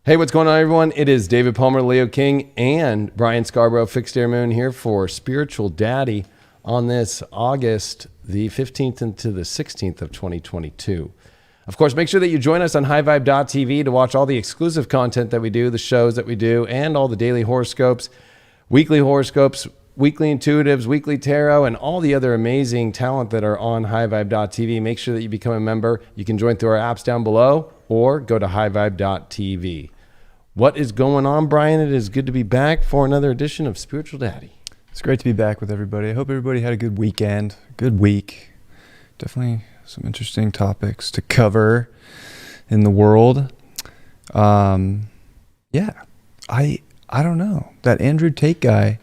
Hey, what's going on, everyone? It is David Palmer, Leo King, and Brian Scarborough, Fixed Air Moon, here for Spiritual Daddy on this August the 15th into the 16th of 2022. Of course, make sure that you join us on highvibe.tv to watch all the exclusive content that we do, the shows that we do, and all the daily horoscopes, weekly intuitives, weekly tarot, and all the other amazing talent that are on highvibe.tv. Make sure that you become a member. You can join through our apps down below or go to highvibe.tv. What is going on, Brian? It is good to be back for another edition of Spiritual Daddy. It's great to be back with everybody. I hope everybody had a good weekend, good week. Definitely some interesting topics to cover in the world. Yeah, I don't know. That Andrew Tate guy,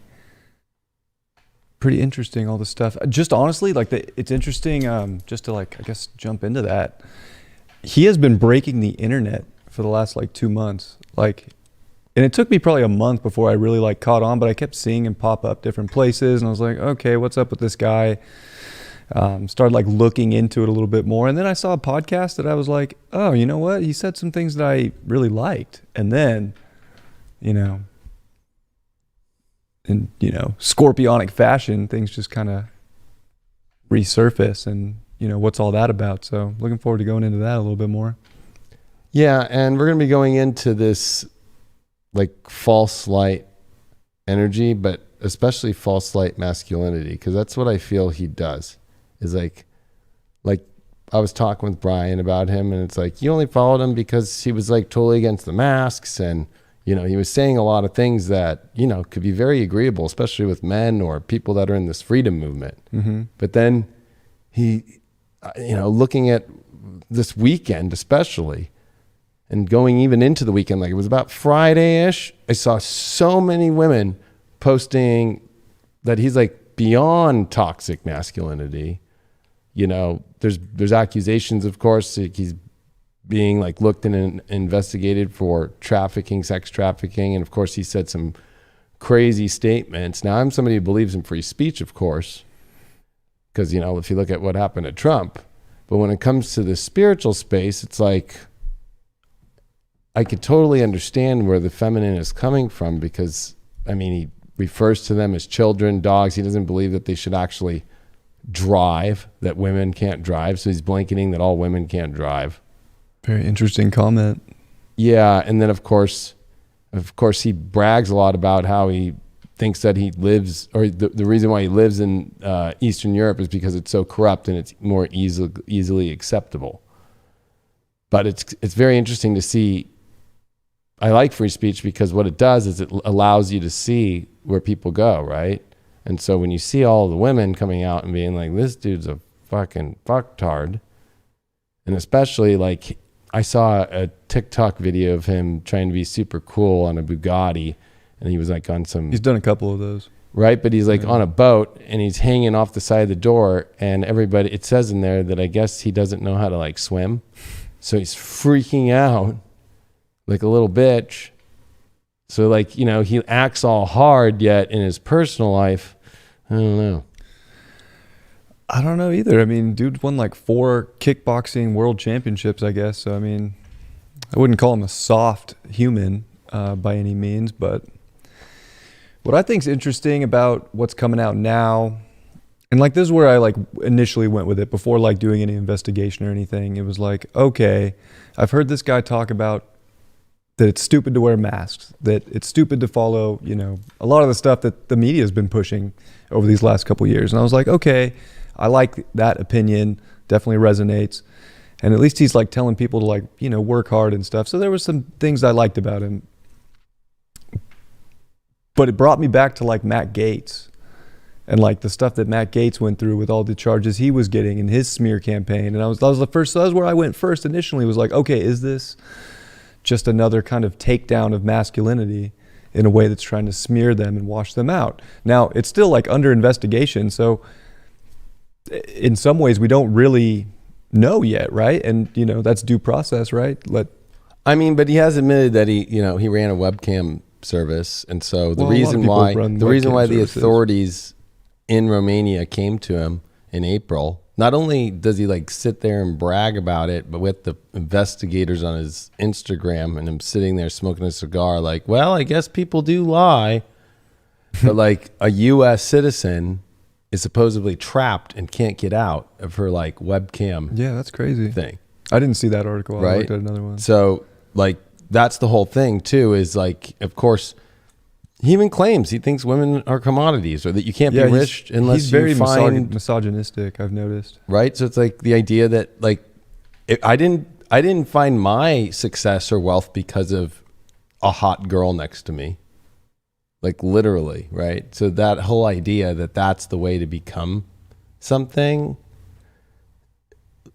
pretty interesting, all the stuff. Just honestly, it's interesting, just to I guess jump into that. He has been breaking the internet for the last 2 months. And it took me probably a month before I really caught on, but I kept seeing him pop up different places, and I was like, okay, what's up with this guy? Started looking into it a little bit more, and then I saw a podcast that I was like, oh, you know what? He said some things that I really liked, and then, in scorpionic fashion, things just kind of resurface, and what's all that about? So looking forward to going into that a little bit more. Yeah, and we're going to be going into this false light energy, but especially false light masculinity, because that's what I feel he does. Is like I was talking with Brian about him, and it's you only followed him because he was totally against the masks, and he was saying a lot of things that could be very agreeable, especially with men or people that are in this freedom movement. Mm-hmm. But then he, looking at this weekend especially, and going even into the weekend, it was about Friday-ish, I saw so many women posting that he's beyond toxic masculinity. There's accusations, of course. He's being looked and investigated for trafficking, sex trafficking. And of course, he said some crazy statements. Now, I'm somebody who believes in free speech, of course, because, if you look at what happened to Trump. But when it comes to the spiritual space, it's I could totally understand where the feminine is coming from, because, he refers to them as children, dogs. He doesn't believe that they should actually drive, that women can't drive. So he's blanketing that all women can't drive. Very interesting comment. Yeah. And then of course, he brags a lot about how he thinks that he lives, or the reason why he lives in Eastern Europe is because it's so corrupt and it's more easily acceptable. But it's very interesting to see. I like free speech because what it does is it allows you to see where people go, right? And so when you see all the women coming out and being this dude's a fucking fucktard, and especially I saw a TikTok video of him trying to be super cool on a Bugatti, and he was on some... He's done a couple of those. Right, but he's on a boat, and he's hanging off the side of the door, and everybody... It says in there that I guess he doesn't know how to swim, so he's freaking out like a little bitch. So he acts all hard, yet in his personal life, I don't know. I don't know either. Dude won 4 kickboxing world championships, I guess. So, I wouldn't call him a soft human by any means. But what I think's interesting about what's coming out now, and this is where I initially went with it before doing any investigation or anything. It was okay, I've heard this guy talk about that it's stupid to wear masks, that it's stupid to follow, a lot of the stuff that the media has been pushing over these last couple of years. And I was okay, I like that opinion, definitely resonates. And at least he's telling people to work hard and stuff. So there were some things I liked about him. But it brought me back to Matt Gaetz and the stuff that Matt Gaetz went through with all the charges he was getting in his smear campaign. And that was the first, so that was where I went first initially, was okay, is this just another kind of takedown of masculinity in a way that's trying to smear them and wash them out? Now, it's still under investigation, so in some ways we don't really know yet, right? And that's due process, right? But he has admitted that he ran a webcam service, and so the reason why the authorities in Romania came to him in April not only does he like sit there and brag about it, but with the investigators on his Instagram and him sitting there smoking a cigar, like, well, I guess people do lie. But like a U.S. citizen is supposedly trapped and can't get out of her like webcam. Yeah, that's crazy thing. I didn't see that article. Right? I looked at another one. So like that's the whole thing too, is like, of course, he even claims he thinks women are commodities, or that you can't be rich unless he's very you find misogynistic, I've noticed. Right. So it's like the idea that like I didn't find my success or wealth because of a hot girl next to me. Like literally, right? So that whole idea that that's the way to become something,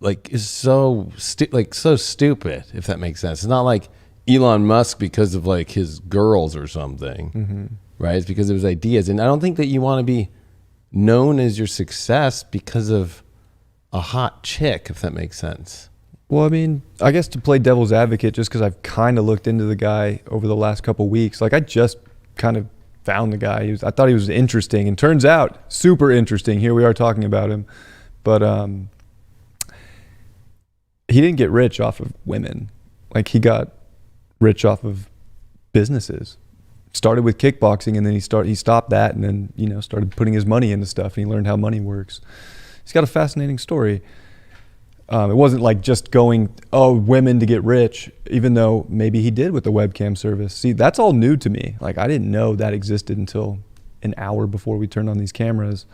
like, is so stupid, if that makes sense. It's not like Elon Musk because of like his girls or something, right? It's because of his ideas. And I don't think that you want to be known as your success because of a hot chick, if that makes sense. Well, I mean, I guess to play devil's advocate, just because I've kind of looked into the guy over the last couple of weeks, like I just kind of found the guy. I thought he was interesting, and turns out super interesting. Here we are talking about him, but he didn't get rich off of women. Like he got rich off of businesses. Started with kickboxing, and then he stopped that, and then, you know, started putting his money into stuff, and he learned how money works. He's got a fascinating story. It wasn't like just going, oh, women to get rich, even though maybe he did with the webcam service. See, that's all new to me. Like I didn't know that existed until an hour before we turned on these cameras.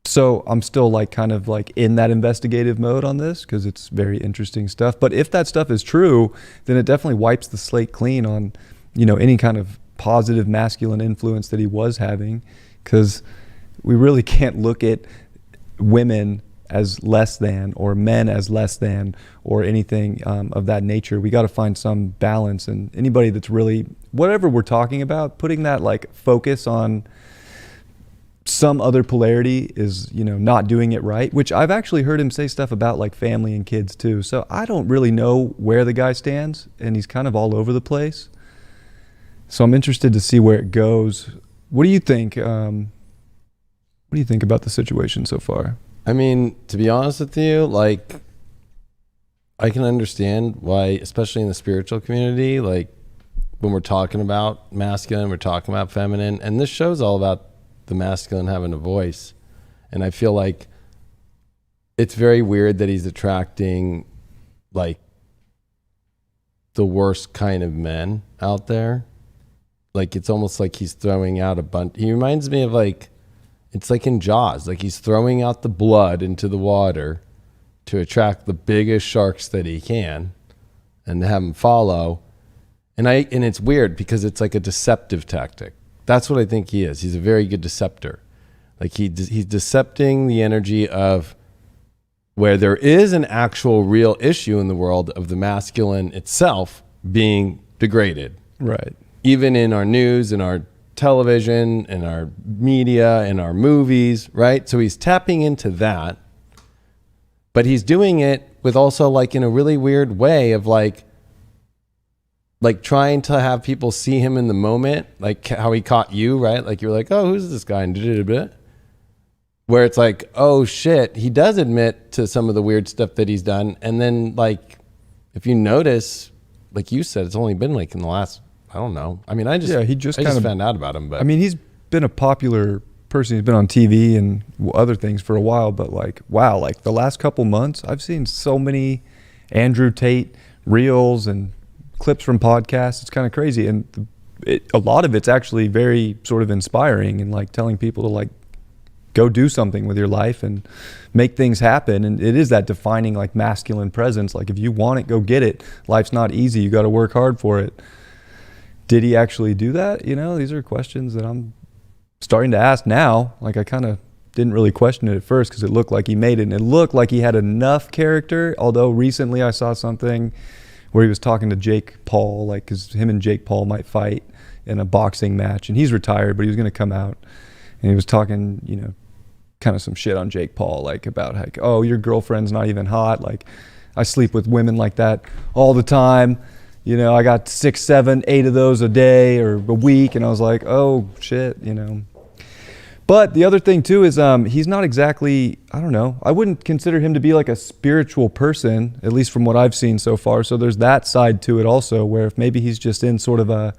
So I'm still like kind of like in that investigative mode on this, because it's very interesting stuff. But if that stuff is true, then it definitely wipes the slate clean on, you know, any kind of positive masculine influence that he was having, because we really can't look at women as less than, or men as less than, or anything of that nature. We got to find some balance, and anybody that's really, whatever we're talking about, putting that like focus on some other polarity is, you know, not doing it right, which I've actually heard him say stuff about like family and kids too. So I don't really know where the guy stands, and he's kind of all over the place. So I'm interested to see where it goes. What do you think? What do you think about the situation so far? I mean, to be honest with you, like, I can understand why, especially in the spiritual community, like when we're talking about masculine, we're talking about feminine, and this show's all about the masculine having a voice. And I feel like it's very weird that he's attracting like the worst kind of men out there. Like it's almost like he's throwing out a bunch. He reminds me of like, it's like in Jaws, like he's throwing out the blood into the water to attract the biggest sharks that he can and to have them follow. And it's weird because it's like a deceptive tactic. That's what I think he is. He's a very good deceptor. Like he's decepting the energy of where there is an actual real issue in the world of the masculine itself being degraded. Right. Even in our news, in our television, in our media, in our movies, right? So he's tapping into that, but he's doing it with also like in a really weird way of like trying to have people see him in the moment, like how he caught you, right? Like you're like, oh, who's this guy? And where it's like, oh shit, he does admit to some of the weird stuff that he's done. And then like, if you notice, like you said, it's only been like in the last, I don't know. I mean, I just found out about him. But I mean, he's been a popular person. He's been on TV and other things for a while. But like, wow, like the last couple months, I've seen so many Andrew Tate reels and clips from podcasts. It's kind of crazy. And a lot of it's actually very sort of inspiring and like telling people to like go do something with your life and make things happen. And it is that defining like masculine presence. Like if you want it, go get it. Life's not easy. You got to work hard for it. Did he actually do that? You know, these are questions that I'm starting to ask now. Like I kind of didn't really question it at first because it looked like he made it, and it looked like he had enough character. Although recently I saw something where he was talking to Jake Paul, like because him and Jake Paul might fight in a boxing match, and he's retired, but he was going to come out, and he was talking, you know, kind of some shit on Jake Paul, like about like, oh, your girlfriend's not even hot. Like I sleep with women like that all the time. You know, I got 6, 7, 8 of those a day or a week. And I was like, oh shit, you know. But the other thing too is he's not exactly, I don't know, I wouldn't consider him to be like a spiritual person, at least from what I've seen so far. So there's that side to it also, where if maybe he's just in sort of a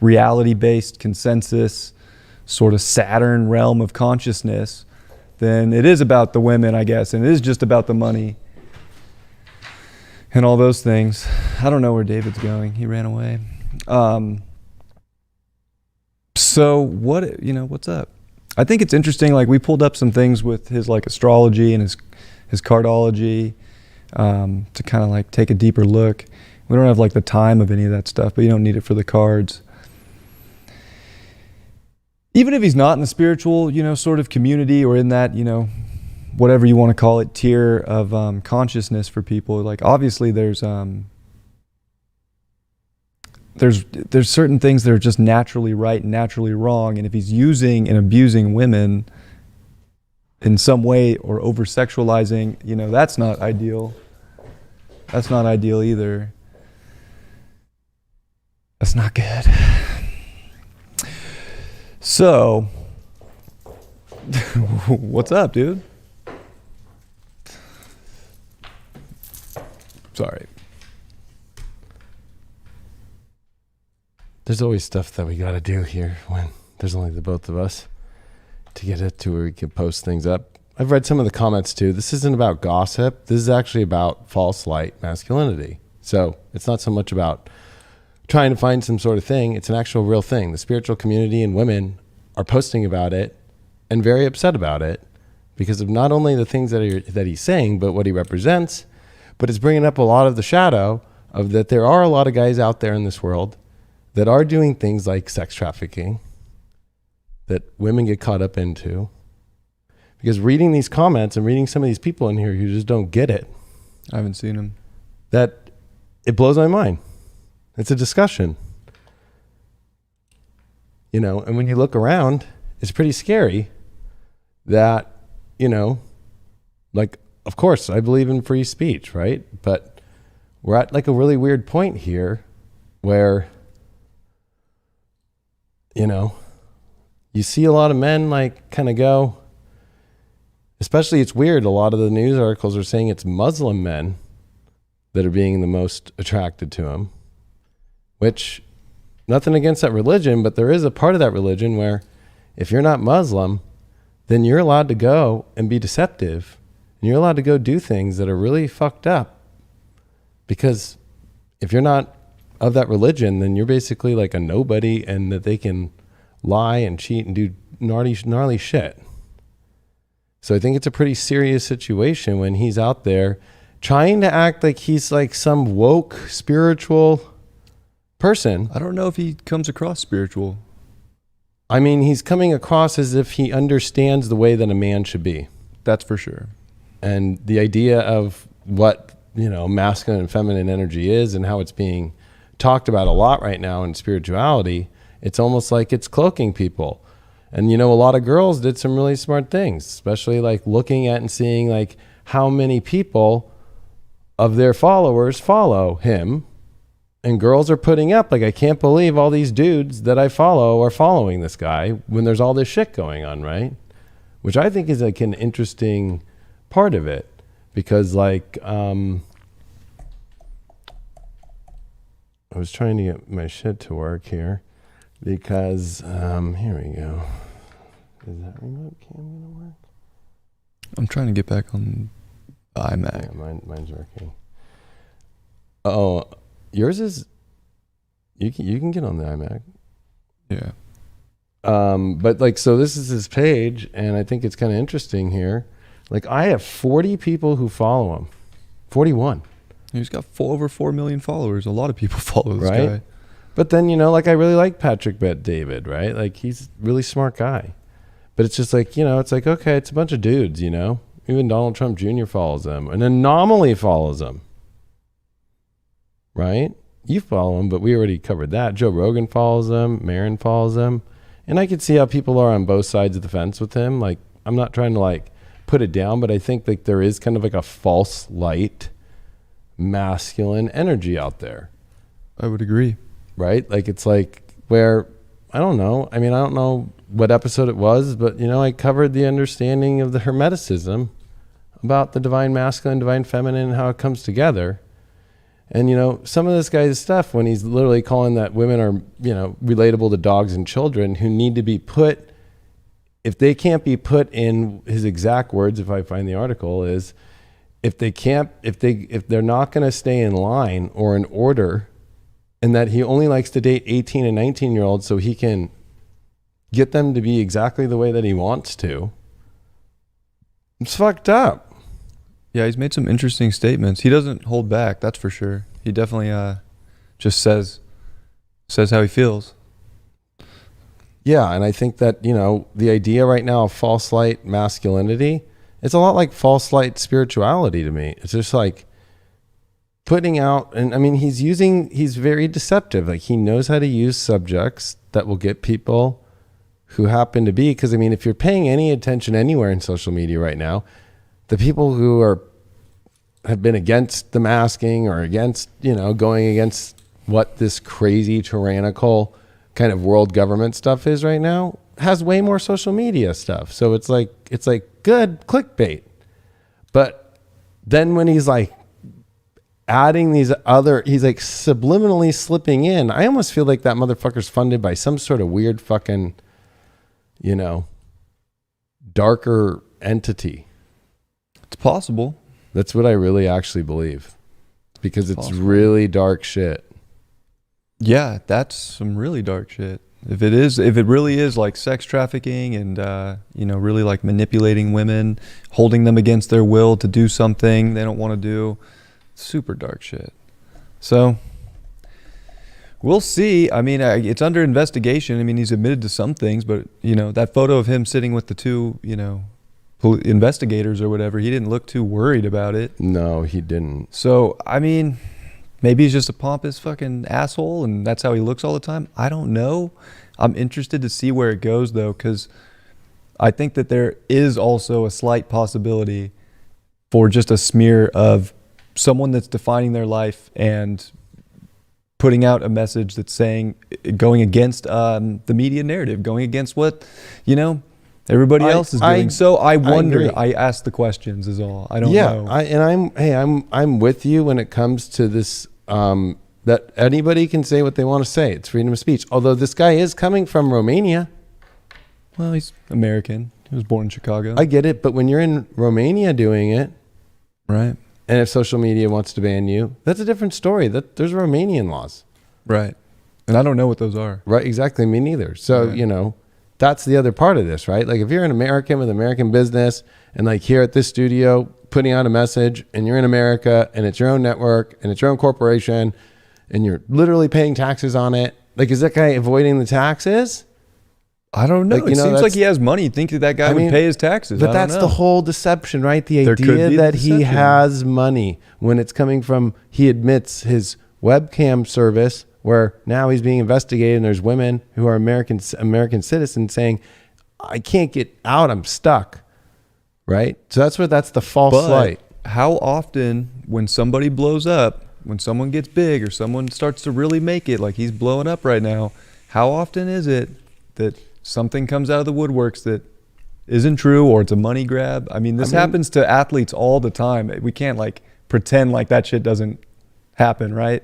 reality-based consensus, sort of Saturn realm of consciousness, then it is about the women, I guess, and it is just about the money and all those things. I don't know where David's going. He ran away. So what, what's up? I think it's interesting, like we pulled up some things with his like astrology and his cardology to kind of like take a deeper look. We don't have like the time of any of that stuff, but you don't need it for the cards. Even if he's not in the spiritual, sort of community or in that, whatever you want to call it, tier of consciousness for people, like obviously there's certain things that are just naturally right and naturally wrong, and if he's using and abusing women in some way or over-sexualizing, that's not ideal. That's not ideal either. That's not good. So, what's up, dude? Sorry. There's always stuff that we got to do here when there's only the both of us to get it to where we can post things up. I've read some of the comments too. This isn't about gossip. This is actually about false light masculinity. So it's not so much about trying to find some sort of thing. It's an actual real thing. The spiritual community and women are posting about it and very upset about it because of not only the things that he's saying, but what he represents, but it's bringing up a lot of the shadow of that there are a lot of guys out there in this world that are doing things like sex trafficking that women get caught up into. Because reading these comments and reading some of these people in here who just don't get it. I haven't seen them. That it blows my mind. It's a discussion. And when you look around, it's pretty scary that, like, of course, I believe in free speech, right? But we're at like a really weird point here where, you see a lot of men like kind of go, especially it's weird. A lot of the news articles are saying it's Muslim men that are being the most attracted to him, which nothing against that religion, but there is a part of that religion where if you're not Muslim, then you're allowed to go and be deceptive and you're allowed to go do things that are really fucked up, because if you're not of that religion, then you're basically like a nobody and that they can lie and cheat and do gnarly shit. So I think it's a pretty serious situation when he's out there trying to act like he's like some woke spiritual person. I don't know if he comes across spiritual. I mean, he's coming across as if he understands the way that a man should be. That's for sure. And the idea of what, masculine and feminine energy is and how it's being talked about a lot right now in spirituality, it's almost like it's cloaking people. And, a lot of girls did some really smart things, especially like looking at and seeing like how many people of their followers follow him. And girls are putting up, like, I can't believe all these dudes that I follow are following this guy when there's all this shit going on, right? Which I think is like an interesting part of it. Because like, I was trying to get my shit to work here. Because, here we go. Is that remote cam gonna work? I'm trying to get back on iMac. Yeah, mine's working. Oh, yours is, you can get on the iMac. Yeah. But like, so this is his page, and I think it's kind of interesting here. Like, I have 40 people who follow him. 41. He's got over 4 million followers. A lot of people follow this guy. But then, like, I really like Patrick Bet David, right? Like, he's a really smart guy. But it's just like, it's like, okay, it's a bunch of dudes, Even Donald Trump Jr. follows him. An anomaly follows him. Right? You follow him, but we already covered that. Joe Rogan follows him. Marin follows him. And I can see how people are on both sides of the fence with him. Like, I'm not trying to, like, put it down, but I think, like, there is kind of, like, a false light masculine energy out there. I would agree. Right? Like, it's like where, I don't know. I mean, I don't know what episode it was, but I covered the understanding of the Hermeticism about the divine masculine, divine feminine, and how it comes together. And some of this guy's stuff, when he's literally calling that women are relatable to dogs and children who need to be put, if they can't be put in his exact words, if I find the article, is if they're not going to stay in line or in order, and that he only likes to date 18 and 19-year-olds so he can get them to be exactly the way that he wants to. It's fucked up. Yeah, he's made some interesting statements. He doesn't hold back, that's for sure. He definitely just says how he feels. Yeah, and I think that, the idea right now of false light masculinity, it's a lot like false light spirituality to me. It's just like putting out, and I mean, he's very deceptive. Like, he knows how to use subjects that will get people who happen to be, because I mean, if you're paying any attention anywhere in social media right now, the people who have been against the masking or against, going against what this crazy tyrannical kind of world government stuff is right now, has way more social media stuff. So it's like good clickbait. But then when he's like adding these he's like subliminally slipping in, I almost feel like that motherfucker's funded by some sort of weird fucking, darker entity. It's possible. That's what I really actually believe, because it's really dark shit. Yeah, that's some really dark shit. If it really is like sex trafficking and really like manipulating women, holding them against their will to do something they don't want to do, super dark shit. So we'll see. I mean, it's under investigation. I mean, he's admitted to some things, but that photo of him sitting with the two, investigators or whatever, he didn't look too worried about it. No, he didn't. So, I mean, maybe he's just a pompous fucking asshole and that's how he looks all the time. I don't know. I'm interested to see where it goes though, because I think that there is also a slight possibility for just a smear of someone that's defining their life and putting out a message that's going against the media narrative, going against what, everybody else is doing. So I wonder, I ask the questions is all. I don't know. I'm with you when it comes to this, that anybody can say what they want to say. It's freedom of speech. Although this guy is coming from Romania. Well, he's American. He was born in Chicago. I get it. But when you're in Romania doing it. Right. And if social media wants to ban you, that's a different story. There's Romanian laws. Right. And I don't know what those are. Right. Exactly. Me neither. So, that's the other part of this, right? Like if you're an American with American business and like here at this studio putting out a message and you're in America and it's your own network and it's your own corporation and you're literally paying taxes on it. Like, is that guy avoiding the taxes? I don't know. It seems like he has money. Think that guy would pay his taxes. But that's the whole deception, right? The idea that he has money when it's coming from, he admits his webcam service where now he's being investigated and there's women who are American citizens saying, I can't get out, I'm stuck, right? So that's the false light. How often when somebody blows up, when someone gets big or someone starts to really make it, like he's blowing up right now, how often is it that something comes out of the woodworks that isn't true or it's a money grab? I mean, this happens to athletes all the time. We can't like pretend like that shit doesn't happen, right?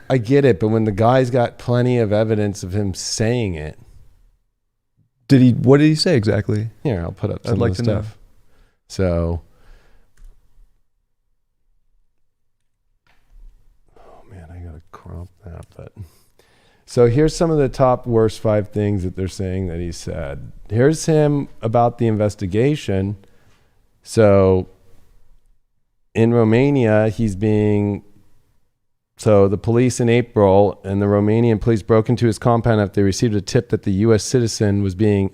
I get it, but when the guy's got plenty of evidence of him saying it. What did he say exactly? Here, I'll put up some of the stuff. Know. So, oh man, I gotta crop that, but. So here's some of the top worst 5 things that they're saying that he said. Here's him about the investigation. So in Romania, so the police in April and the Romanian police broke into his compound after they received a tip that a U.S. citizen was being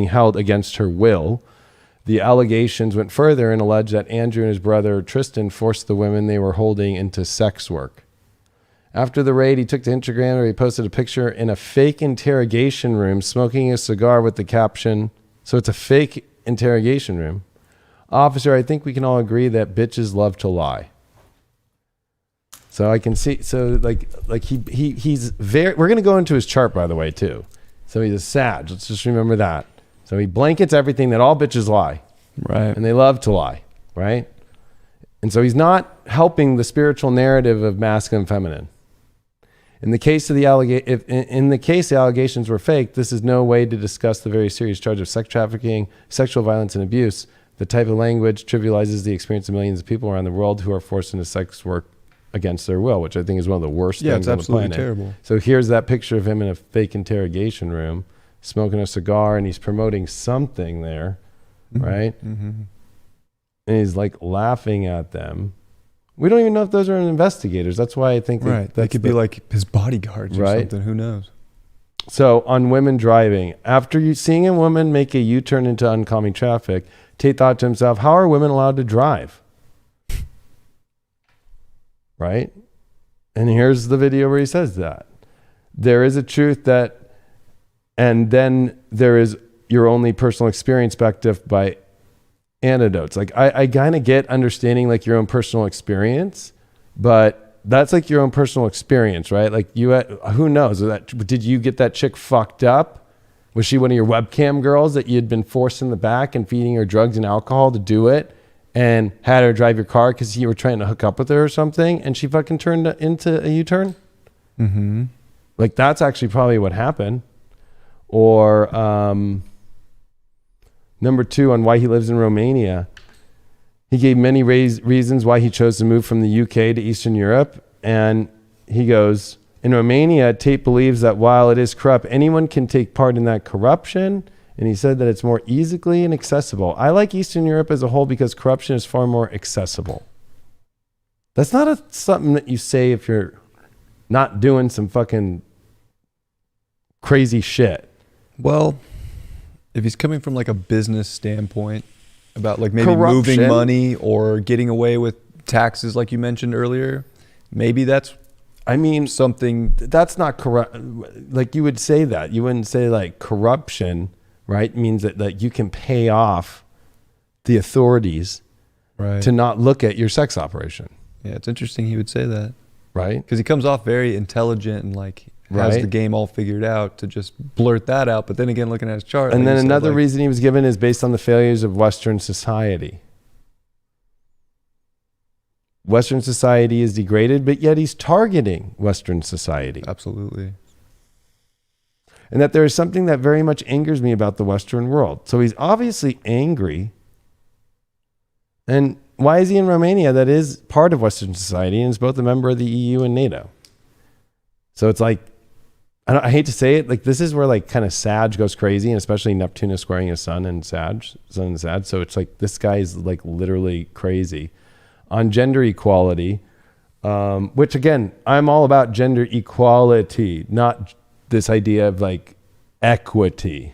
held against her will. The allegations went further and alleged that Andrew and his brother Tristan forced the women they were holding into sex work. After the raid, he took to Instagram where he posted a picture in a fake interrogation room smoking a cigar with the caption, so it's a fake interrogation room. Officer, I think we can all agree that bitches love to lie. So I can see, so like he's very, we're going to go into his chart, by the way, too. So he's a Sag. Let's just remember that. So he blankets everything that all bitches lie. Right. And they love to lie, right? And so he's not helping the spiritual narrative of masculine and feminine. In the case of the in the case the allegations were fake, this is no way to discuss the very serious charge of sex trafficking, sexual violence, and abuse. The type of language trivializes the experience of millions of people around the world who are forced into sex work against their will, which I think is one of the worst things on the planet. It's absolutely terrible. So here's that picture of him in a fake interrogation room, smoking a cigar, and he's promoting something there, right? Mm-hmm. And he's like laughing at them. We don't even know if those are investigators. That's why I think they could be like his bodyguards or something. Who knows? So on women driving, after you seeing a woman make a U-turn into oncoming traffic, Tate thought to himself, how are women allowed to drive? Right? And here's the video where he says that. There is a truth that, and then there is your only personal experience backed up by anecdotes. Like I kind of get understanding like your own personal experience, but that's like your own personal experience, right? Like who knows? Did you get that chick fucked up? Was she one of your webcam girls that you had been forced in the back and feeding her drugs and alcohol to do it and had her drive your car because you were trying to hook up with her or something and she fucking turned into a U-turn? Mm-hmm. Like that's actually probably what happened. Or number 2, on why he lives in Romania. He gave many reasons why he chose to move from the UK to Eastern Europe. And he goes, in Romania, Tate believes that while it is corrupt, anyone can take part in that corruption. And he said that it's more easily and accessible. I like Eastern Europe as a whole because corruption is far more accessible. That's not something that you say if you're not doing some fucking crazy shit. Well, if he's coming from like a business standpoint about like maybe moving money or getting away with taxes like you mentioned earlier, maybe that's something that's not corrupt. Like you would say that. You wouldn't say like corruption, right? Means that you can pay off the authorities to not look at your sex operation. Yeah, it's interesting he would say that. Right? Because he comes off very intelligent and like has the game all figured out to just blurt that out. But then again, looking at his chart. And then another reason he was given is based on the failures of Western society. Western society is degraded, but yet he's targeting Western society. Absolutely. And that there is something that very much angers me about the Western world. So he's obviously angry. And why is he in Romania? That is part of Western society and is both a member of the EU and NATO. So it's like, I hate to say it, like this is where like kind of Sag goes crazy, and especially Neptune is squaring his sun and Sag. So it's like this guy is like literally crazy. On gender equality, which again, I'm all about gender equality, not this idea of like equity.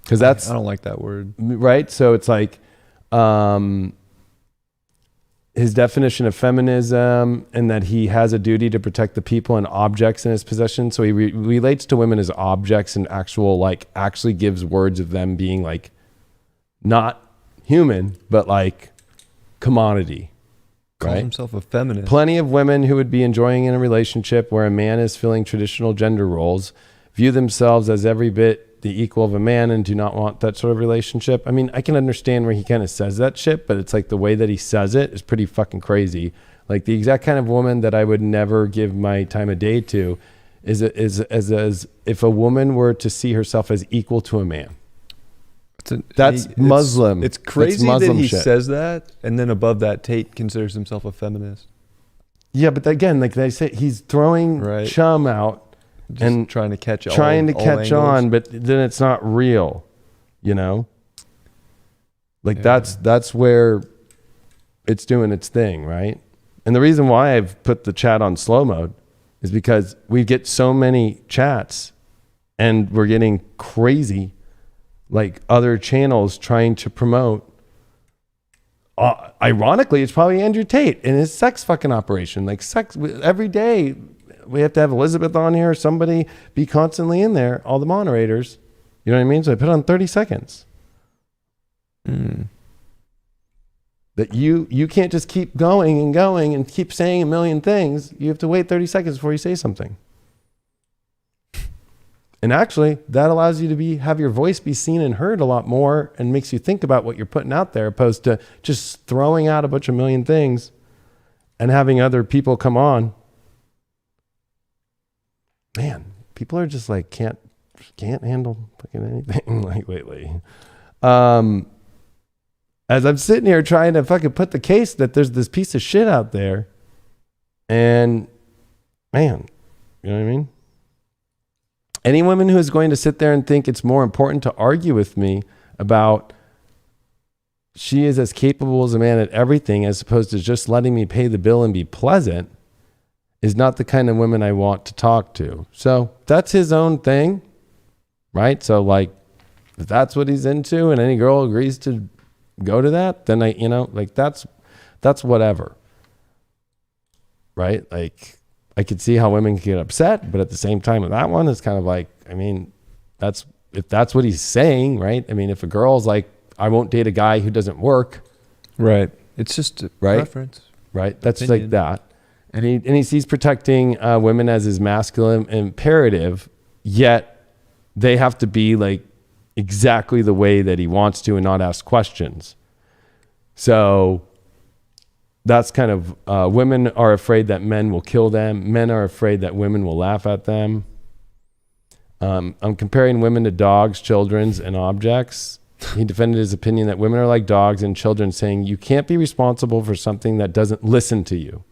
Because I don't like that word. Right? So it's like his definition of feminism and that he has a duty to protect the people and objects in his possession. So he relates to women as objects and actually gives words of them being like not human, but like commodity. Calls himself a feminist. Plenty of women who would be enjoying in a relationship where a man is filling traditional gender roles view themselves as every bit the equal of a man and do not want that sort of relationship. I mean, I can understand where he kind of says that shit, but it's like the way that he says it is pretty fucking crazy. Like the exact kind of woman that I would never give my time of day to is as if a woman were to see herself as equal to a man. That's Muslim. It's crazy Muslim that he shit. says that, and then above that, Tate considers himself a feminist. Yeah, but again, like they say, he's throwing chum out. Just and trying to catch on, but then it's not real, you know? Like that's where it's doing its thing, right? And the reason why I've put the chat on slow mode is because we get so many chats and we're getting crazy, like other channels trying to promote. Ironically, it's probably Andrew Tate and his sex fucking operation. Like sex every day. We have to have Elizabeth on here, somebody be constantly in there, all the moderators. You know what I mean? So I put on 30 seconds. That you can't just keep going and keep saying a million things. You have to wait 30 seconds before you say something. And actually, that allows you to have your voice be seen and heard a lot more, and makes you think about what you're putting out there, opposed to just throwing out a bunch of million things and having other people come on. Man, people are just like, can't handle fucking anything like lately. As I'm sitting here trying to fucking put the case that there's this piece of shit out there, and man, you know what I mean? Any woman who is going to sit there and think it's more important to argue with me about she is as capable as a man at everything as opposed to just letting me pay the bill and be pleasant is not the kind of women I want to talk to. So that's his own thing, right? So like, if that's what he's into and any girl agrees to go to that, then that's whatever, right? Like, I could see how women can get upset, but at the same time with that one, it's kind of like, I mean, if that's what he's saying, right? I mean, if a girl's like, I won't date a guy who doesn't work. Right. It's just a preference. Right. That's opinion. Like that. And he sees protecting women as his masculine imperative, yet they have to be like exactly the way that he wants to and not ask questions. So that's kind of, women are afraid that men will kill them. Men are afraid that women will laugh at them. I'm comparing women to dogs, children, and objects. He defended his opinion that women are like dogs and children, saying you can't be responsible for something that doesn't listen to you.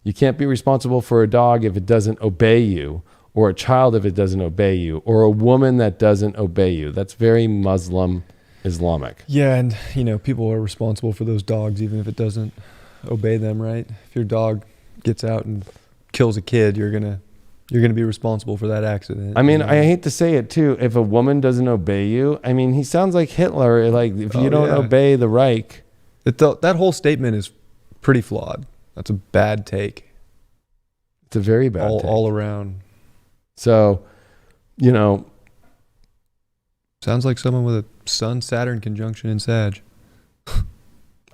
You can't be responsible for a dog if it doesn't obey you, or a child if it doesn't obey you, or a woman that doesn't obey you. That's very Muslim Islamic. Yeah, and people are responsible for those dogs even if it doesn't obey them, right? If your dog gets out and kills a kid, you're gonna be responsible for that accident. I mean, I hate to say it too. If a woman doesn't obey you, I mean, he sounds like Hitler. Like, if you don't obey the Reich. That whole statement is pretty flawed. That's a bad take. It's a very bad take. All around. So, sounds like someone with a Sun-Saturn conjunction in Sag.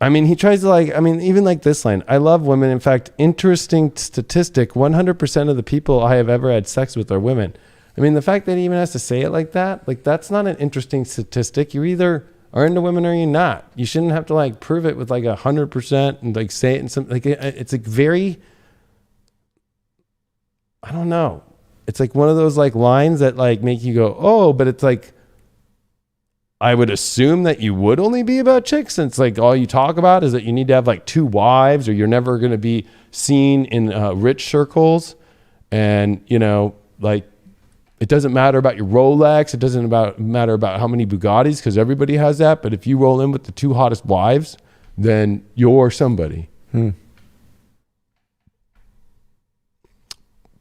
I mean, he tries to even like this line. I love women. In fact, interesting statistic, 100% of the people I have ever had sex with are women. I mean, the fact that he even has to say it like that, like that's not an interesting statistic. You either are into women or you're not. You shouldn't have to like prove it with like 100% and like say it in some, like it's like very, I don't know. It's like one of those like lines that like make you go, oh, but it's like, I would assume that you would only be about chicks, since like all you talk about is that you need to have like 2 wives, or you're never going to be seen in rich circles. And, like it doesn't matter about your Rolex. It doesn't matter about how many Bugattis, because everybody has that. But if you roll in with the 2 hottest wives, then you're somebody.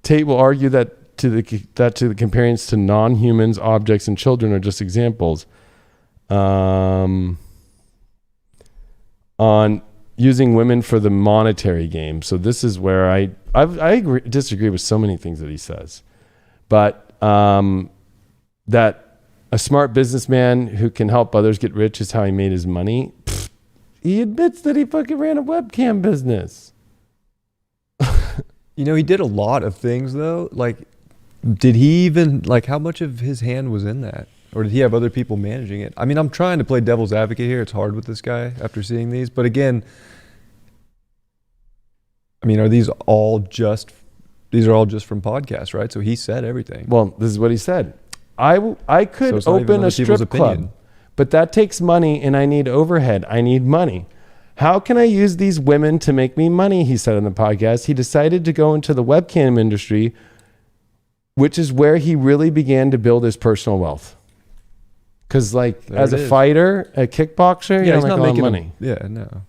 Tate will argue that to the comparisons to non-humans, objects, and children are just examples. On using women for the monetary game. So this is where I disagree with so many things that he says, but that a smart businessman who can help others get rich is how he made his money. He admits that he fucking ran a webcam business. He did a lot of things though. Like, did he even, like, how much of his hand was in that? Or did he have other people managing it? I mean, I'm trying to play devil's advocate here. It's hard with this guy after seeing these. But again, I mean, are these all just from podcasts, right? So he said everything. Well, this is what he said. I could open a strip club, but that takes money and I need overhead. I need money. How can I use these women to make me money? He said on the podcast. He decided to go into the webcam industry, which is where he really began to build his personal wealth. Because like as a fighter, a kickboxer, you don't make a lot of money. No.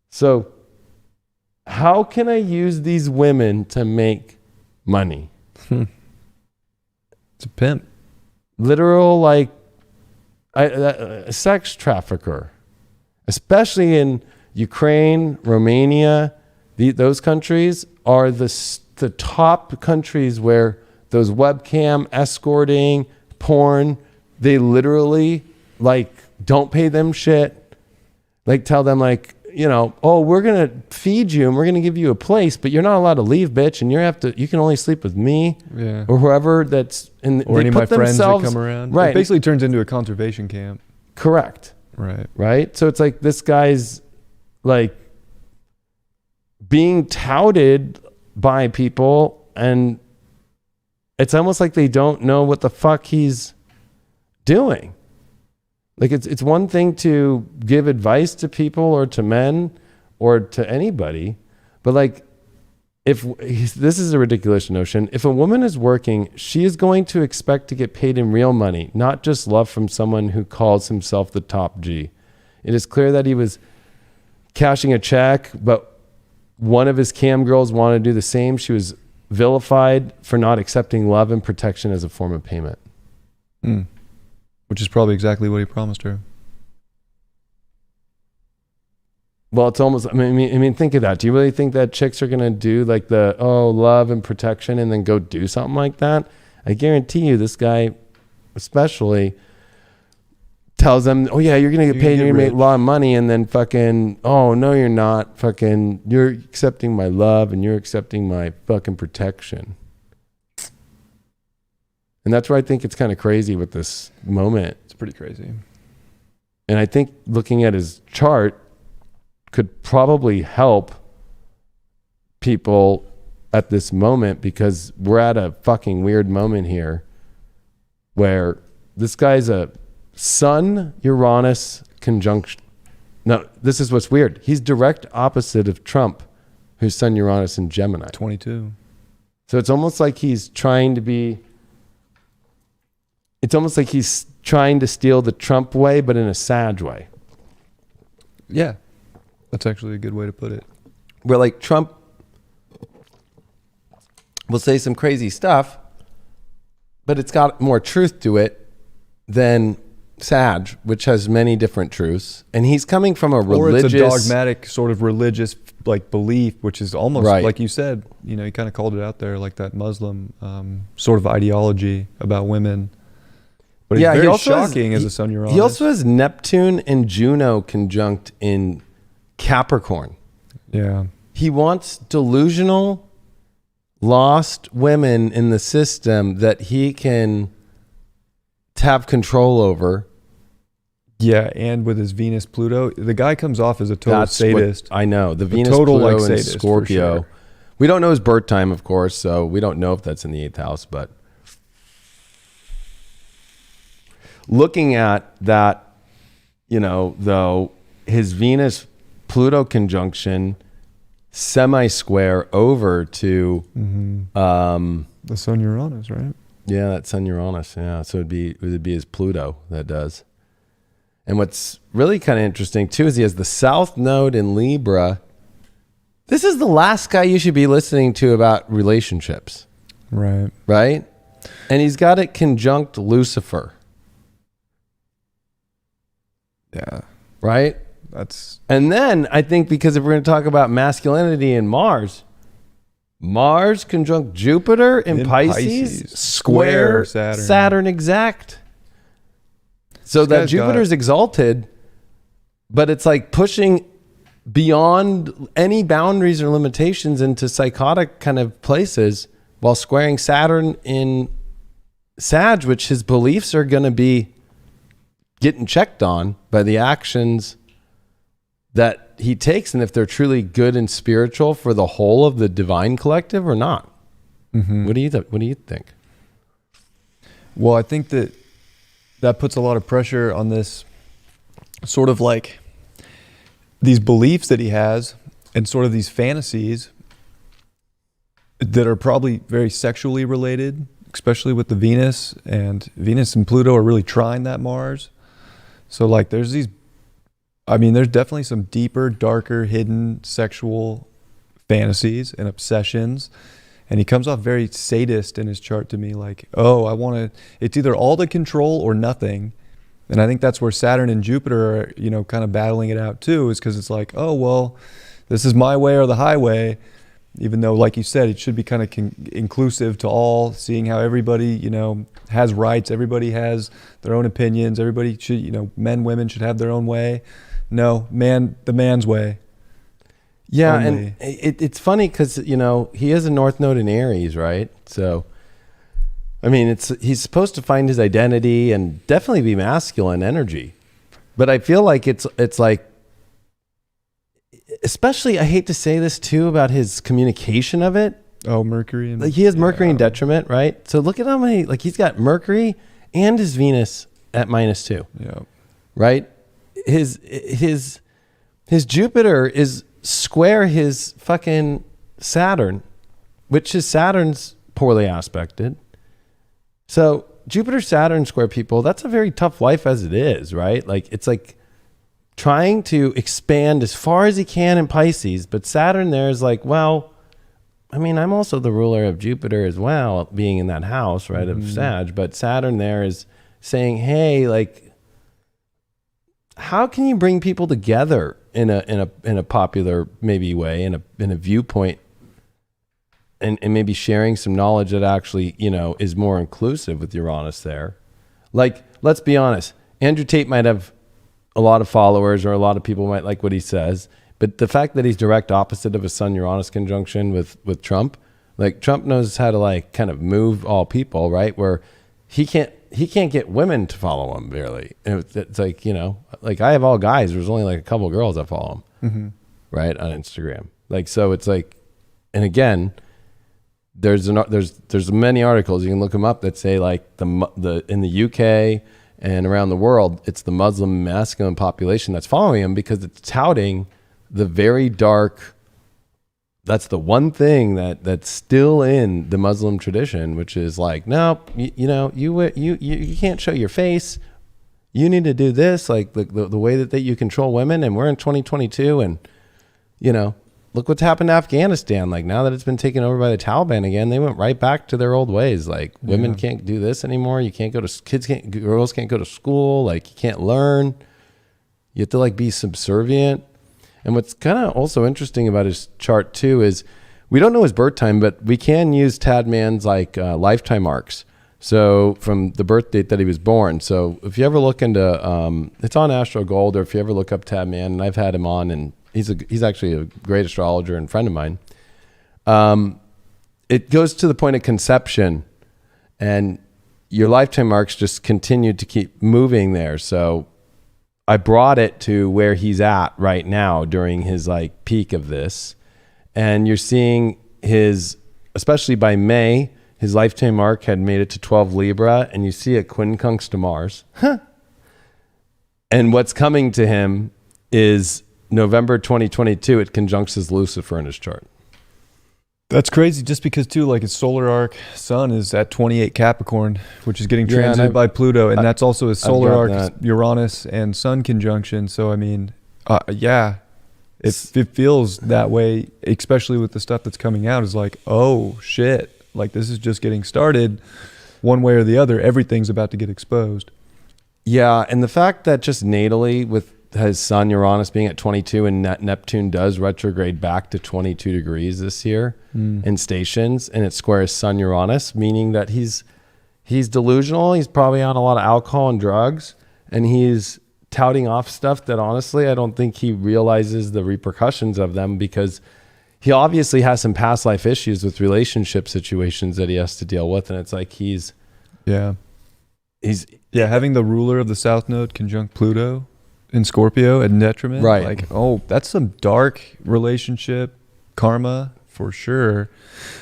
So how can I use these women to make money? It's a pimp. Literal, like a sex trafficker, especially in Ukraine, Romania. Those countries are the top countries where those webcam, escorting, porn, they literally like don't pay them shit. Like tell them like, we're going to feed you and we're going to give you a place, but you're not allowed to leave, bitch. And you can only sleep with me or whoever that's in. Or any of my friends that come around. Right. It basically turns into a conservation camp. Correct. Right. Right. So it's like this guy's like being touted by people, and it's almost like they don't know what the fuck he's doing. Like it's one thing to give advice to people or to men or to anybody, but like this is a ridiculous notion. If a woman is working, she is going to expect to get paid in real money, not just love from someone who calls himself the top G. It is clear that he was cashing a check, but one of his cam girls wanted to do the same. She was vilified for not accepting love and protection as a form of payment. Which is probably exactly what he promised her. Well, it's almost, I mean, think of that. Do you really think that chicks are going to do like the, love and protection and then go do something like that? I guarantee you this guy especially tells them, oh yeah, you're going to get paid, you're going to make a lot of money, and then fucking, oh no, you're not, fucking, you're accepting my love and you're accepting my fucking protection. And that's where I think it's kind of crazy with this moment. It's pretty crazy. And I think looking at his chart could probably help people at this moment, because we're at a fucking weird moment here where this guy's a Sun Uranus conjunction. No, this is what's weird. He's direct opposite of Trump, who's Sun Uranus in Gemini. 22. So it's almost like he's trying to steal the Trump way, but in a Sag way. Yeah. That's actually a good way to put it. Where like Trump will say some crazy stuff, but it's got more truth to it than Sag, which has many different truths. And he's coming from a religious... Or it's a dogmatic sort of religious like belief, which is almost like you said, you kind of called it out there, like that Muslim sort of ideology about women. But it's very shocking as a Sun Uranus. He also has Neptune and Juno conjunct in Capricorn. Yeah. He wants delusional, lost women in the system that he can have control over. Yeah, and with his Venus Pluto, the guy comes off as a total sadist. I know. The Venus Pluto and Scorpio. Sure. We don't know his birth time, of course, so we don't know if that's in the 8th house, but looking at that, though, his Venus Pluto conjunction semi-square over to the Sun Uranus, right? Yeah, that Sun Uranus. Yeah, so it would be his Pluto that does. And what's really kind of interesting too is he has the South Node in Libra. This is the last guy you should be listening to about relationships. Right. Right? And he's got it conjunct Lucifer. Yeah. Right? And then I think, because if we're going to talk about masculinity and Mars conjunct Jupiter in Pisces, square Saturn exact. So that Jupiter's exalted, but it's like pushing beyond any boundaries or limitations into psychotic kind of places, while squaring Saturn in Sag, which his beliefs are going to be getting checked on by the actions that he takes, and if they're truly good and spiritual for the whole of the divine collective or not. Mm-hmm. What do you think? Well, I think that puts a lot of pressure on this sort of like these beliefs that he has, and sort of these fantasies that are probably very sexually related, especially with the Venus and Pluto are really trying that Mars. So like there's definitely some deeper, darker, hidden sexual fantasies and obsessions. And he comes off very sadist in his chart to me, like, it's either all the control or nothing. And I think that's where Saturn and Jupiter are, kind of battling it out too, is because it's like, oh, well, this is my way or the highway. Even though, like you said, it should be kind of inclusive to all, seeing how everybody, has rights. Everybody has their own opinions. Everybody should, men, women should have their own way. No, the man's way. Yeah, Only. and it's funny because, you know, he is a North Node in Aries, right? So, I mean, he's supposed to find his identity and definitely be masculine energy. But I feel like it's like, especially, I hate to say this too about his communication of it. Oh, Mercury. Like he has Mercury in detriment, right? So look at how many, like he's got Mercury and his Venus at -2. Yeah. Right? His Jupiter is square his fucking Saturn, which his Saturn's poorly aspected. So Jupiter Saturn square people, that's a very tough life as it is, right? Like it's like trying to expand as far as he can in Pisces, but Saturn there is like, well, I mean, I'm also the ruler of Jupiter as well, being in that house, right, of Sag, but Saturn there is saying, hey, like, how can you bring people together in a popular maybe way, in a viewpoint, and maybe sharing some knowledge that actually, you know, is more inclusive with Uranus there. Like, let's be honest, Andrew Tate might have a lot of followers or a lot of people might like what he says, but the fact that he's direct opposite of a Sun-Uranus conjunction with Trump, like Trump knows how to like kind of move all people, right? Where he can't get women to follow him barely. And it's like, you know, like I have all guys. There's only like a couple of girls that follow him, right, on Instagram. Like, so it's like, and again, there's many articles, you can look them up, that say like the in the UK and around the world, it's the Muslim masculine population that's following him because it's touting the very dark. That's the one thing that's still in the Muslim tradition, which is like, no, you can't show your face. You need to do this, like the way that you control women. And we're in 2022, and you know, look what's happened to Afghanistan. Like now that it's been taken over by the Taliban again, they went right back to their old ways. Like women can't do this anymore. You can't girls can't go to school. Like you can't learn. You have to like be subservient. And what's kind of also interesting about his chart too is we don't know his birth time, but we can use Tadman's like lifetime arcs. So from the birth date that he was born. So if you ever look into, it's on Astro Gold, or if you ever look up Tadman, and I've had him on, and he's actually a great astrologer and friend of mine. It goes to the point of conception, and your lifetime arcs just continue to keep moving there. So I brought it to where he's at right now during his like peak of this. And you're seeing his, especially by May, his lifetime arc had made it to 12 Libra, and you see it quincunx to Mars. And what's coming to him is November 2022, it conjuncts Lucifer in his chart. That's crazy, just because too, like his solar arc sun is at 28 Capricorn, which is getting transited by Pluto, and that's also his solar arc, Uranus and Sun conjunction. So I mean, it feels that way, especially with the stuff that's coming out. Is like, oh shit, like this is just getting started. One way or the other, everything's about to get exposed. Yeah, and the fact that just natally with his Sun Uranus being at 22, and Neptune does retrograde back to 22 degrees this year in stations, and it squares Sun Uranus, meaning that he's delusional. He's probably on a lot of alcohol and drugs, and he's touting off stuff that honestly I don't think he realizes the repercussions of them, because he obviously has some past life issues with relationship situations that he has to deal with, and it's like he's having the ruler of the South Node conjunct Pluto in Scorpio at detriment, right? Like, oh, that's some dark relationship karma for sure.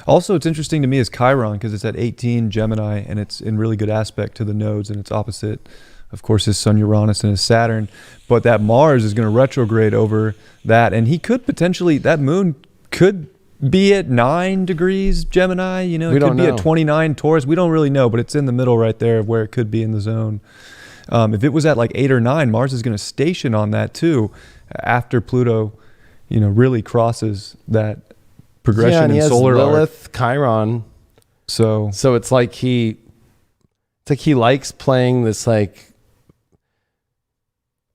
Also, it's interesting to me is Chiron, because it's at 18 Gemini, and it's in really good aspect to the nodes, and it's opposite, of course, his Sun Uranus and his Saturn. But that Mars is going to retrograde over that, and he could potentially, that moon could be at 9 degrees Gemini. You know, it could be at 29 Taurus. We don't really know, but it's in the middle right there of where it could be in the zone. If it was at like 8 or 9, Mars is going to station on that too, after Pluto, you know, really crosses that progression in solar Lilith, arc. Chiron. So it's like he likes playing this, like,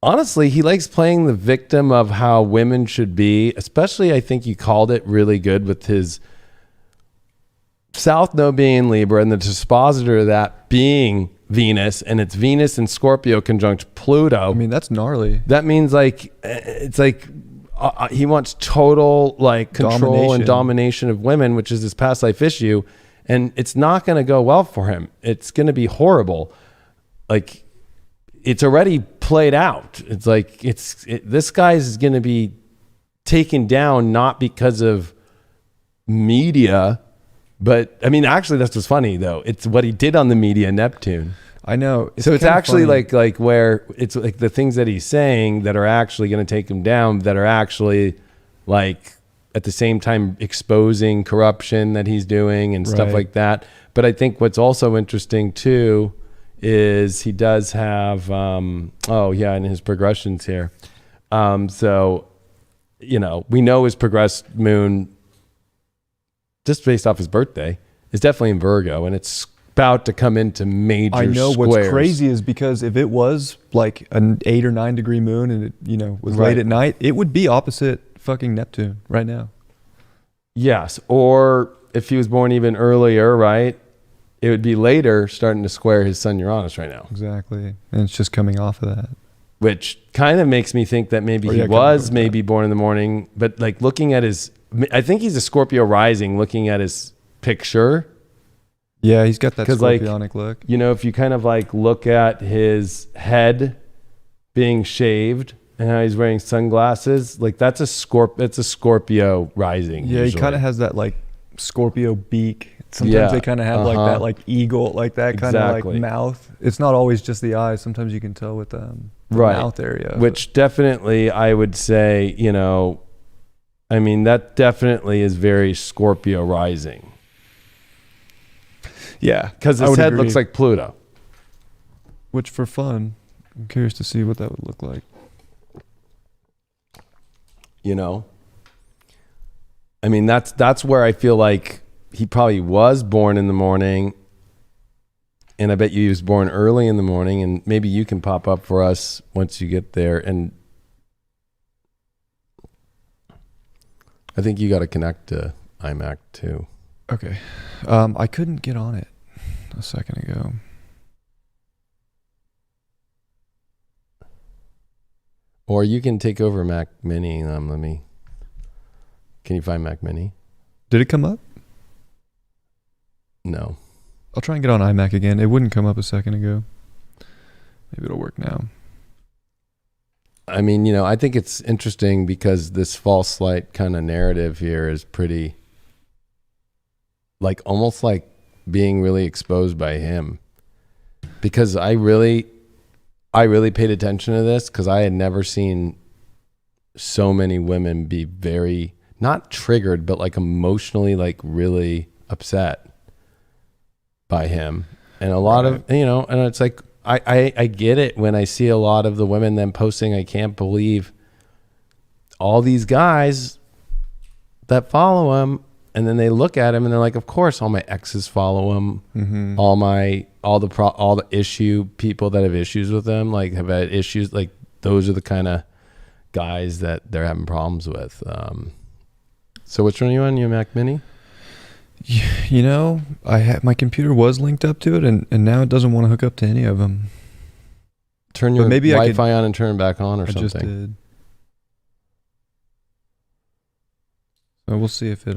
honestly, he likes playing the victim of how women should be, especially I think you called it really good with his South Node being in Libra, and the dispositor of that being Venus, and it's Venus and Scorpio conjunct Pluto. I mean, that's gnarly. That means like it's like he wants total like control and domination of women, which is his past life issue, and it's not going to go well for him. It's going to be horrible. Like it's already played out. It's like this guy's going to be taken down not because of media, but I mean, actually, that's what's funny though. It's what he did on the media, Neptune. I know. So it's actually like where it's like the things that he's saying that are actually going to take him down, that are actually like at the same time exposing corruption that he's doing and stuff like that. But I think what's also interesting too is he does have, in his progressions here. So, you know, we know his progressed moon just based off his birthday is definitely in Virgo, and it's about to come into major I know squares. What's crazy is because if it was like an 8 or 9 degree moon and it, you know, was late at night, it would be opposite fucking Neptune right now. Yes. Or if he was born even earlier, right, it would be later starting to square his sun Uranus right now. Exactly. And it's just coming off of that. Which kind of makes me think that maybe he was maybe born in the morning, but like looking at his, I think he's a Scorpio rising, looking at his picture. Yeah, he's got that scorpionic look. You know, if you kind of like look at his head being shaved and how he's wearing sunglasses, like that's a Scorpio rising. Yeah, usually. He kind of has that like Scorpio beak. Sometimes they kind of have like that like eagle, like that kind of like mouth. It's not always just the eyes. Sometimes you can tell with the mouth area. Which definitely I would say, you know, I mean, that definitely is very Scorpio rising. Yeah, because his head looks like Pluto. Which for fun, I'm curious to see what that would look like. You know, I mean, that's where I feel like he probably was born in the morning, and I bet you he was born early in the morning, and maybe you can pop up for us once you get there. And I think you got to connect to iMac too. Okay. I couldn't get on it a second ago. Or you can take over Mac Mini. Can you find Mac Mini? Did it come up? No. I'll try and get on iMac again. It wouldn't come up a second ago. Maybe it'll work now. I mean, you know, I think it's interesting because this false light kind of narrative here is pretty, like almost like being really exposed by him, because I really paid attention to this because I had never seen so many women be very, not triggered, but like emotionally, like really upset by him. And a lot of, you know, and it's like, I get it when I see a lot of the women then posting, I can't believe all these guys that follow him. And then they look at him and they're like, of course, all my exes follow him. Mm-hmm. All the issue people that have issues with him, like have had issues. Like those are the kind of guys that they're having problems with. So which one are you on? Your Mac Mini? You know, my computer was linked up to it, and now it doesn't want to hook up to any of them. Turn your Wi-Fi on and turn it back on, or something. I just did. So we'll see if it.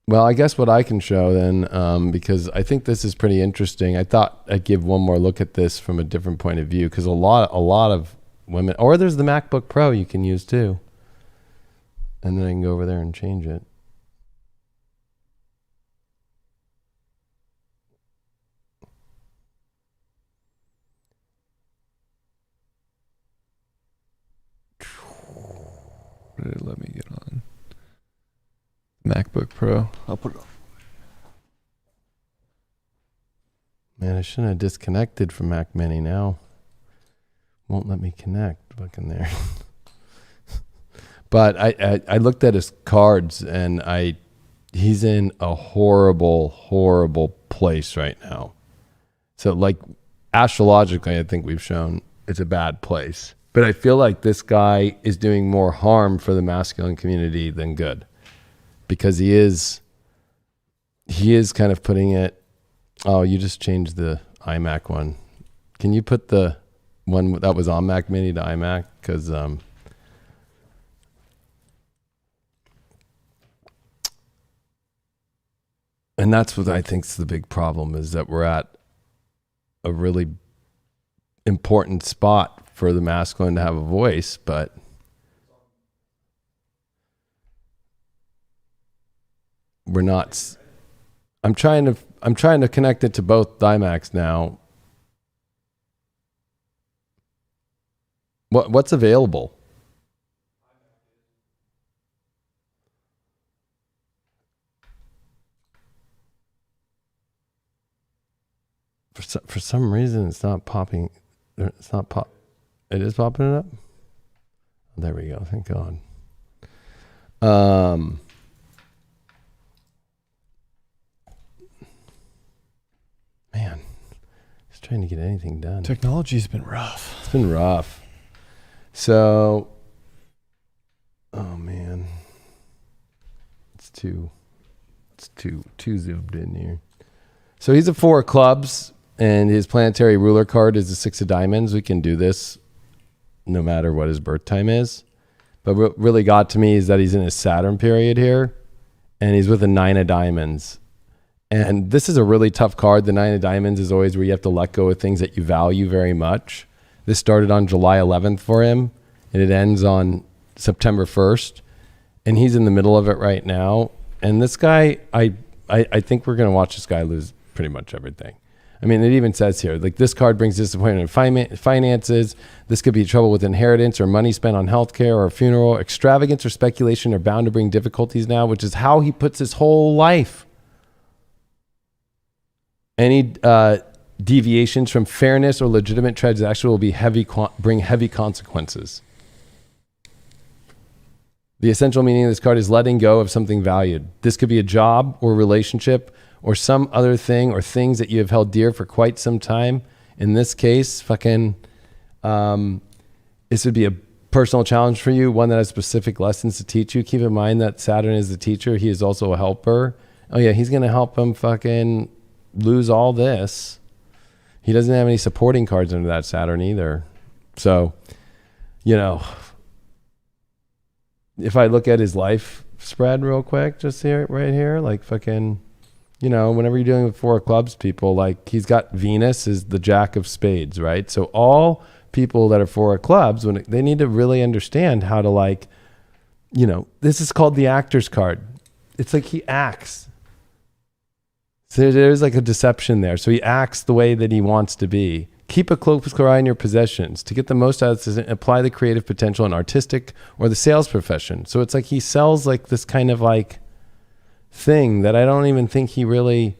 Well, I guess what I can show then, because I think this is pretty interesting. I thought I'd give one more look at this from a different point of view, because a lot of women, or there's the MacBook Pro you can use too, and then I can go over there and change it. What did it let me get on? MacBook Pro. I'll put it on. Man, I shouldn't have disconnected from Mac Mini now. Won't let me connect. Fucking there. But I looked at his cards, and he's in a horrible, horrible place right now. So like astrologically, I think we've shown it's a bad place. But I feel like this guy is doing more harm for the masculine community than good, because he is kind of putting it Oh, you just changed the iMac one. Can you put the one that was on Mac Mini to iMac? Because and that's what I think is the big problem, is that we're at a really important spot for the masculine to have a voice, but we're not. I'm trying to connect it to both iMacs now. What's available? For some reason, it's not popping. It's not pop. It is popping it up. There we go. Thank God. Man, just trying to get anything done. Technology's been rough. It's been rough. So, oh man, it's too zoomed in here. So he's a 4 of clubs, and his planetary ruler card is the 6 of diamonds. We can do this no matter what his birth time is. But what really got to me is that he's in his Saturn period here, and he's with a 9 of diamonds. And this is a really tough card. The 9 of diamonds is always where you have to let go of things that you value very much. This started on July 11th for him, and it ends on September 1st. And he's in the middle of it right now. And this guy, I think we're going to watch this guy lose pretty much everything. I mean, it even says here, like, this card brings disappointment in finances. This could be trouble with inheritance or money spent on healthcare or a funeral. Extravagance or speculation are bound to bring difficulties now, which is how he puts his whole life. Any deviations from fairness or legitimate transaction will be bring heavy consequences. The essential meaning of this card is letting go of something valued. This could be a job or relationship or some other thing or things that you have held dear for quite some time. In this case, this would be a personal challenge for you, one that has specific lessons to teach you. Keep in mind that Saturn is the teacher. He is also a helper. Oh yeah, he's going to help him fucking lose all this. He doesn't have any supporting cards under that Saturn either. So, you know, if I look at his life spread real quick, just here, right here, like fucking, you know, whenever you're dealing with 4 of clubs people, like, he's got Venus is the Jack of spades, right? So all people that are 4 of clubs, when they need to really understand how to, like, you know, this is called the actor's card. It's like he acts. So there's like a deception there. So he acts the way that he wants to be. Keep a close eye on your possessions. To get the most out of this, apply the creative potential in artistic or the sales profession. So it's like he sells like this kind of like thing that I don't even think he really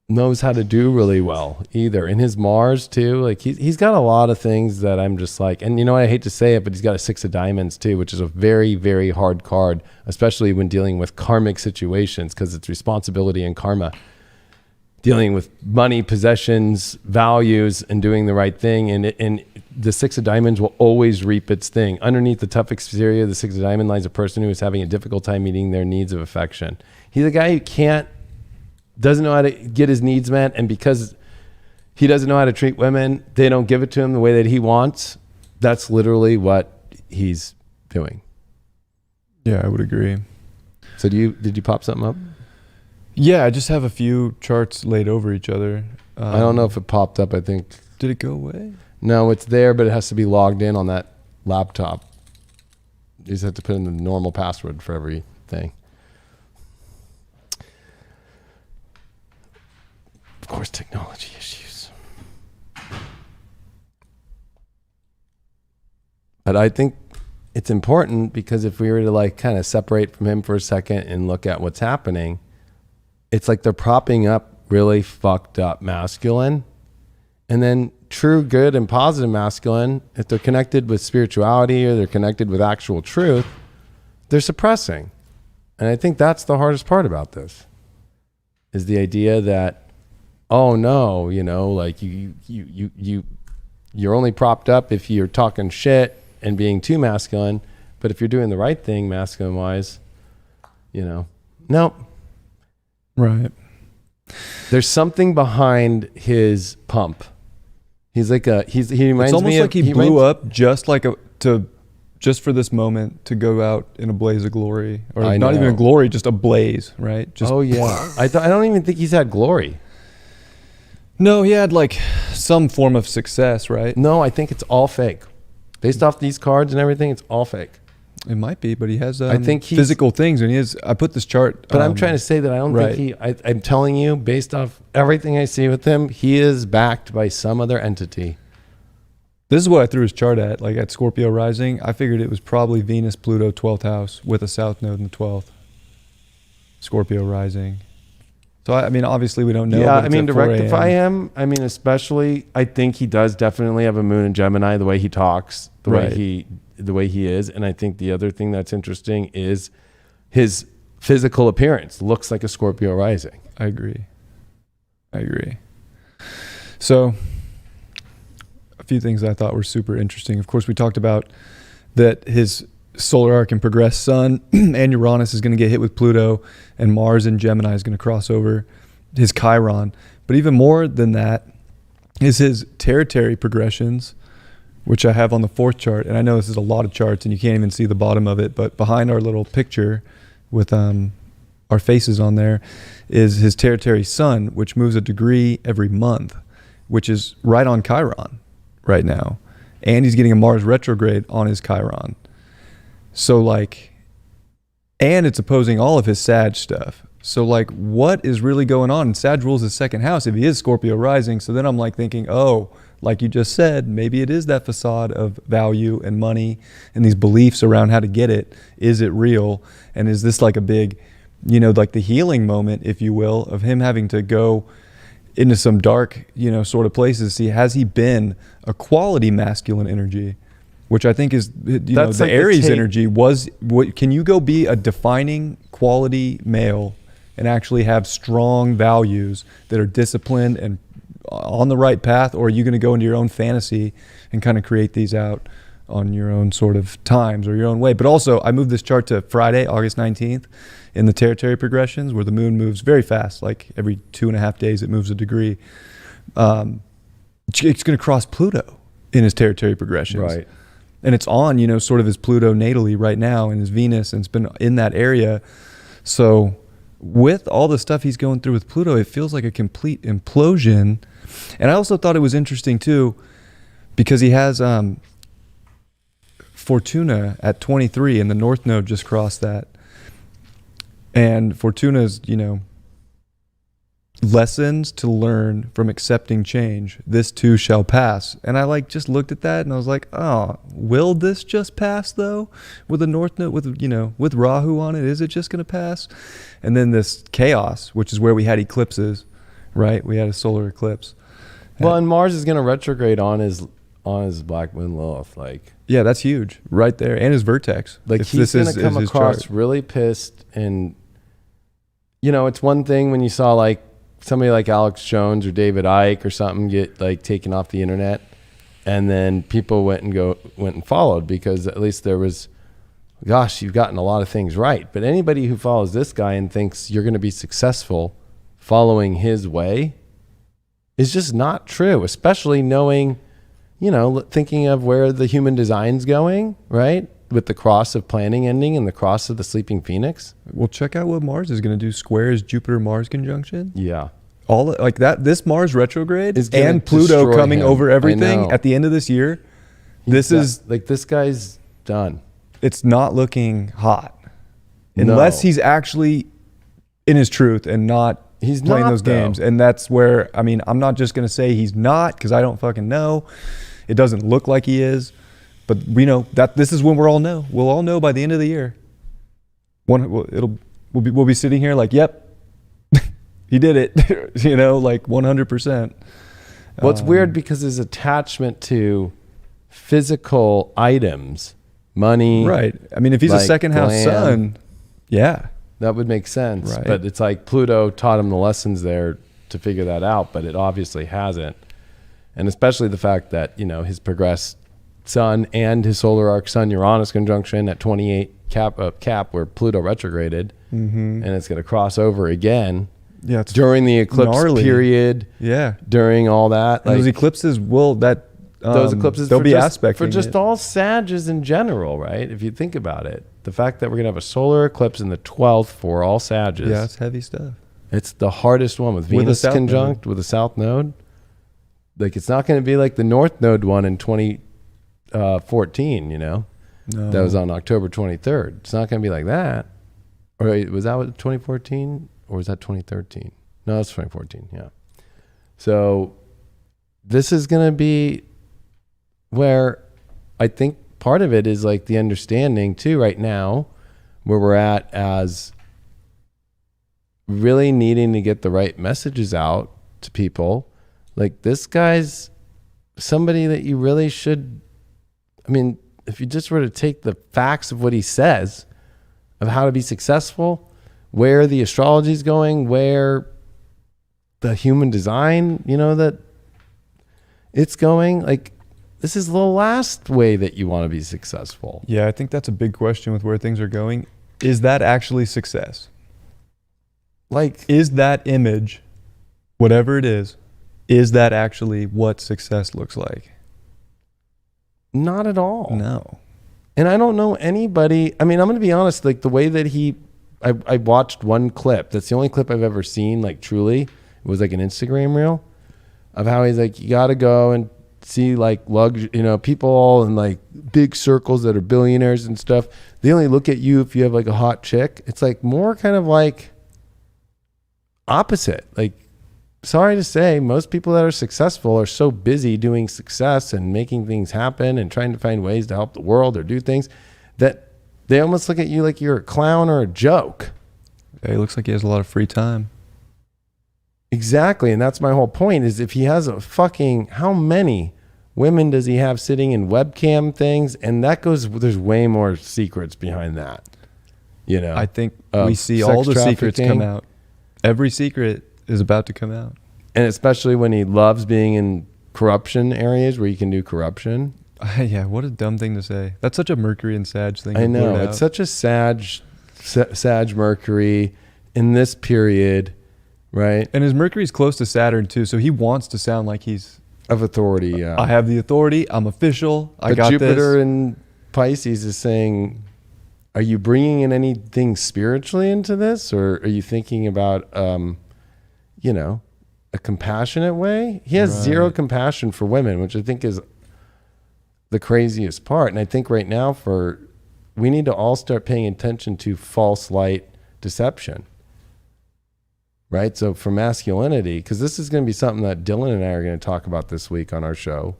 knows how to do really well either. In his Mars too, like he's got a lot of things that I'm just like, and you know, I hate to say it, but he's got a 6 of diamonds too, which is a very, very hard card, especially when dealing with karmic situations, because it's responsibility and karma, dealing with money, possessions, values, and doing the right thing. And the 6 of diamonds will always reap its thing. Underneath the tough exterior of the 6 of diamond lies a person who is having a difficult time meeting their needs of affection. He's a guy who doesn't know how to get his needs met, and because he doesn't know how to treat women, they don't give it to him the way that he wants. That's literally what he's doing. Yeah, I would agree. So did you pop something up? Yeah, I just have a few charts laid over each other. I don't know if it popped up. I think. Did it go away? No, it's there, but it has to be logged in on that laptop. You just have to put in the normal password for everything. Of course, technology issues. But I think it's important, because if we were to like kind of separate from him for a second and look at what's happening, it's like they're propping up really fucked up masculine, and then true, good, and positive masculine, if they're connected with spirituality or they're connected with actual truth, they're suppressing. And I think that's the hardest part about this, is the idea that, oh no, you know, like you're only propped up if you're talking shit and being too masculine, but if you're doing the right thing, masculine wise, you know, nope. Right. There's something behind his pump. He's like he reminds me of... It's almost like he blew up just for this moment to go out in a blaze of glory. Or not even a glory, just a blaze, right? Just, oh, yeah. I don't even think he's had glory. No, he had like some form of success, right? No, I think it's all fake. Based off these cards and everything, it's all fake. It might be, but he has I think physical things, and he has. I put this chart. But I'm trying to say that I don't think I'm telling you, based off everything I see with him, he is backed by some other entity. This is what I threw his chart at, like at Scorpio rising. I figured it was probably Venus, Pluto, 12th house with a south node in the 12th. Scorpio rising. So, I mean, obviously we don't know. Yeah, I mean, to rectify him, I mean, especially, I think he does definitely have a moon in Gemini, the way he talks, the way he is. And I think the other thing that's interesting is his physical appearance looks like a Scorpio rising. I agree. So, a few things I thought were super interesting. Of course, we talked about that his solar arc and progressed sun and Uranus is going to get hit with Pluto, and Mars in Gemini is going to cross over his Chiron. But even more than that is his territory progressions, which I have on the 4th chart. And I know this is a lot of charts and you can't even see the bottom of it, but behind our little picture with our faces on there is his territory sun, which moves a degree every month, which is right on Chiron right now. And he's getting a Mars retrograde on his Chiron. So like, and it's opposing all of his Sag stuff. So like, what is really going on? And Sag rules his 2nd house if he is Scorpio rising. So then I'm like thinking, oh, like you just said, maybe it is that facade of value and money and these beliefs around how to get it. Is it real? And is this like a big, like the healing moment, if you will, of him having to go into some dark, sort of places? See, has he been a quality masculine energy? Which I think is, the like Aries energy was, can you go be a defining quality male and actually have strong values that are disciplined and on the right path? Or are you going to go into your own fantasy and kind of create these out on your own sort of times or your own way? But also, I moved this chart to Friday, August 19th in the territory progressions, where the moon moves very fast, like every 2.5 days it moves a degree. It's going to cross Pluto in his territory progressions. Right. And it's on, sort of his Pluto natally right now and his Venus, and it's been in that area. So with all the stuff he's going through with Pluto, it feels like a complete implosion. And I also thought it was interesting too, because he has Fortuna at 23 and the North Node just crossed that. And Fortuna's, lessons to learn from accepting change. This too shall pass. And I just looked at that and I was like, oh, will this just pass though? With the North Node, with Rahu on it, is it just going to pass? And then this chaos, which is where we had eclipses, right? We had a solar eclipse. Well, and Mars is going to retrograde on his Black Moon Lilith. Yeah, that's huge right there. And his vertex. He's going to come across really pissed. And, it's one thing when you saw somebody like Alex Jones or David Icke or something get taken off the internet, and then people went and followed, because at least there was, gosh, you've gotten a lot of things right. But anybody who follows this guy and thinks you're going to be successful following his way is just not true, especially knowing, thinking of where the human design's going, right? With the cross of planning ending and the cross of the sleeping phoenix. Well, check out what Mars is going to do. Square is Jupiter-Mars conjunction. Yeah. All like that, this Mars retrograde and Pluto coming over everything at the end of this year. This guy's done. It's not looking hot. Unless he's actually in his truth and not playing those games. And that's where, I'm not just going to say he's not, because I don't fucking know. It doesn't look like he is. But we know that this is when we'll all know by the end of the year. We'll be sitting here yep, he did it, 100%. Well, it's weird because his attachment to physical items, money. Right. If he's a 2nd house sun, yeah. That would make sense. Right. But it's Pluto taught him the lessons there to figure that out, but it obviously hasn't. And especially the fact that, his progressed sun and his solar arc sun Uranus conjunction at 28 cap where Pluto retrograded, and it's going to cross over again. Yeah, it's during the eclipse gnarly. period. Yeah, During all that, and those eclipses will those eclipses they'll for be just, aspecting for just it. all Sages in general, right? If you think about it, the fact that we're gonna have a solar eclipse in the 12th for all Sages, Yeah, it's heavy stuff. it's the hardest one with With a Venus south conjunct with the South Node. Like it's not going to be like the North Node one in 2014, you know, No, that was on October 23rd. It's not going to be like that. Or wait, was that 2014 or was that 2013? No, that's 2014. Yeah. So this is going to be where I think part of it is like the understanding too right now where we're at as really needing to get the right messages out to people. Like this guy's somebody that you really should, I mean, if you just were to take the facts of what he says of how to be successful, where the astrology is going, where the human design, you know, that it's going, like this is the last way that you want to be successful. yeah, I think that's a big question with where things are going. Is that actually success? Like, Is that image, whatever it is that actually what success looks like? not at all. No. And I don't know anybody. I mean, I'm going to be honest, like the way that I watched one clip. That's the only clip I've ever seen, like truly. It was like an Instagram reel of how he's like, you got to go and see like luxury, you know, people all in like big circles that are billionaires and stuff. They only look at you if you have like a hot chick. It's like more kind of like opposite. Like, sorry to say, most people that are successful are so busy doing success and making things happen and trying to find ways to help the world or do things that they almost look at you like you're a clown or a joke. Yeah, he looks like he has a lot of free time. Exactly. And that's my whole point is if he has a fucking, how many women does he have sitting in webcam things? And that goes, there's way more secrets behind that. You know, I think we see all the secrets come out. Every secret is about to come out. And especially when he loves being in corruption areas where you can do corruption. Yeah, what a dumb thing to say. That's such a Mercury and Sag thing. I know. It's such a Sag Mercury in this period, right? And his Mercury's close to Saturn too, so he wants to sound like he's Of authority, yeah. I have the authority. I'm official. I But got Jupiter this. in Pisces is saying, are you bringing in anything spiritually into this? Or are you thinking about, you know, a compassionate way? He has zero compassion for women, which I think is the craziest part. And I think right now we need to all start paying attention to false light deception. Right? So for masculinity, because this is going to be something that Dylan and I are going to talk about this week on our show,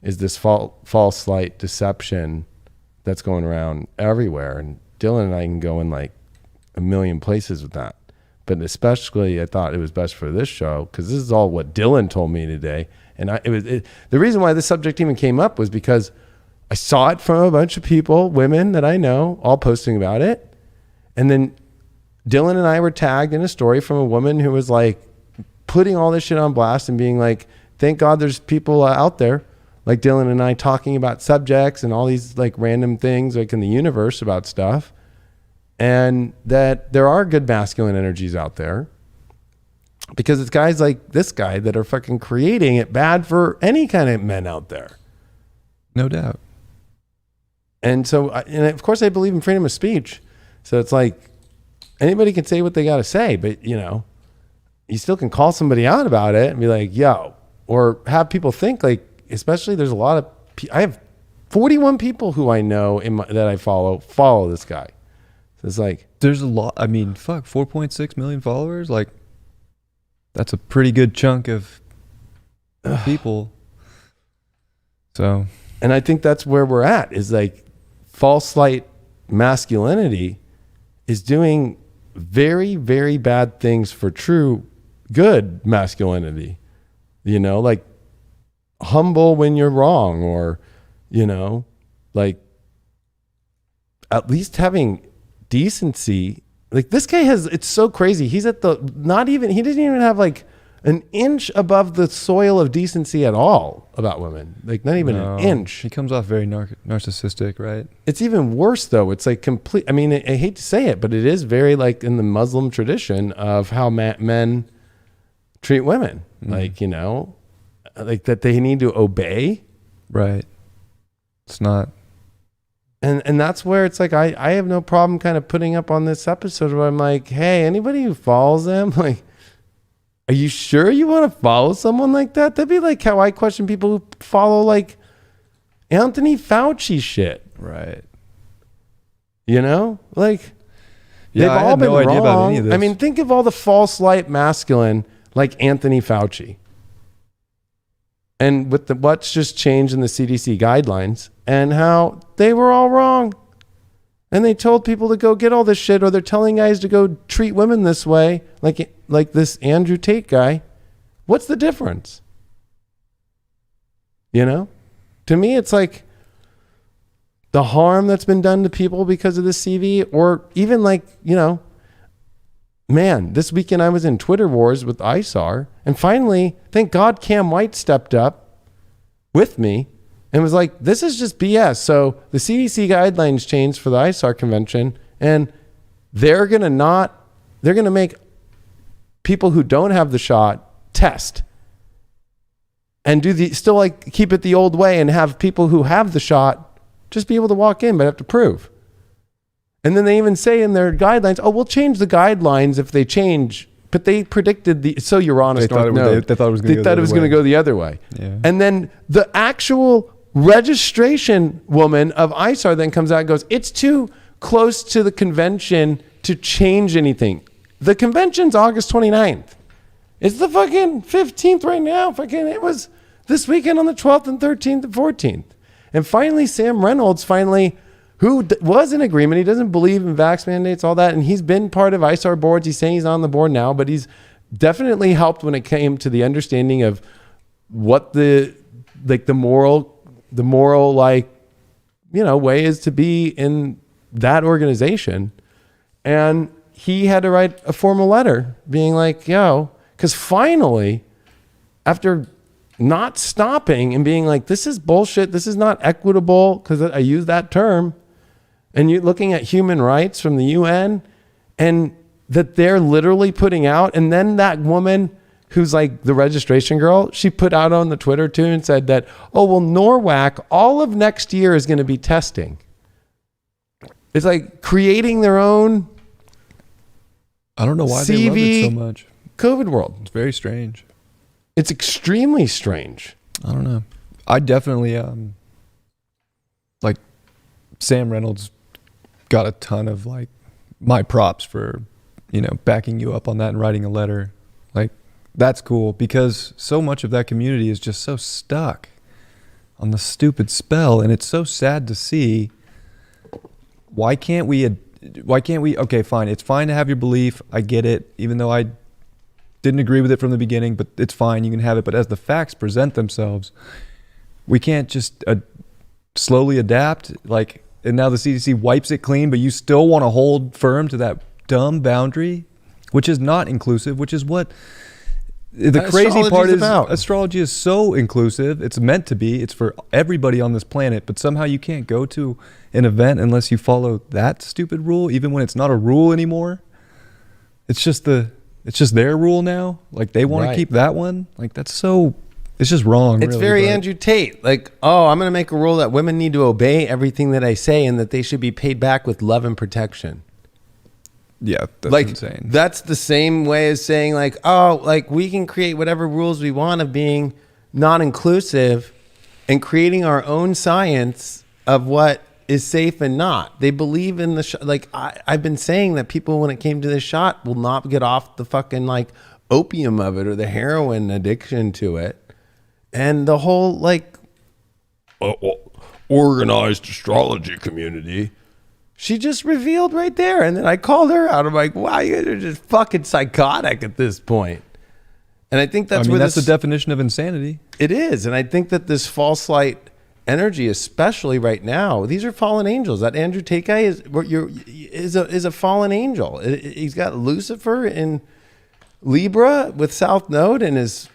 is this false light deception that's going around everywhere. And Dylan and I can go in like a million places with that. But especially I thought it was best for this show because this is all what Dylan told me today. And the reason why this subject even came up was because I saw it from a bunch of people, women that I know, all posting about it. And then Dylan and I were tagged in a story from a woman who was like putting all this shit on blast and being like, thank God there's people out there like Dylan and I talking about subjects and all these like random things like in the universe about stuff. And that there are good masculine energies out there because it's guys like this guy that are fucking creating it bad for any kind of men out there. No doubt. And so, and of course I believe in freedom of speech. So it's like anybody can say what they got to say, but you know, you still can call somebody out about it and be like, yo, or have people think like, especially there's a lot of, I have 41 people who I know that I follow this guy. So it's like, there's a lot. I mean, 4.6 million followers. Like, that's a pretty good chunk of people. So, and I think that's where we're at is like false light masculinity is doing very, very bad things for true good masculinity, you know, like humble when you're wrong or, you know, like at least having decency. Like this guy has, it's so crazy. He's at he doesn't even have like an inch above the soil of decency at all about women. Like not even an inch. He comes off very narcissistic, right? It's even worse though. It's like complete. I mean, I hate to say it, but it is very like in the Muslim tradition of how men treat women. Like, you know, like that they need to obey. Right. It's not. And that's where it's like, I have no problem kind of putting up on this episode where I'm like, hey, anybody who follows them, like, are you sure you want to follow someone like that? That'd be like how I question people who follow like Anthony Fauci shit. Right. You know, like they've all been wrong. Idea about any of this. I mean, think of all the false light masculine like Anthony Fauci. And with what's just changed in the CDC guidelines and how they were all wrong. And they told people to go get all this shit, or they're telling guys to go treat women this way, like this Andrew Tate guy. What's the difference? You know? To me, it's like the harm that's been done to people because of the CV, or even like, you know, man, this weekend I was in Twitter wars with ISAR, and finally, thank God Cam White stepped up with me and was like, this is just BS. So the CDC guidelines changed for the ISAR convention, and they're going to make people who don't have the shot test and still like keep it the old way, and have people who have the shot just be able to walk in, but have to prove. And then they even say in their guidelines, oh, we'll change the guidelines if they change. But they predicted so you're honest. They thought it was going to go the other way. Yeah. And then the actual registration woman of ISAR then comes out and goes, it's too close to the convention to change anything. The convention's August 29th. It's the fucking 15th right now. It was this weekend on the 12th and 13th and 14th. And finally, Sam Reynolds who was in agreement. He doesn't believe in vax mandates, all that. And he's been part of ISAR boards. He's saying he's on the board now, but he's definitely helped when it came to the understanding of what the moral, like, you know, way is to be in that organization. And he had to write a formal letter being like, yo, because finally, after not stopping and being like, this is bullshit, this is not equitable, because I use that term, and you're looking at human rights from the UN, and that they're literally putting out, and then that woman who's like the registration girl, she put out on the Twitter too and said that, oh, well, NORWAC, all of next year is going to be testing. It's like creating their own I don't know why they love it so much. COVID world. It's very strange. It's extremely strange. I don't know. I definitely, like, Sam Reynolds got a ton of, like, my props for, you know, backing you up on that and writing a letter. Like, that's cool, because so much of that community is just so stuck on the stupid spell, and it's so sad to see. Why can't we, okay, fine. It's fine to have your belief. I get it, even though I didn't agree with it from the beginning, but it's fine. You can have it. But as the facts present themselves, we can't just slowly adapt. Like, and now the CDC wipes it clean, but you still want to hold firm to that dumb boundary, which is not inclusive, which is what the crazy part is. Astrology is so inclusive. It's meant to be. It's for everybody on this planet, but somehow you can't go to an event unless you follow that stupid rule, even when it's not a rule anymore. It's just their rule now. Like, they want to keep that one. Like, that's so, it's just wrong. It's really, very Andrew Tate. Like, oh, I'm going to make a rule that women need to obey everything that I say, and that they should be paid back with love and protection. Yeah, that's like, insane. That's the same way as saying, like, oh, like, we can create whatever rules we want of being non-inclusive and creating our own science of what is safe and not. They believe in the like, I've been saying that people, when it came to this shot, will not get off the fucking like opium of it or the heroin addiction to it. And the whole like organized astrology community, she just revealed right there. And then I called her out. I'm like, wow, you guys are just fucking psychotic at this point. And I think that's that's the definition of insanity. It is. And I think that this false light energy, especially right now, these are fallen angels. That Andrew Tate guy is a fallen angel. He's got Lucifer, and Libra with South Node and his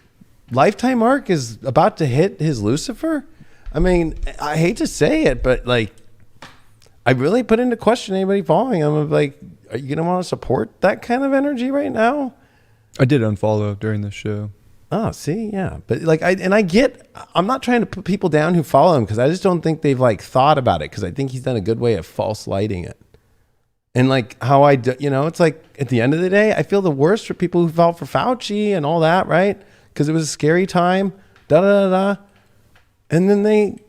lifetime arc is about to hit his Lucifer. I mean, I hate to say it, but like, I really put into question anybody following him of like, are you going to want to support that kind of energy right now? I did unfollow during this show. Oh, see, yeah. But like, I'm not trying to put people down who follow him because I just don't think they've like thought about it because I think he's done a good way of false lighting it. And like how it's like at the end of the day, I feel the worst for people who fell for Fauci and all that, right? Because it was a scary time, da-da-da-da. And then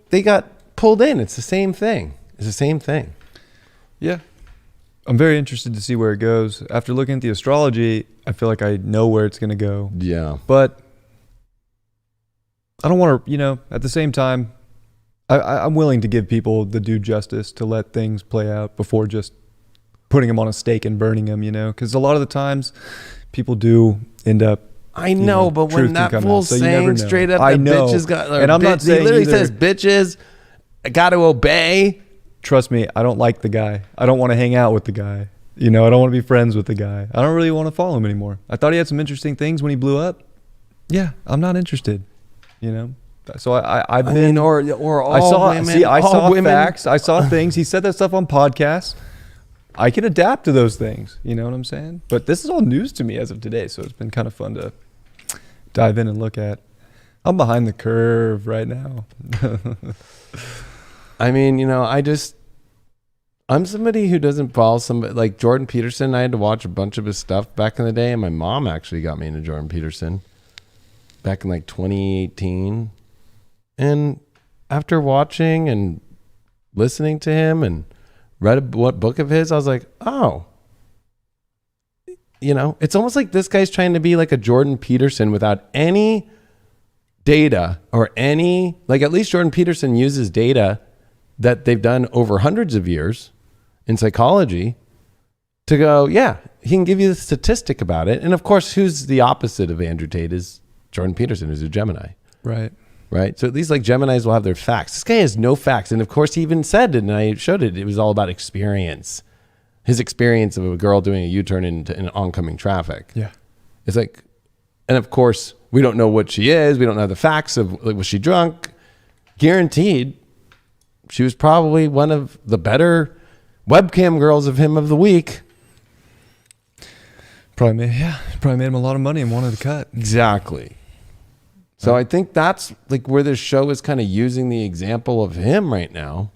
they got pulled in. It's the same thing. It's the same thing. Yeah. I'm very interested to see where it goes. After looking at the astrology, I feel like I know where it's going to go. Yeah. But I don't want to, at the same time, I'm willing to give people the due justice to let things play out before just putting them on a stake and burning them, because a lot of the times people do end up. I know, but when that fool's saying straight up that bitches got, and I'm not saying he literally either, says bitches, I got to obey. Trust me, I don't like the guy. I don't want to hang out with the guy. I don't want to be friends with the guy. I don't really want to follow him anymore. I thought he had some interesting things when he blew up. Yeah, I'm not interested. So I saw facts. I saw things. He said that stuff on podcasts. I can adapt to those things. You know what I'm saying? But this is all news to me as of today, so it's been kind of fun to dive in and look at. I'm behind the curve right now. I mean, I'm somebody who doesn't follow somebody like Jordan Peterson. I had to watch a bunch of his stuff back in the day, and my mom actually got me into Jordan Peterson back in like 2018. And after watching and listening to him and read what book of his, I was like, oh, it's almost like this guy's trying to be like a Jordan Peterson without any data or any, like at least Jordan Peterson uses data that they've done over hundreds of years in psychology to go, yeah, he can give you the statistic about it. And of course, who's the opposite of Andrew Tate is Jordan Peterson, who's a Gemini. Right. Right. So at least like Geminis will have their facts. This guy has no facts. And of course he even said it, and I showed it. It was all about experience. His experience of a girl doing a U-turn in oncoming traffic. Yeah. It's like, and of course we don't know what she is. We don't know the facts of like, was she drunk? Guaranteed she was probably one of the better webcam girls of him of the week. Probably made him a lot of money and wanted to cut. Exactly. So I think that's like where this show is kind of using the example of him right now.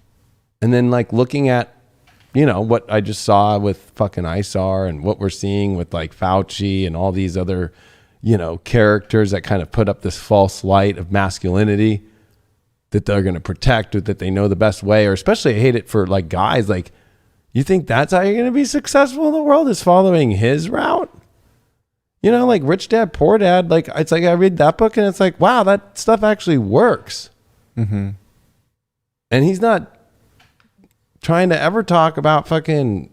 And then like looking at, what I just saw with fucking ISAR and what we're seeing with like Fauci and all these other, characters that kind of put up this false light of masculinity that they're going to protect or that they know the best way, or especially I hate it for like guys. Like, you think that's how you're going to be successful in the world is following his route? Like Rich Dad, Poor Dad, like it's like I read that book and it's like, wow, that stuff actually works. Mm-hmm. And he's not trying to ever talk about fucking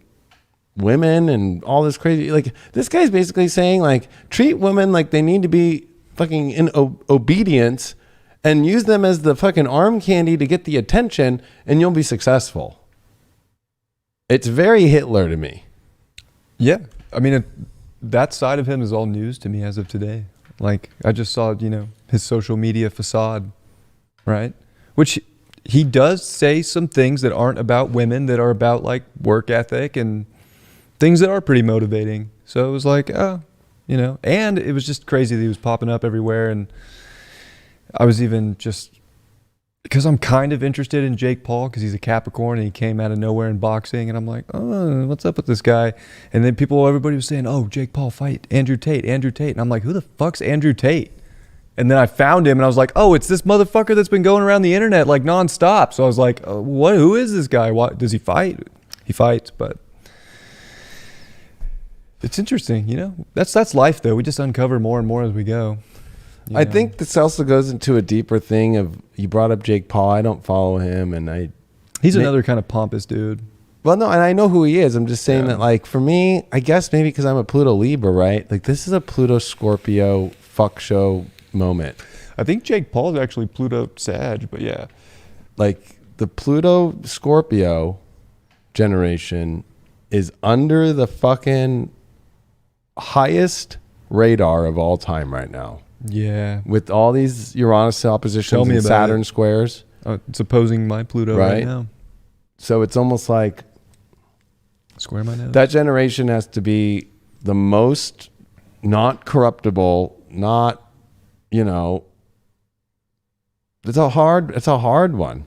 women and all this crazy, like this guy's basically saying like, treat women like they need to be fucking in obedience and use them as the fucking arm candy to get the attention and you'll be successful. It's very Hitler to me. Yeah. I mean, that side of him is all news to me as of today. Like I just saw, his social media facade, right? Which he does say some things that aren't about women, that are about like work ethic and things that are pretty motivating. So it was like, and it was just crazy that he was popping up everywhere. And I was even just, because I'm kind of interested in Jake Paul because he's a Capricorn and he came out of nowhere in boxing. And I'm like, oh, what's up with this guy? And then everybody was saying, oh, Jake Paul fight Andrew Tate. And I'm like, who the fuck's Andrew Tate? And then I found him and I was like, oh, it's this motherfucker that's been going around the internet like nonstop. So I was like, who is this guy? Why does he fight? He fights, but it's interesting, That's life though. We just uncover more and more as we go. I think this also goes into a deeper thing of, you brought up Jake Paul. I don't follow him, and he's another kind of pompous dude. Well, no, and I know who he is. I'm just saying that, like, for me, I guess maybe because I'm a Pluto Libra, right? Like, this is a Pluto Scorpio fuck show moment. I think Jake Paul is actually Pluto Sag, but yeah. Like, the Pluto Scorpio generation is under the fucking highest radar of all time right now. Yeah. With all these Uranus oppositions and Saturn squares. It's opposing my Pluto right now. So it's almost like square my nose. That generation has to be the most not corruptible, not, you know, it's a hard one.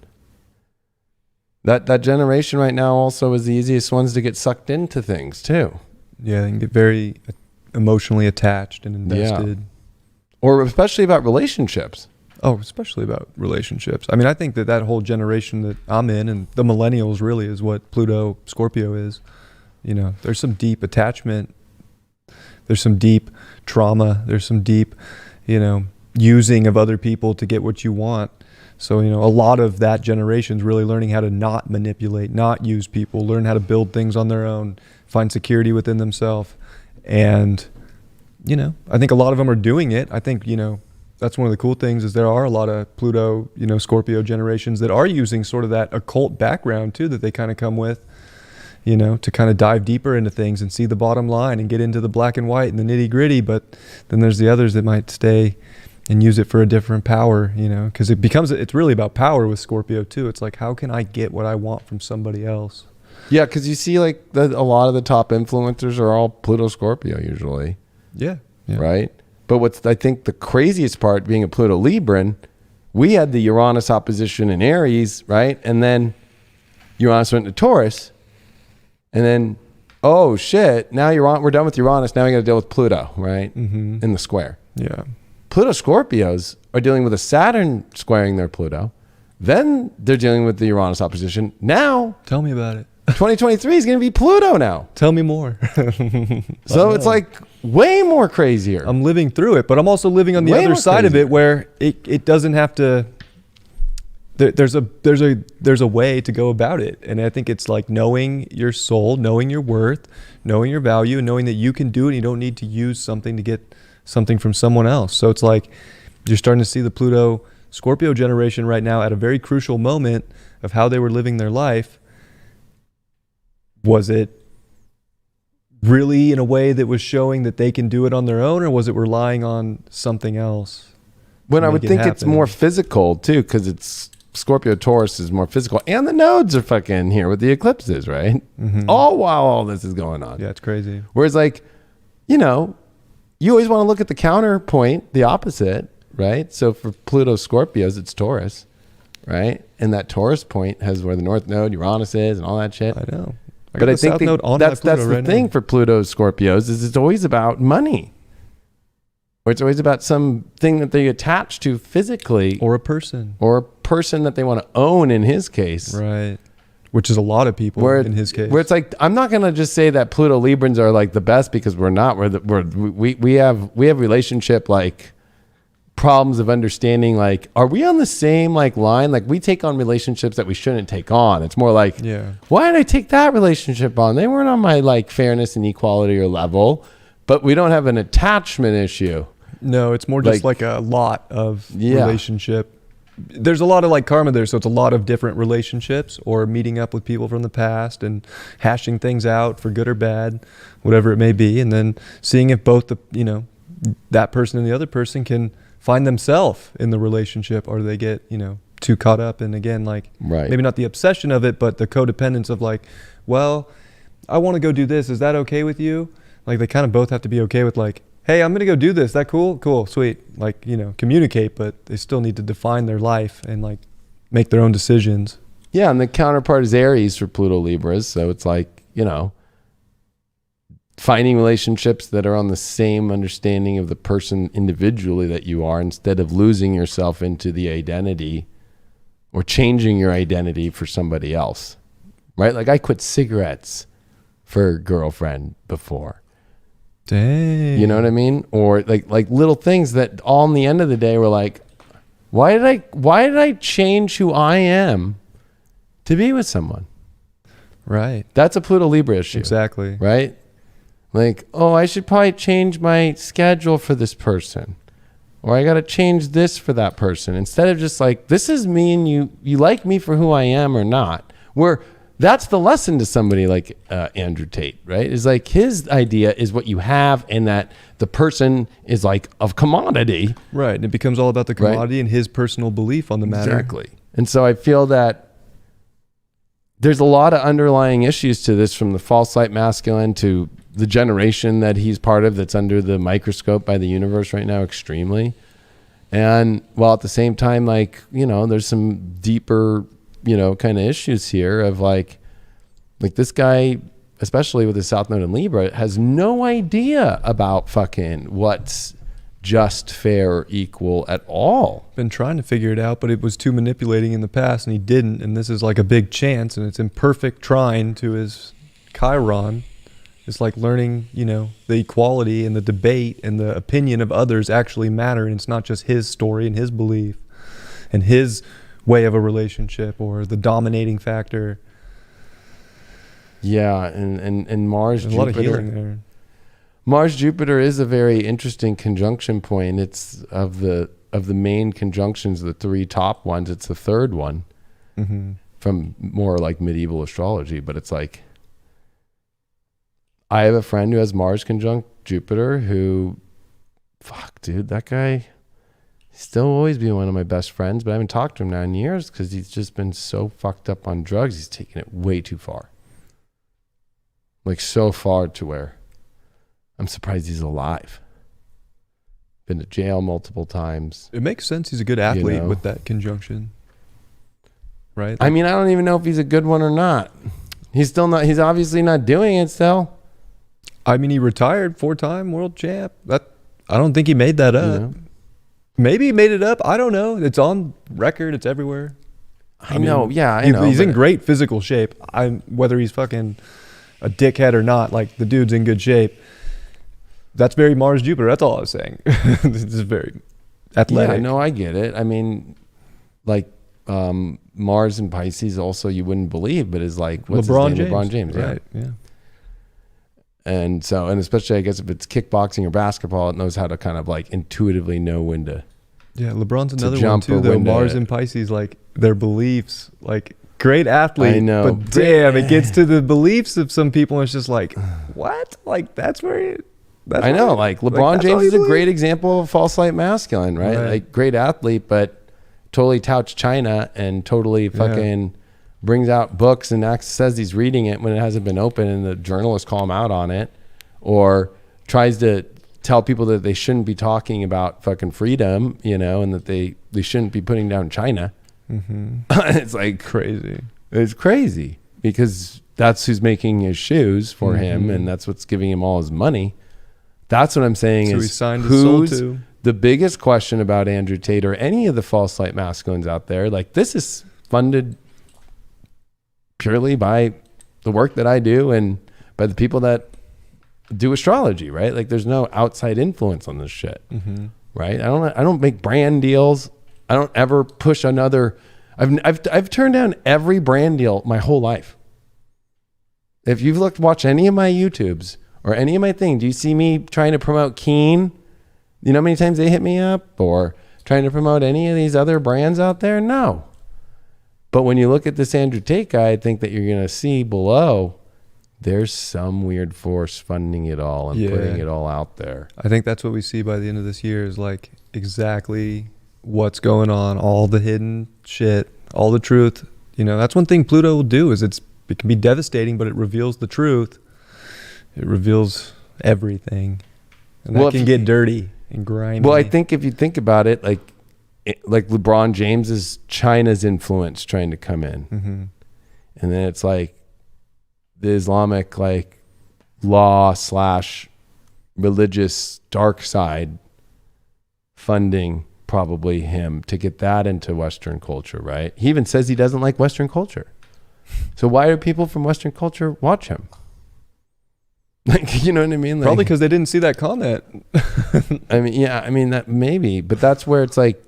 That generation right now also is the easiest ones to get sucked into things too. Yeah, they can get very emotionally attached and invested. Yeah. Or especially about relationships. Oh, especially about relationships. I mean, I think that whole generation that I'm in, and the millennials really is what Pluto Scorpio is. You know, there's some deep attachment. There's some deep trauma. There's some deep, you know, using of other people to get what you want. So, you know, a lot of that generation is really learning how to not manipulate, not use people, learn how to build things on their own, find security within themselves. And, you know, I think a lot of them are doing it. I think, you know, that's one of the cool things is there are a lot of Pluto, you know, Scorpio generations that are using sort of that occult background too, that they kind of come with, you know, to kind of dive deeper into things and see the bottom line and get into the black and white and the nitty gritty. But then there's the others that might stay and use it for a different power, you know, because it's really about power with Scorpio too. It's like, how can I get what I want from somebody else? Yeah, because you see like a lot of the top influencers are all Pluto Scorpio usually. Yeah. Right? But what's I think the craziest part being a Pluto Libran, we had the Uranus opposition in Aries, right? And then Uranus went to Taurus. And then, oh shit, now we're done with Uranus. Now we got to deal with Pluto, right? Mm-hmm. In the square. Yeah. Pluto Scorpios are dealing with a Saturn squaring their Pluto. Then they're dealing with the Uranus opposition. Now, tell me about it. 2023 is going to be Pluto now. Tell me more. So it's like way more crazier. I'm living through it, but I'm also living on the other side of it where it doesn't have to. There's a way to go about it, and I think it's like knowing your soul, knowing your worth, knowing your value, and knowing that you can do it. And you don't need to use something to get something from someone else. So it's like you're starting to see the Pluto Scorpio generation right now at a very crucial moment of how they were living their life. Was it really in a way that was showing that they can do it on their own, or was it relying on something else? When I would think it's more physical too, because it's Scorpio Taurus is more physical, and the nodes are fucking here with the eclipses, right? Mm-hmm. All while all this is going on. Yeah, it's crazy. Whereas like, you know, you always want to look at the counterpoint, the opposite, right? So for Pluto Scorpios, it's Taurus, right? And that Taurus point has where the North Node, Uranus is, and all that shit. I know. But I think that's the thing for Pluto Scorpios is it's always about money. Or it's always about something that they attach to physically. Or a person. Or a person that they want to own in his case. Right. Which is a lot of people in his case. Where it's like, I'm not going to just say that Pluto Librans are like the best because we're not. We have relationship like problems of understanding, like, are we on the same like line? Like we take on relationships that we shouldn't take on. It's more like, why did I take that relationship on? They weren't on my like fairness and equality or level, but we don't have an attachment issue. No, it's more just like a lot of relationship. There's a lot of like karma there. So it's a lot of different relationships or meeting up with people from the past and hashing things out for good or bad, whatever it may be. And then seeing if both that person and the other person can find themselves in the relationship, or they get, too caught up in, again, like maybe not the obsession of it, but the codependence of like, well, I want to go do this. Is that okay with you? Like they kind of both have to be okay with like, hey, I'm going to go do this. That cool? Cool. Sweet. Like, communicate, but they still need to define their life and like make their own decisions. Yeah. And the counterpart is Aries for Pluto Libras. So it's like, finding relationships that are on the same understanding of the person individually that you are, instead of losing yourself into the identity or changing your identity for somebody else, right? Like I quit cigarettes for a girlfriend before. Dang. You know what I mean? Or like little things that all in the end of the day were like, why did I change who I am to be with someone? Right. That's a Pluto Libra issue. Exactly. Right? Like, oh, I should probably change my schedule for this person. Or I got to change this for that person. Instead of just like, this is me and you like me for who I am or not. Where that's the lesson to somebody like Andrew Tate, right? Is like his idea is what you have, and that the person is like a commodity. Right. And it becomes all about the commodity and his personal belief on the matter. Exactly. And so I feel that there's a lot of underlying issues to this, from the false light masculine to the generation that he's part of that's under the microscope by the universe right now, extremely. And while at the same time, like, you know, there's some deeper, you know, kind of issues here of like this guy, especially with his South Node in Libra, has no idea about fucking what's just, fair, or equal at all. Been trying to figure it out, but it was too manipulating in the past, and he didn't. And this is like a big chance, and it's imperfect trine to his Chiron. It's like learning, you know, the equality and the debate and the opinion of others actually matter, and it's not just his story and his belief and his way of a relationship or the dominating factor. Yeah, and Mars, There's Jupiter, a lot of healing there. Mars Jupiter is a very interesting conjunction point. It's of the main conjunctions, the three top ones, it's the third one from more like medieval astrology. But it's like, I have a friend who has Mars conjunct Jupiter who, fuck, dude, that guy, he's still always been one of my best friends, but I haven't talked to him now in years because he's just been so fucked up on drugs. He's taken it way too far. Like so far to where I'm surprised he's alive. Been to jail multiple times. It makes sense. He's a good athlete, you know, with that conjunction, right? I mean, I don't even know if he's a good one or not. He's obviously not doing it still. I mean, he retired 4-time world champ. I don't think he made that up. You know? Maybe he made it up. I don't know. It's on record. It's everywhere. I know. Yeah, I know. He's in great physical shape. Whether he's fucking a dickhead or not, like, the dude's in good shape. That's very Mars Jupiter. That's all I was saying. This is very athletic. Yeah, no, I get it. I mean, like Mars and Pisces also, you wouldn't believe, but is like what's LeBron his name? James. LeBron James, yeah. Right. Yeah. And so, and especially I guess if it's kickboxing or basketball, it knows how to kind of like intuitively know when to. Yeah, LeBron's another one jump too, or though. when to- Mars and Pisces, like, their beliefs, like, great athlete. I know. But damn, it gets to the beliefs of some people, and it's just like, what? Like, that's where I know, like LeBron that's James all you is a believe? great example of false light masculine, right? Like great athlete, but totally touts China and totally fucking brings out books and says he's reading it when it hasn't been open, and the journalists call him out on it, or tries to tell people that they shouldn't be talking about fucking freedom, you know, and that they shouldn't be putting down China. It's like crazy. It's crazy because that's who's making his shoes for him, and that's what's giving him all his money. That's what I'm saying. So is he signed his soul who's to. The biggest question about Andrew Tate or any of the false light masculines out there, like, this is funded purely by the work that I do and by the people that do astrology, right? Like, there's no outside influence on this shit, right? I don't make brand deals. I don't ever push another. I've turned down every brand deal my whole life. If you've watched any of my YouTubes or any of my things, do you see me trying to promote Keen? You know how many times they hit me up, or trying to promote any of these other brands out there? No. But when you look at this Andrew Tate guy, I think that you're going to see below, there's some weird force funding it all and putting it all out there. I think that's what we see by the end of this year, is like exactly what's going on, all the hidden shit, all the truth. You know, that's one thing Pluto will do, is it can be devastating, but it reveals the truth. It reveals everything. And that can get dirty and grimy. Well, I think if you think about it, like LeBron James is China's influence trying to come in. And then it's like the Islamic like law / religious dark side funding probably him to get that into Western culture, right? He even says he doesn't like Western culture. So why do people from Western culture watch him? Like, you know what I mean? Like, probably because they didn't see that comment. I mean, yeah, I mean that maybe, but that's where it's like,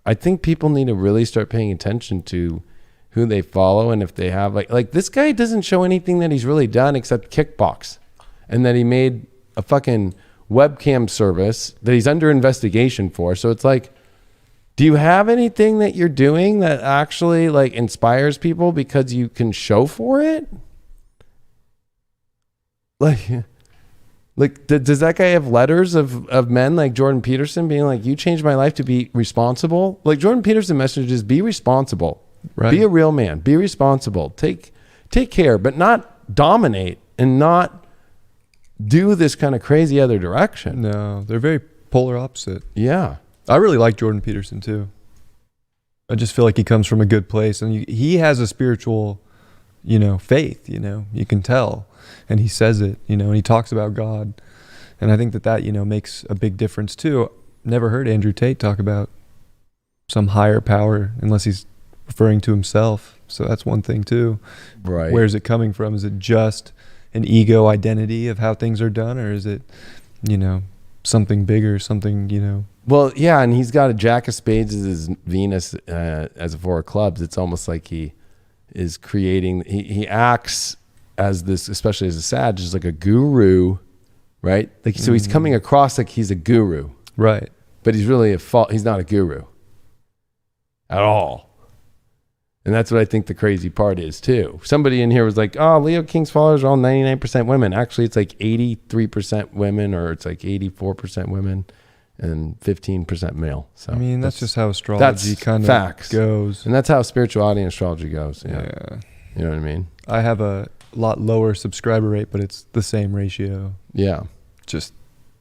I think people need to really start paying attention to who they follow, and if they have like this guy doesn't show anything that he's really done except kickbox, and that he made a fucking webcam service that he's under investigation for. So it's like, Do you have anything that you're doing that actually like inspires people because you can show for it? Like does that guy have letters of men like Jordan Peterson being like, you changed my life to be responsible? Like Jordan Peterson message is be responsible, right? Be a real man, be responsible, take care, but not dominate and not do this kind of crazy other direction. No, they're very polar opposite. Yeah. I really like Jordan Peterson too. I just feel like he comes from a good place, and he has a spiritual, faith, you can tell, and he says it, and he talks about God. And I think that, makes a big difference too. Never heard Andrew Tate talk about some higher power unless he's referring to himself. So that's one thing too. Right. Where's it coming from? Is it just an ego identity of how things are done, or is it, something bigger, something, Well, yeah, and he's got a Jack of Spades as his Venus as a Four of Clubs. It's almost like he is creating, he acts as this, especially as a Sag, just like a guru, right? Like, so he's coming across like he's a guru. Right. But he's really he's not a guru at all. And that's what I think the crazy part is too. Somebody in here was like, oh, Leo King's followers are all 99% women. Actually, it's like 83% women, or it's like 84% women and 15% male. So I mean, that's just how astrology kind of goes. And that's how spirituality and astrology goes. Yeah. You know what I mean? I have a lot lower subscriber rate, but it's the same ratio. Yeah. Just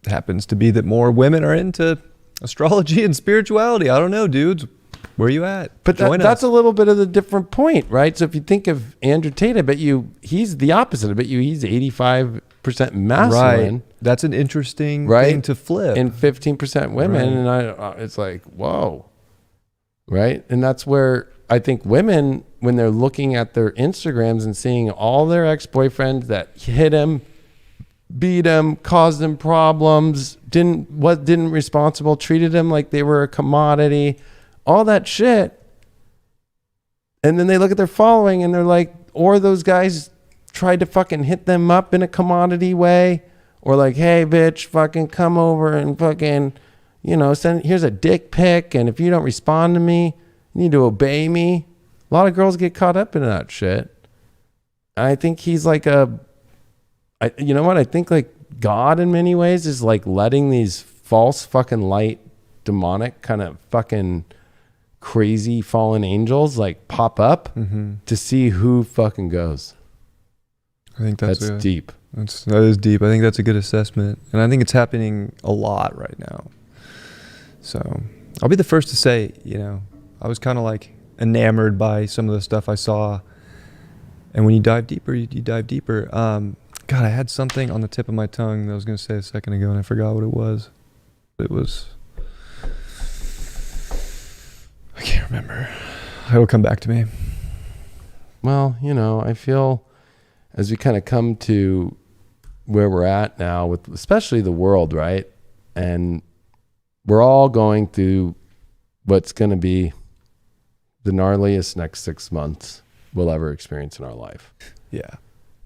happens to be that more women are into astrology and spirituality. I don't know, dudes. Where are you at? But that's a little bit of the different point, right? So if you think of Andrew Tate, I bet you he's the opposite. I bet you he's 85% masculine. Right. That's an interesting thing to flip. And 15% women. Right. And it's like, whoa. Right? And that's where I think women, when they're looking at their Instagrams and seeing all their ex-boyfriends that hit them, beat them, caused them problems, didn't responsible, treated them like they were a commodity, all that shit. And then they look at their following and they're like, or those guys tried to fucking hit them up in a commodity way, or like, hey bitch, fucking come over and fucking, here's a dick pic, and if you don't respond to me, you need to obey me. A lot of girls get caught up in that shit. I think he's like I think like God in many ways is like letting these false fucking light, demonic kind of fucking crazy fallen angels like pop up to see who fucking goes. I think that's deep. That is deep. I think that's a good assessment, and I think it's happening a lot right now. So I'll be the first to say, I was kind of like enamored by some of the stuff I saw, and when you dive deeper, you dive deeper. God, I had something on the tip of my tongue that I was going to say a second ago, and I forgot what it was. I can't remember. It'll come back to me. Well, I feel as we kind of come to where we're at now with especially the world, right? And we're all going through what's going to be the gnarliest next 6 months we'll ever experience in our life. Yeah.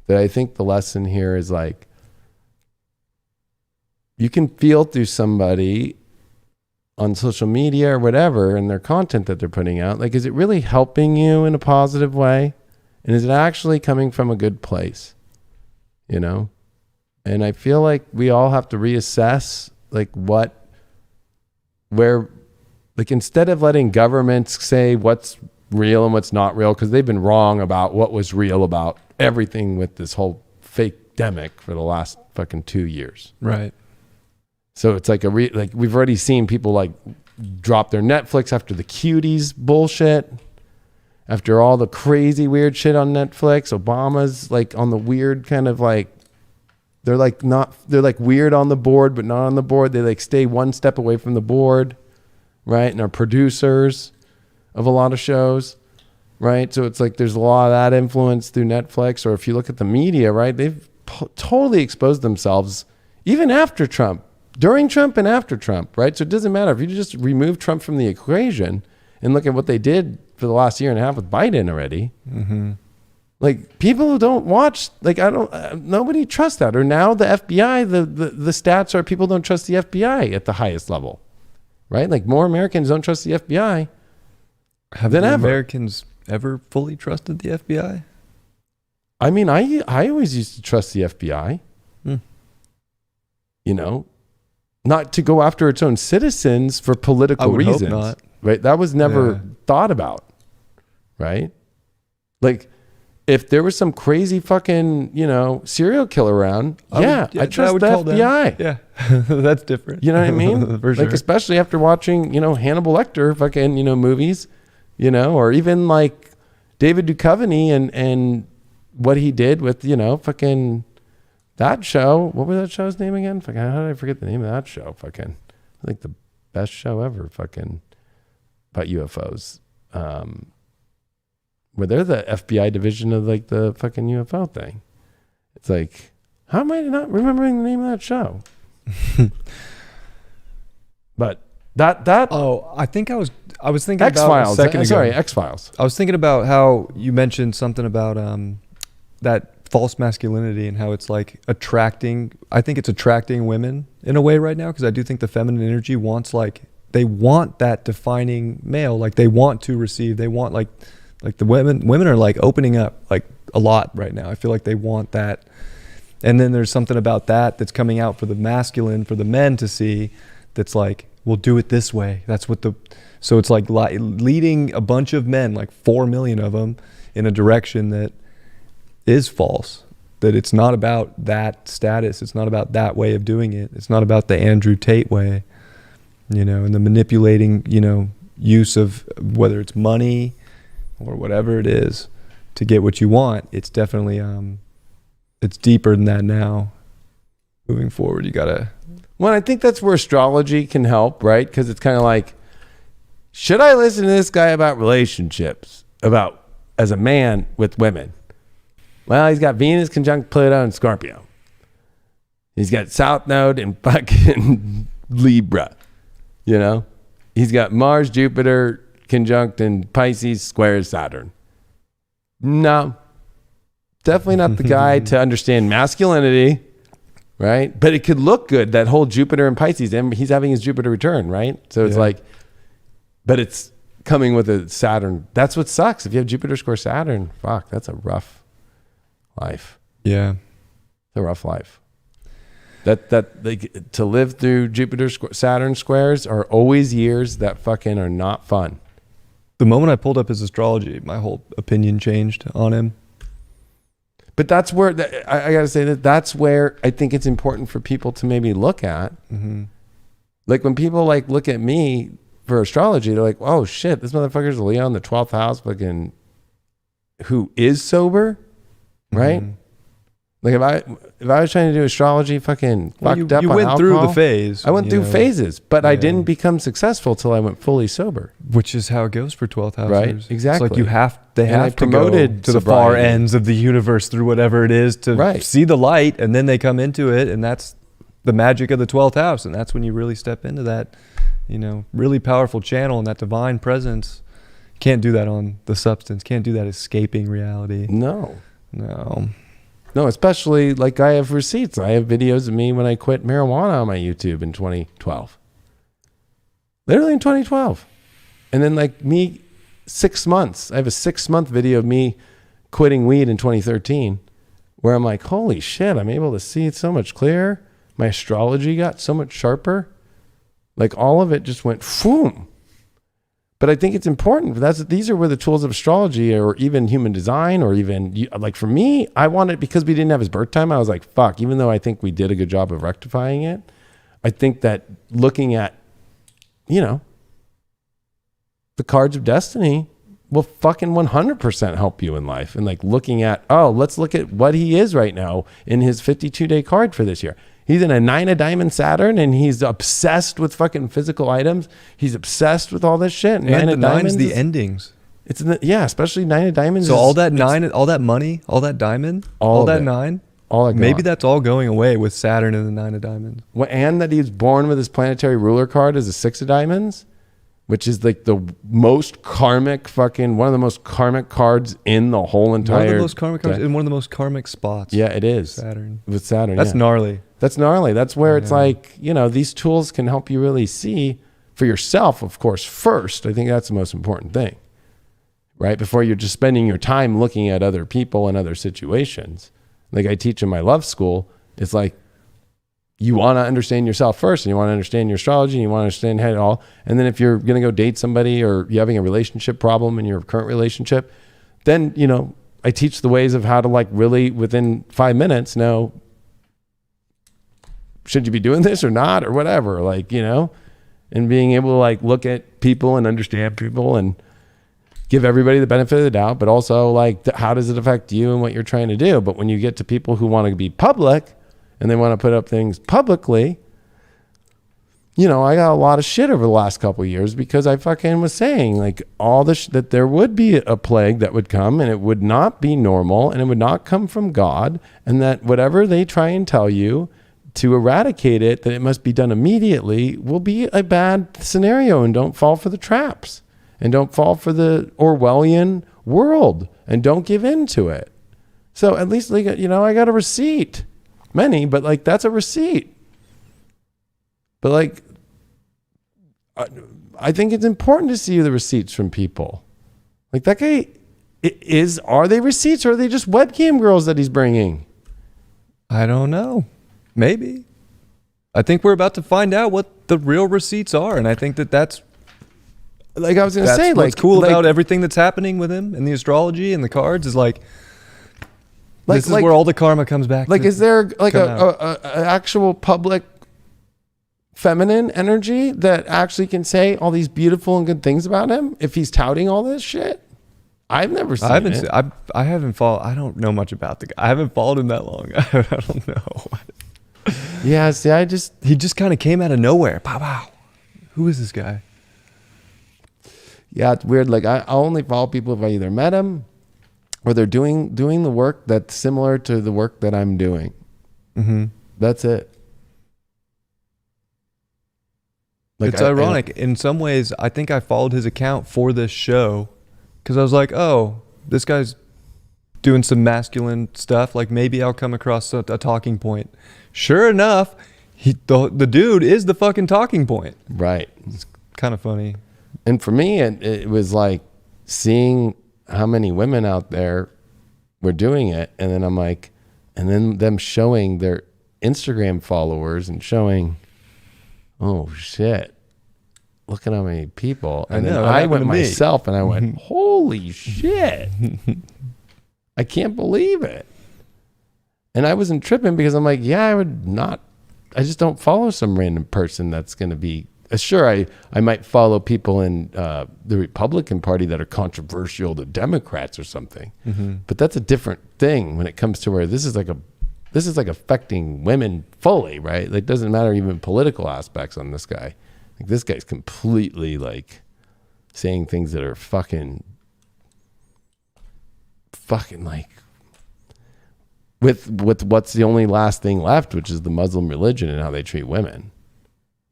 That I think the lesson here is like, you can feel through somebody on social media or whatever and their content that they're putting out. Like, is it really helping you in a positive way? And is it actually coming from a good place? And I feel like we all have to reassess instead of letting governments say what's real and what's not real, because they've been wrong about what was real about everything with this whole fake demic for the last fucking 2 years. Right. So it's like we've already seen people like drop their Netflix after the cuties bullshit, after all the crazy weird shit on Netflix. Obama's like on the weird kind of like, they're like weird on the board, but not on the board. They like stay one step away from the board, right? And are producers of a lot of shows, right? So it's like there's a lot of that influence through Netflix. Or if you look at the media, right, they've totally exposed themselves even after Trump, during Trump and after Trump, right? So it doesn't matter if you just remove Trump from the equation and look at what they did for the last year and a half with Biden already. Like, people who don't watch, like, nobody trusts that. Or now the FBI, the stats are people don't trust the FBI at the highest level. right? Like more Americans don't trust the FBI Have than the ever. Americans ever fully trusted the FBI? I mean, I always used to trust the FBI. You know, not to go after its own citizens for political reasons. Hope not. Right? That was never thought about. Right? Like, if there was some crazy fucking, you know, serial killer around, I trust the FBI. Yeah, that's different. You know what I mean? For like, sure. especially after watching, you know, Hannibal Lecter fucking, you know, movies, you know, or even like David Duchovny and what he did with, you know, fucking that show. What was that show's name again? Fucking, how did I forget the name of that show? Fucking, like the best show ever. Fucking about UFOs. Where they're the FBI division of like the fucking UFO thing. It's like, how am I not remembering the name of that show? But that. Oh, I think I was thinking X-Files. about a second ago. Sorry, X-Files. I was thinking about how you mentioned something about that false masculinity and how it's like attracting. I think it's attracting women in a way right now, because I do think the feminine energy wants, like, they want that defining male. Like, they want to receive. They want like the women are like opening up like a lot right now. I feel like they want that. And then there's something about that that's coming out for the masculine, for the men to see, that's like, we'll do it this way. That's what so it's like leading a bunch of men, like 4 million of them, in a direction that is false. That it's not about that status. It's not about that way of doing it. It's not about the Andrew Tate way, you know, and the manipulating, you know, use of whether it's money or whatever it is to get what you want. It's definitely, it's deeper than that now. Moving forward, you gotta. Well, I think that's where astrology can help, right? Because it's kind of like, should I listen to this guy about relationships, about as a man with women? Well, he's got Venus conjunct Pluto and Scorpio. He's got South Node in fucking Libra, you know? He's got Mars, Jupiter conjunct in Pisces squares Saturn. No, definitely not the guy to understand masculinity, right? But it could look good, that whole Jupiter and Pisces, and he's having his Jupiter return, right? So it's like, but it's coming with a Saturn. That's what sucks. If you have Jupiter square Saturn, fuck, that's a rough life. Yeah. It's a rough life. That like, to live through Jupiter Saturn squares are always years that fucking are not fun. The moment I pulled up his astrology, my whole opinion changed on him. But that's where, I got to say that's where I think it's important for people to maybe look at. Mm-hmm. Like when people like look at me for astrology, they're like, oh shit, this motherfucker's a Leo in the 12th house, fucking, who is sober, right? Mm-hmm. Like if I was trying to do astrology, fucking fucked up you on went alcohol, through the phase. I went through phases, but I didn't become successful till I went fully sober. Which is how it goes for 12th housers. Right, exactly. It's like they And I have to promoted go to the far sobriety. ends of the universe through whatever it is to see the light, and then they come into it, and that's the magic of the 12th house, and that's when you really step into that, you know, really powerful channel and that divine presence. Can't do that on the substance. Can't do that escaping reality. No, especially like I have receipts. I have videos of me when I quit marijuana on my YouTube in 2012. Literally in 2012. And then like me 6 months. I have a 6-month video of me quitting weed in 2013 where I'm like, holy shit, I'm able to see it so much clearer. My astrology got so much sharper. Like all of it just went boom. But I think it's important. These are where the tools of astrology or even human design or even like for me, I wanted, because we didn't have his birth time, I was like, fuck, even though I think we did a good job of rectifying it, I think that looking at, you know, the cards of destiny will fucking 100% help you in life. And like looking at, oh, let's look at what he is right now in his 52-day card for this year. He's in a 9 of diamond Saturn and he's obsessed with fucking physical items. He's obsessed with all this shit. And the nine's the endings. It's especially 9 of diamonds. So all that nine, all that money, all that diamond, all that nine, all that maybe that's all going away with Saturn and the 9 of diamonds. Well, and that he's born with his planetary ruler card as a 6 of diamonds, which is like the most karmic fucking, one of the most karmic cards in the whole entire. One of the most karmic cards in one of the most karmic spots. Yeah, it is. Saturn. With Saturn. That's gnarly. That's gnarly. That's where it's like, you know, these tools can help you really see for yourself, of course, first. I think that's the most important thing, right? Before you're just spending your time looking at other people and other situations. Like I teach in my love school, it's like you want to understand yourself first, and you want to understand your astrology, and you want to understand how it all. And then if you're going to go date somebody, or you're having a relationship problem in your current relationship, then, you know, I teach the ways of how to like really within 5 minutes know, should you be doing this or not, or whatever, like, you know, and being able to like look at people and understand people and give everybody the benefit of the doubt, but also like, how does it affect you and what you're trying to do? But when you get to people who want to be public and they want to put up things publicly, you know, I got a lot of shit over the last couple of years because I fucking was saying like all this, that there would be a plague that would come and it would not be normal and it would not come from God, and that whatever they try and tell you to eradicate it, that it must be done immediately, will be a bad scenario. And don't fall for the traps, and don't fall for the Orwellian world, and don't give in to it. So at least, like, you know, I got a receipt, many, but like that's a receipt. But like, I think it's important to see the receipts from people. Like that guy are they receipts, or are they just webcam girls that he's bringing? I don't know. Maybe. I think we're about to find out what the real receipts are, and I think that's like I was going to say, what's like cool about everything that's happening with him and the astrology and the cards is like this is where all the karma comes back. Like, is there like a actual public feminine energy that actually can say all these beautiful and good things about him if he's touting all this shit? I've never seen it. I haven't followed. I don't know much about the guy. I haven't followed him that long. I don't know. Yeah, see, he just kind of came out of nowhere. Pow, pow. Who is this guy? Yeah, it's weird. Like I only follow people if I either met them or they're doing the work that's similar to the work that I'm doing. Mm-hmm. That's it. Like it's ironic. In some ways, I think I followed his account for this show because I was like, oh, this guy's doing some masculine stuff. Like maybe I'll come across a talking point. Sure enough, the dude is the fucking talking point. Right. It's kind of funny. And for me, it was like seeing how many women out there were doing it. And then I'm like, and then them showing their Instagram followers and showing, oh shit, look at how many people. And then I went myself and I went, holy shit. I can't believe it. And I wasn't tripping because I'm like, yeah, I just don't follow some random person that's going to be, sure, I might follow people in the Republican Party that are controversial to Democrats or something. Mm-hmm. But that's a different thing when it comes to where this is like affecting women fully, right? Like, doesn't matter even political aspects on this guy. Like, this guy's completely like saying things that are fucking like with what's the only last thing left, which is the Muslim religion and how they treat women.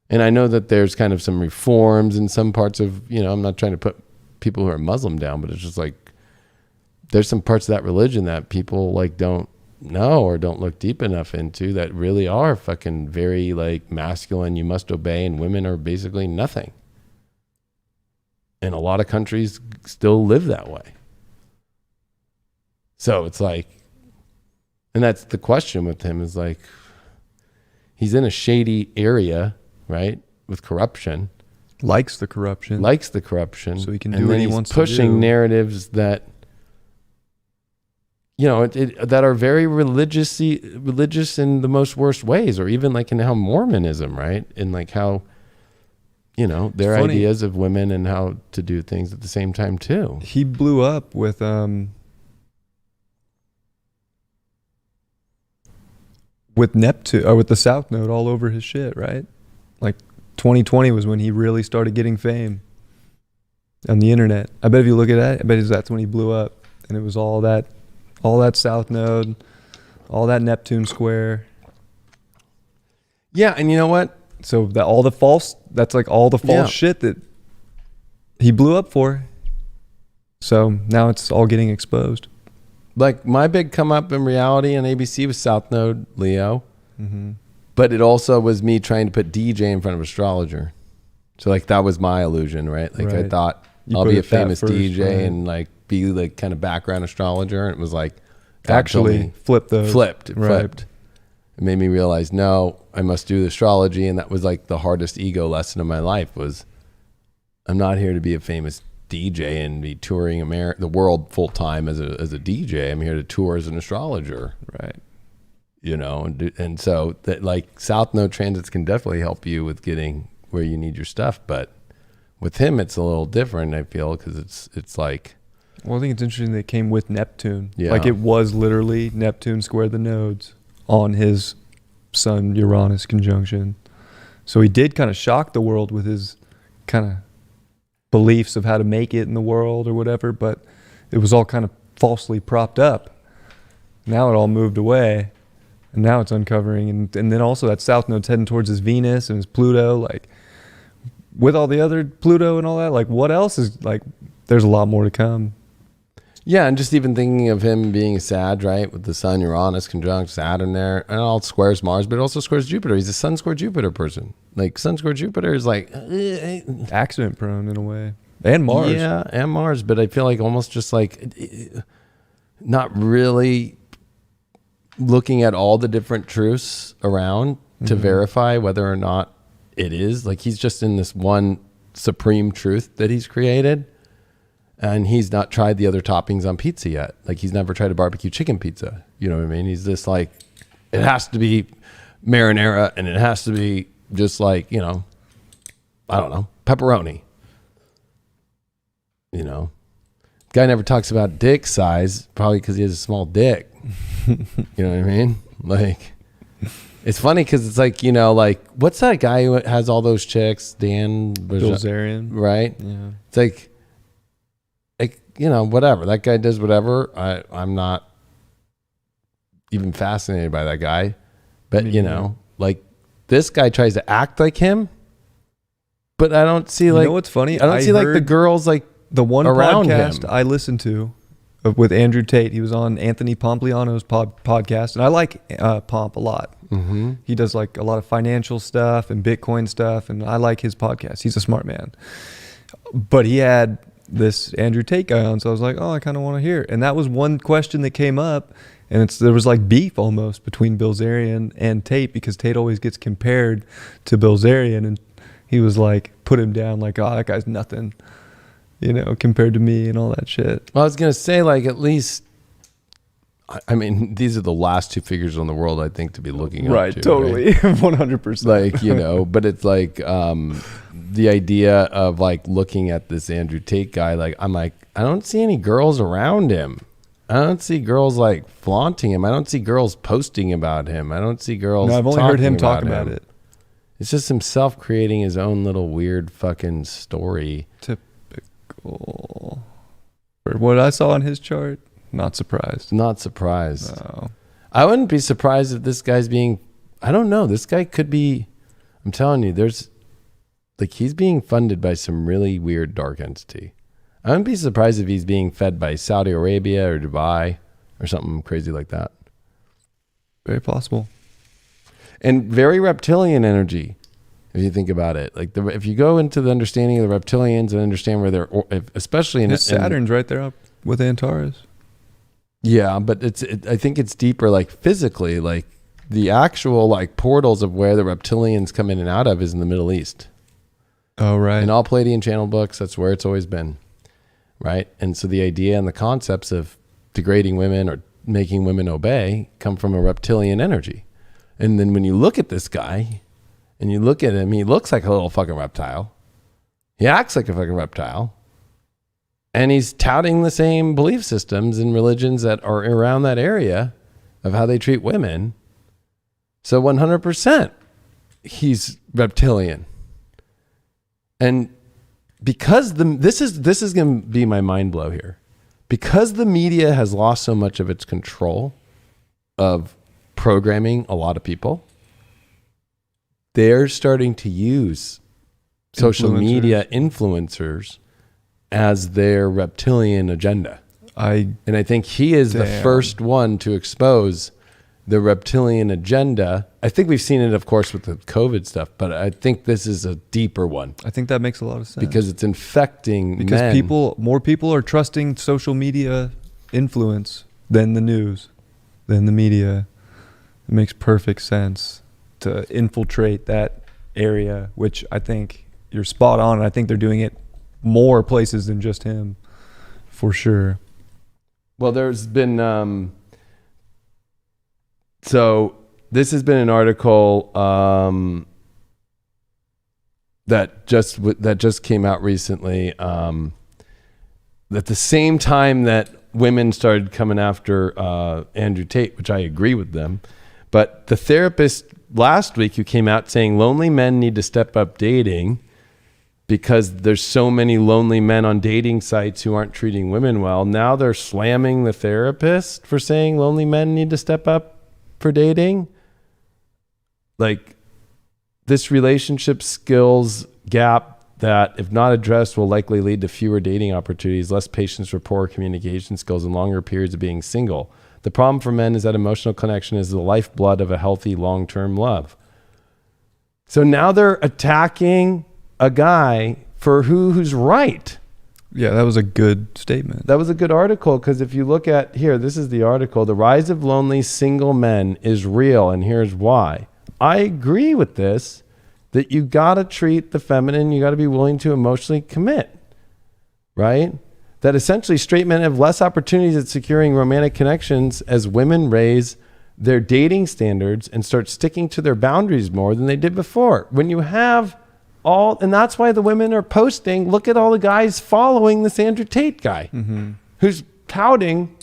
And I know that there's kind of some reforms in some parts of, you know, I'm not trying to put people who are Muslim down, but it's just like there's some parts of that religion that people like don't know or don't look deep enough into that really are fucking very like masculine, you must obey, and women are basically nothing. And a lot of countries still live that way. So it's like, and that's the question with him is like, he's in a shady area, right? With corruption. Likes the corruption. So he can do what he wants to do. Pushing narratives that, you know, that are very religious in the most worst ways, or even like in how Mormonism, right? In like how, you know, their ideas of women and how to do things at the same time too. He blew up with Neptune, or with the South Node all over his shit, right? Like 2020 was when he really started getting fame on the internet. I bet if you look at that, I bet that's when he blew up, and it was all that South Node, all that Neptune square. Yeah, and you know what? So all the false shit that he blew up for. So now it's all getting exposed. Like my big come up in reality on ABC was South Node Leo, but it also was me trying to put DJ in front of astrologer. So like that was my illusion, right? Like I Right. thought You I'll put be a it that famous first, DJ right. and like be like kind of background astrologer. And it was like, God Actually, told me- flip those. It Right. flipped. It made me realize, no, I must do the astrology. And that was like the hardest ego lesson of my life was I'm not here to be a famous DJ and be touring the world full time as a DJ. I'm here to tour as an astrologer, Right. you know? And so that like South Node transits can definitely help you with getting where you need your stuff. But with him, it's a little different, I feel, because it's like, Well, I think it's interesting that it came with Neptune. Yeah. Like it was literally Neptune squared the nodes on his Sun Uranus conjunction. So he did kind of shock the world with his kind of beliefs of how to make it in the world or whatever, but it was all kind of falsely propped up. Now it all moved away, and now it's uncovering. And then also that South Node's heading towards his Venus and his Pluto. Like with all the other Pluto and all that, like what else is like, there's a lot more to come. yeah, and just even thinking of him being a Sag, right, with the Sun, Uranus conjunct Saturn there, and it all squares Mars, but it also squares Jupiter. He's a Sun square Jupiter person. Like Sun square Jupiter is like Accident prone in a way. And Mars. Yeah, and Mars, but I feel like almost just like not really looking at all the different truths around to verify whether or not it is. Like he's just in this one supreme truth that he's created. And he's not tried the other toppings on pizza yet. Like he's never tried a barbecue chicken pizza. You know what I mean? He's just like, it has to be marinara and it has to be just like, you know, I don't know, pepperoni. You know, guy never talks about dick size, probably because he has a small dick. You know what I mean? Like, it's funny because it's like, you know, like, what's that guy who has all those chicks? Dan Bilzerian. right? Yeah. It's like, you know, whatever. That guy does whatever. I'm not even fascinated by that guy. But, you know, like this guy tries to act like him. But I don't see like, you know what's funny? I don't see like the girls like the one around podcast him. I listened to with Andrew Tate. He was on Anthony Pompliano's podcast. And I like Pomp a lot. Mm-hmm. He does like a lot of financial stuff and Bitcoin stuff. And I like his podcast. He's a smart man. But he had this Andrew Tate guy on, so I was like, oh, I kind of want to hear it. And that was one question that came up, and there was like beef almost between Bilzerian and Tate, because Tate always gets compared to Bilzerian, and he was like, put him down like, oh, that guy's nothing, you know, compared to me and all that shit. Well, I was gonna say, like, at least, I mean, these are the last two figures in the world I think to be looking up Right, to, totally, 100%. Like, you know, but it's like the idea of like looking at this Andrew Tate guy, like I'm like, I don't see any girls around him. I don't see girls like flaunting him. I don't see girls posting about him. I don't see girls. No, I've only heard him talk about it. It's just himself creating his own little weird fucking story. Typical. For what I saw on his chart, not surprised. Not surprised. No. I wouldn't be surprised if this guy's being, I don't know, this guy could be, I'm telling you, there's, like, he's being funded by some really weird dark entity. I wouldn't be surprised if he's being fed by Saudi Arabia or Dubai or something crazy like that. Very possible. And very reptilian energy, if you think about it. Like, if you go into the understanding of the reptilians and understand where they're, especially in His Saturn's right there up with Antares. Yeah, but I think it's deeper, like physically, like the actual like portals of where the reptilians come in and out of is in the Middle East. Oh, right. In all Palladian channel books, that's where it's always been, right? And so the idea and the concepts of degrading women or making women obey come from a reptilian energy. And then when you look at this guy and you look at him, he looks like a little fucking reptile. He acts like a fucking reptile. And he's touting the same belief systems and religions that are around that area of how they treat women. So 100% he's reptilian. And because this is going to be my mind blow here. Because the media has lost so much of its control of programming a lot of people, they're starting to use social media influencers as their reptilian agenda. And I think he is the first one to expose the reptilian agenda. I think we've seen it, of course, with the COVID stuff, but I think this is a deeper one. I think that makes a lot of sense. Because it's infecting because men. more people are trusting social media influence than the news, than the media. It makes perfect sense to infiltrate that area, which I think you're spot on. I think they're doing it more places than just him, for sure. Well, there's been so this has been an article that just came out recently. At the same time that women started coming after Andrew Tate, which I agree with them, but the therapist last week who came out saying lonely men need to step up dating because there's so many lonely men on dating sites who aren't treating women well. Now they're slamming the therapist for saying lonely men need to step up for dating. Like, this relationship skills gap that, if not addressed, will likely lead to fewer dating opportunities, less patience for poor communication skills, and longer periods of being single. The problem for men is that emotional connection is the lifeblood of a healthy long-term love. So now they're attacking a guy for who's right. Yeah, that was a good statement. That was a good article, because if you look at here, this is the article. The rise of lonely single men is real, and here's why. I agree with this, that you got to treat the feminine, you got to be willing to emotionally commit, right? That essentially straight men have less opportunities at securing romantic connections as women raise their dating standards and start sticking to their boundaries more than they did before. When you have all, and that's why the women are posting, look at all the guys following this Andrew Tate guy, who's touting,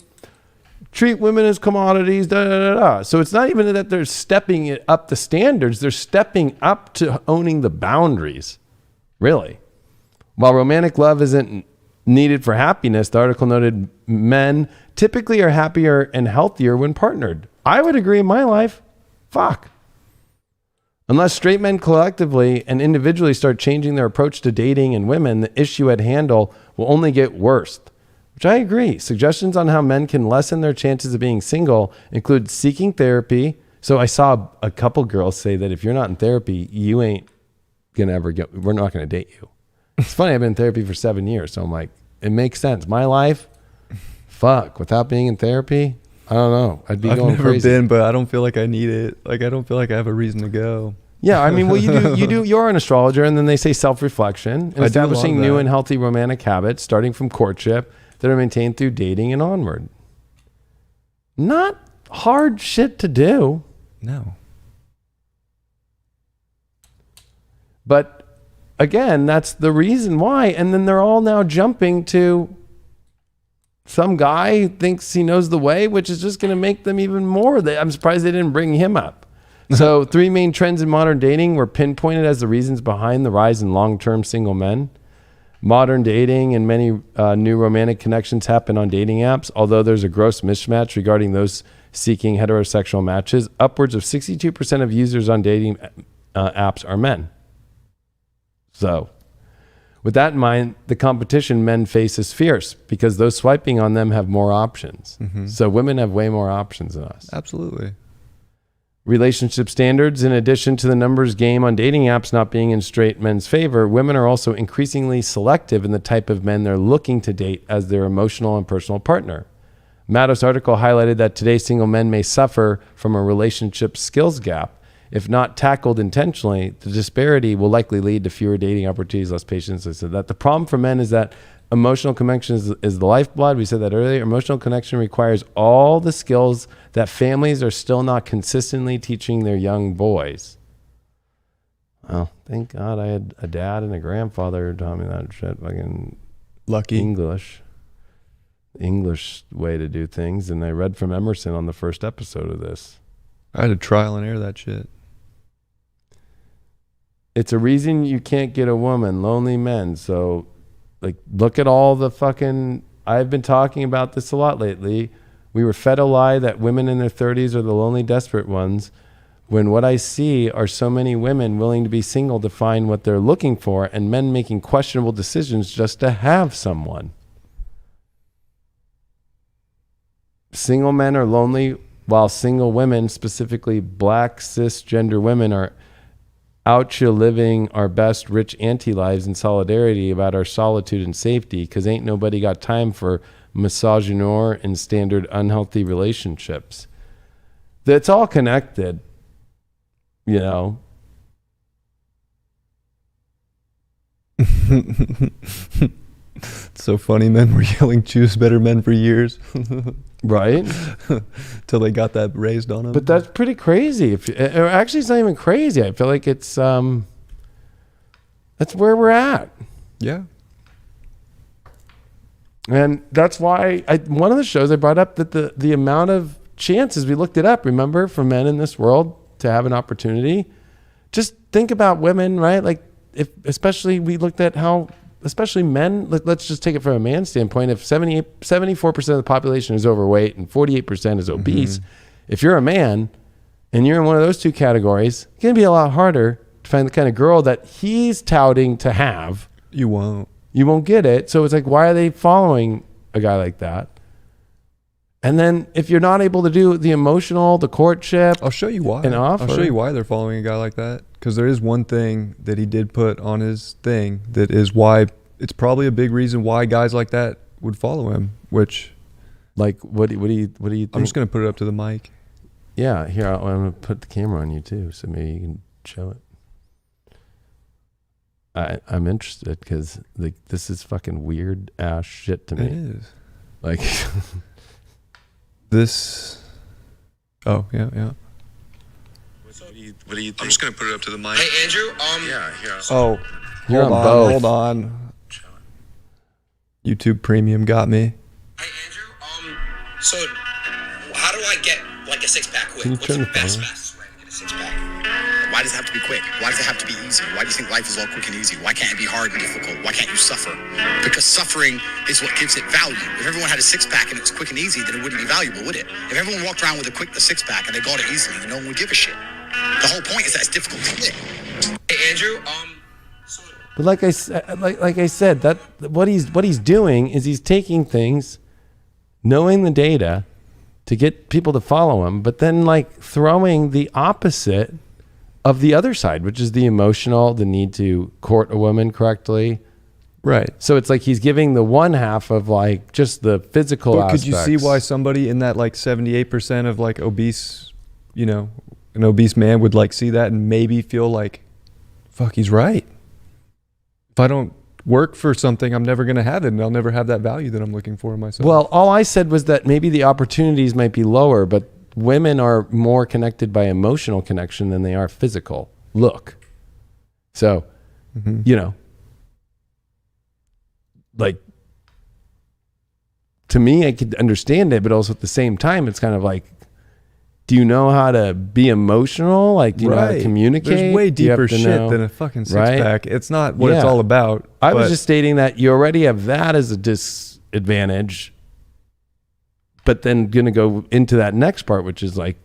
treat women as commodities, da, da, da, da. So it's not even that they're stepping it up the standards, they're stepping up to owning the boundaries, really. While romantic love isn't needed for happiness, the article noted men typically are happier and healthier when partnered. I would agree in my life. Fuck. Unless straight men collectively and individually start changing their approach to dating and women, the issue at hand will only get worse. Which I agree. Suggestions on how men can lessen their chances of being single include seeking therapy. So I saw a couple girls say that if you're not in therapy, you ain't gonna ever get, we're not gonna date you. It's funny, I've been in therapy for 7 years, so I'm like, it makes sense. My life, fuck, without being in therapy, I don't know. I'd be going crazy. I've never been, but I don't feel like I need it. Like, I don't feel like I have a reason to go. Yeah, I mean, well, you're an astrologer, and then they say self-reflection, and establishing new and healthy romantic habits, starting from courtship, that are maintained through dating and onward. Not hard shit to do. No. But again, that's the reason why. And then they're all now jumping to some guy who thinks he knows the way, which is just going to make them even more. I'm surprised they didn't bring him up. So 3 main trends in modern dating were pinpointed as the reasons behind the rise in long-term single men. Modern dating and many new romantic connections happen on dating apps, although there's a gross mismatch regarding those seeking heterosexual matches. Upwards of 62% of users on dating apps are men. So with that in mind, the competition men face is fierce because those swiping on them have more options. So women have way more options than us. Absolutely. Relationship standards, in addition to the numbers game on dating apps not being in straight men's favor, women are also increasingly selective in the type of men they're looking to date as their emotional and personal partner. Maddow's article highlighted that today's single men may suffer from a relationship skills gap. If not tackled intentionally, the disparity will likely lead to fewer dating opportunities, less patience. I said that the problem for men is that emotional connection is the lifeblood. We said that earlier. Emotional connection requires all the skills that families are still not consistently teaching their young boys. Well, thank God I had a dad and a grandfather who taught me that shit. Fucking lucky English way to do things. And I read from Emerson on the first episode of this. I had to trial and error that shit. It's a reason you can't get a woman, lonely men. So, like, look at all the fucking, I've been talking about this a lot lately. We were fed a lie that women in their 30s are the lonely, desperate ones, when what I see are so many women willing to be single to find what they're looking for, and men making questionable decisions just to have someone. Single men are lonely while single women, specifically black cisgender women, are out here living our best rich anti-lives in solidarity about our solitude and safety, because ain't nobody got time for misogynoir and standard unhealthy relationships. That's all connected, you know. It's so funny, men were yelling choose better men for years. Right? Till they got that raised on them. But that's pretty crazy. Or actually, it's not even crazy. I feel like it's that's where we're at. Yeah. And that's why one of the shows I brought up that the amount of chances, we looked it up, remember, for men in this world to have an opportunity. Just think about women, right? Like, if especially we looked at how, especially men, let's just take it from a man's standpoint. If 74% of the population is overweight and 48% is obese, if you're a man and you're in one of those two categories, it's going to be a lot harder to find the kind of girl that he's touting to have. You won't get it. So it's like, why are they following a guy like that? And then if you're not able to do the emotional, the courtship, I'll show you why. I'll show you why they're following a guy like that. Because there is one thing that he did put on his thing that is why it's probably a big reason why guys like that would follow him. Which, like, what do you think? I'm just gonna put it up to the mic. Yeah, here I'm gonna put the camera on you too, so maybe you can show it. I'm interested because this is fucking weird ass shit to me. It is. Like this. Oh yeah. What do you think? I'm just gonna put it up to the mic. Hey Andrew, Yeah. Oh, you're on both. Hold on. YouTube Premium got me. Hey Andrew, so how do I get like a six-pack quick? Can you What's turn the the phone on? fastest way to get a six-pack? Why does it have to be quick? Why does it have to be easy? Why do you think life is all quick and easy? Why can't it be hard and difficult? Why can't you suffer? Because suffering is what gives it value. If everyone had a six-pack and it was quick and easy, then it wouldn't be valuable, would it? If everyone walked around with a six-pack and they got it easily, then no one would give a shit. The whole point is that it's difficult to get. Hey Andrew, but like I said, that what he's doing is he's taking things, knowing the data, to get people to follow him, but then like throwing the opposite of the other side, which is the emotional, the need to court a woman correctly. Right. So it's like he's giving the one half of like just the physical aspects. Could you see why somebody in that like 78% of like obese, you know, an obese man would like see that and maybe feel like, fuck, he's right. If I don't work for something, I'm never going to have it, and I'll never have that value that I'm looking for in myself. Well, all I said was that maybe the opportunities might be lower, but women are more connected by emotional connection than they are physical. Look. So, you know, like, to me, I could understand it, but also at the same time, it's kind of like, do you know how to be emotional? Like, do you know how to communicate? There's way deeper shit than a fucking six-pack. It's not what it's all about. I was just stating that you already have that as a disadvantage, but then going to go into that next part, which is like,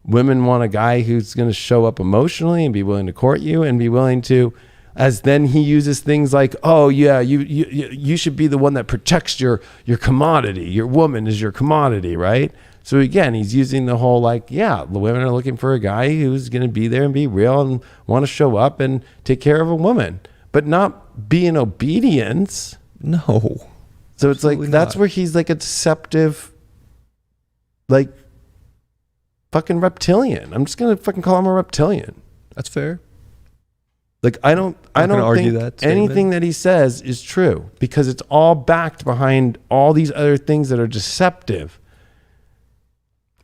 women want a guy who's going to show up emotionally and be willing to court you and be willing to, as then he uses things like, oh yeah, you should be the one that protects your commodity. Your woman is your commodity, right? So again, he's using the whole like, yeah, the women are looking for a guy who's going to be there and be real and want to show up and take care of a woman, but not be in obedience. No. So it's like, that's where he's like a deceptive, like fucking reptilian. I'm just going to fucking call him a reptilian. That's fair. Like, I don't think anything that he says is true, because it's all backed behind all these other things that are deceptive.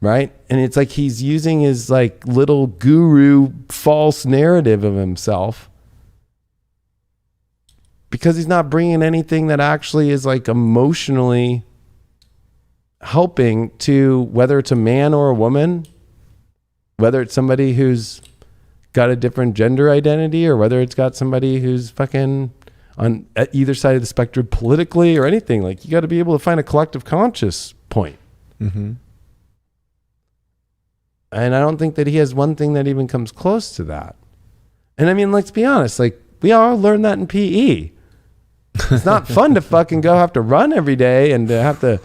Right? And it's like he's using his like little guru false narrative of himself, because he's not bringing anything that actually is like emotionally helping to, whether it's a man or a woman, whether it's somebody who's got a different gender identity, or whether it's got somebody who's fucking on at either side of the spectrum politically or anything. Like, you got to be able to find a collective conscious point. Mm-hmm. And I don't think that he has one thing that even comes close to that. And I mean, let's be honest, like, we all learned that in PE. It's not fun to fucking go have to run every day and to have to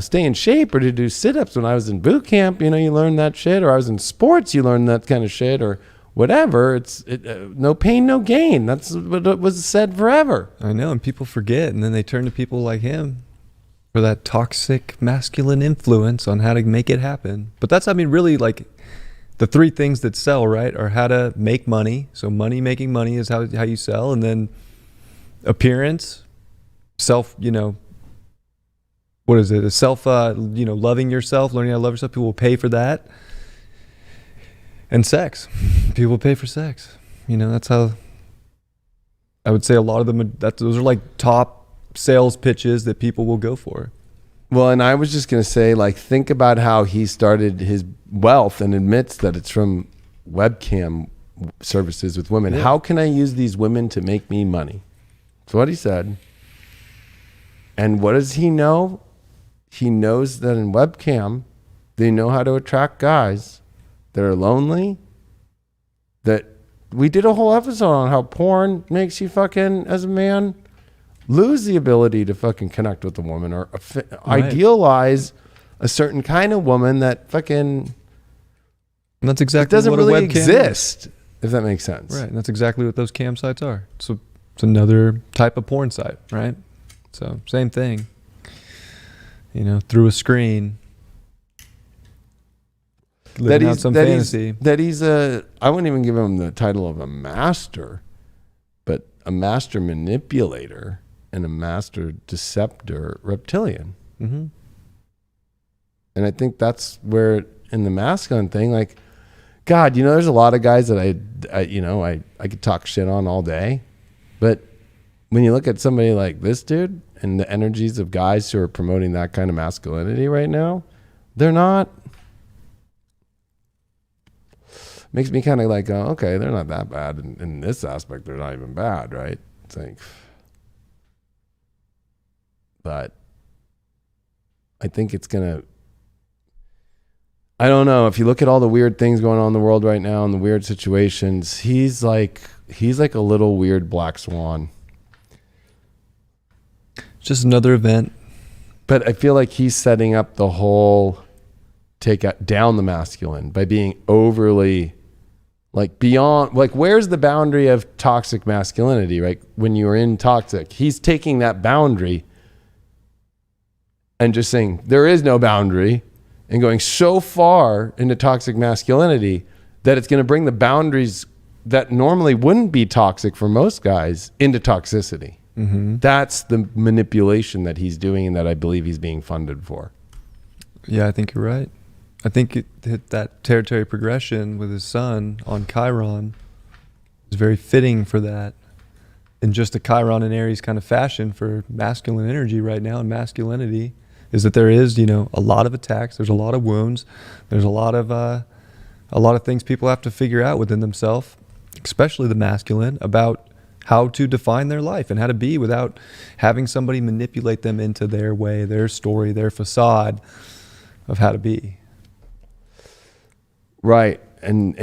stay in shape or to do sit-ups when I was in boot camp. You learn that shit. Or I was in sports, you learn that kind of shit, or whatever. It's no pain, no gain. That's what was said forever. I know, and people forget, and then they turn to people like him for that toxic masculine influence on how to make it happen. But that's, really, like, the three things that sell, right, are how to make money. So making money is how you sell, and then appearance, self, what is it? Loving yourself, learning how to love yourself. People will pay for that. And sex. People pay for sex. That's how I would say a lot of them, those are like top sales pitches that people will go for. Well, and I was just going to say, like, think about how he started his wealth and admits that it's from webcam services with women. Yeah. How can I use these women to make me money? That's what he said. And what does he know? He knows that in webcam, they know how to attract guys that are lonely. That we did a whole episode on how porn makes you fucking, as a man, lose the ability to fucking connect with a woman or idealize a certain kind of woman that fucking, and that's exactly doesn't what really a webcam exist, if that makes sense. Right, and that's exactly what those cam sites are. So it's another type of porn site, right? So same thing, through a screen. Living out some fantasy. I wouldn't even give him the title of a master, but a master manipulator and a master deceptor reptilian. Mm-hmm. And I think that's where, in the masculine thing, like, God, there's a lot of guys that I could talk shit on all day, but when you look at somebody like this dude and the energies of guys who are promoting that kind of masculinity right now, they're not. Makes me kind of like, okay, they're not that bad. In this aspect, they're not even bad, right? It's like, but I think it's going to, I don't know. If you look at all the weird things going on in the world right now and the weird situations, he's like a little weird black swan. Just another event. But I feel like he's setting up the whole down the masculine by being overly, like, beyond, like, where's the boundary of toxic masculinity, right? When you're in toxic, he's taking that boundary and just saying there is no boundary and going so far into toxic masculinity that it's going to bring the boundaries that normally wouldn't be toxic for most guys into toxicity. Mm-hmm. That's the manipulation that he's doing and that I believe he's being funded for. Yeah, I think you're right. I think it hit that territory progression with his son on Chiron is very fitting for that. In just a Chiron and Aries kind of fashion for masculine energy right now and masculinity is that there is, a lot of attacks. There's a lot of wounds. There's a lot of things people have to figure out within themselves, especially the masculine, about how to define their life and how to be without having somebody manipulate them into their way, their story, their facade of how to be. Right. And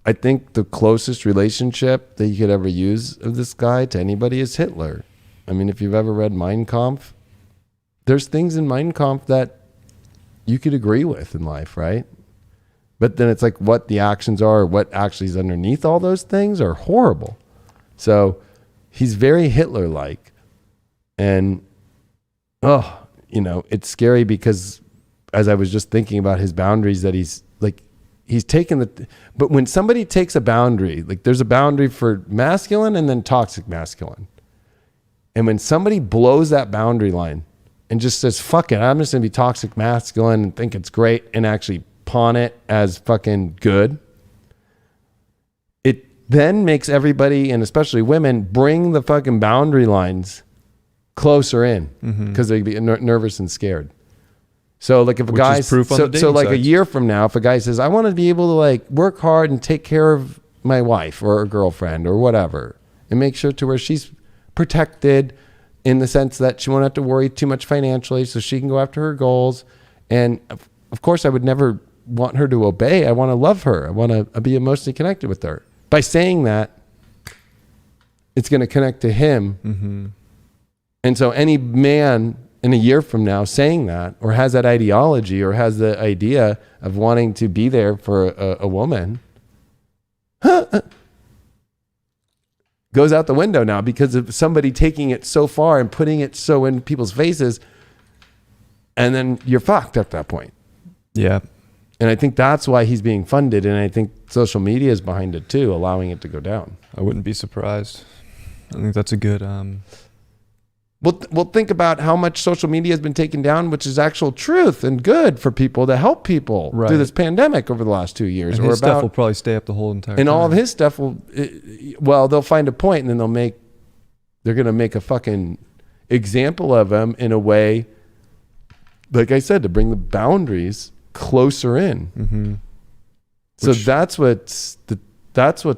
I think the closest relationship that you could ever use of this guy to anybody is Hitler. I mean, if you've ever read Mein Kampf, there's things in Mein Kampf that you could agree with in life, right? But then it's like what the actions are, what actually is underneath all those things are horrible. So he's very Hitler-like. And, it's scary because as I was just thinking about his boundaries that he's taken but when somebody takes a boundary, like there's a boundary for masculine and then toxic masculine. And when somebody blows that boundary line and just says, fuck it, I'm just going to be toxic masculine and think it's great and actually pawn it as fucking good, it then makes everybody, and especially women, bring the fucking boundary lines closer in because they get nervous and scared. So like if a guy, so like a year from now, if a guy says, I want to be able to like work hard and take care of my wife or a girlfriend or whatever and make sure to where she's protected in the sense that she won't have to worry too much financially so she can go after her goals. And of course I would never want her to obey. I want to love her. I want to be emotionally connected with her. By saying that, it's going to connect to him. Mm-hmm. And so any man in a year from now saying that, or has that ideology, or has the idea of wanting to be there for a woman, goes out the window now because of somebody taking it so far and putting it so in people's faces, and then you're fucked at that point. Yeah. And I think that's why he's being funded, and I think social media is behind it too, allowing it to go down. I wouldn't be surprised. I think that's a good... We'll think about how much social media has been taken down, which is actual truth and good for people to help people through this pandemic over the last 2 years. And his stuff will probably stay up the whole entire time. And all of his stuff will, they'll find a point, and then they're going to make a fucking example of him in a way, like I said, to bring the boundaries closer in. Mm-hmm. So that's what's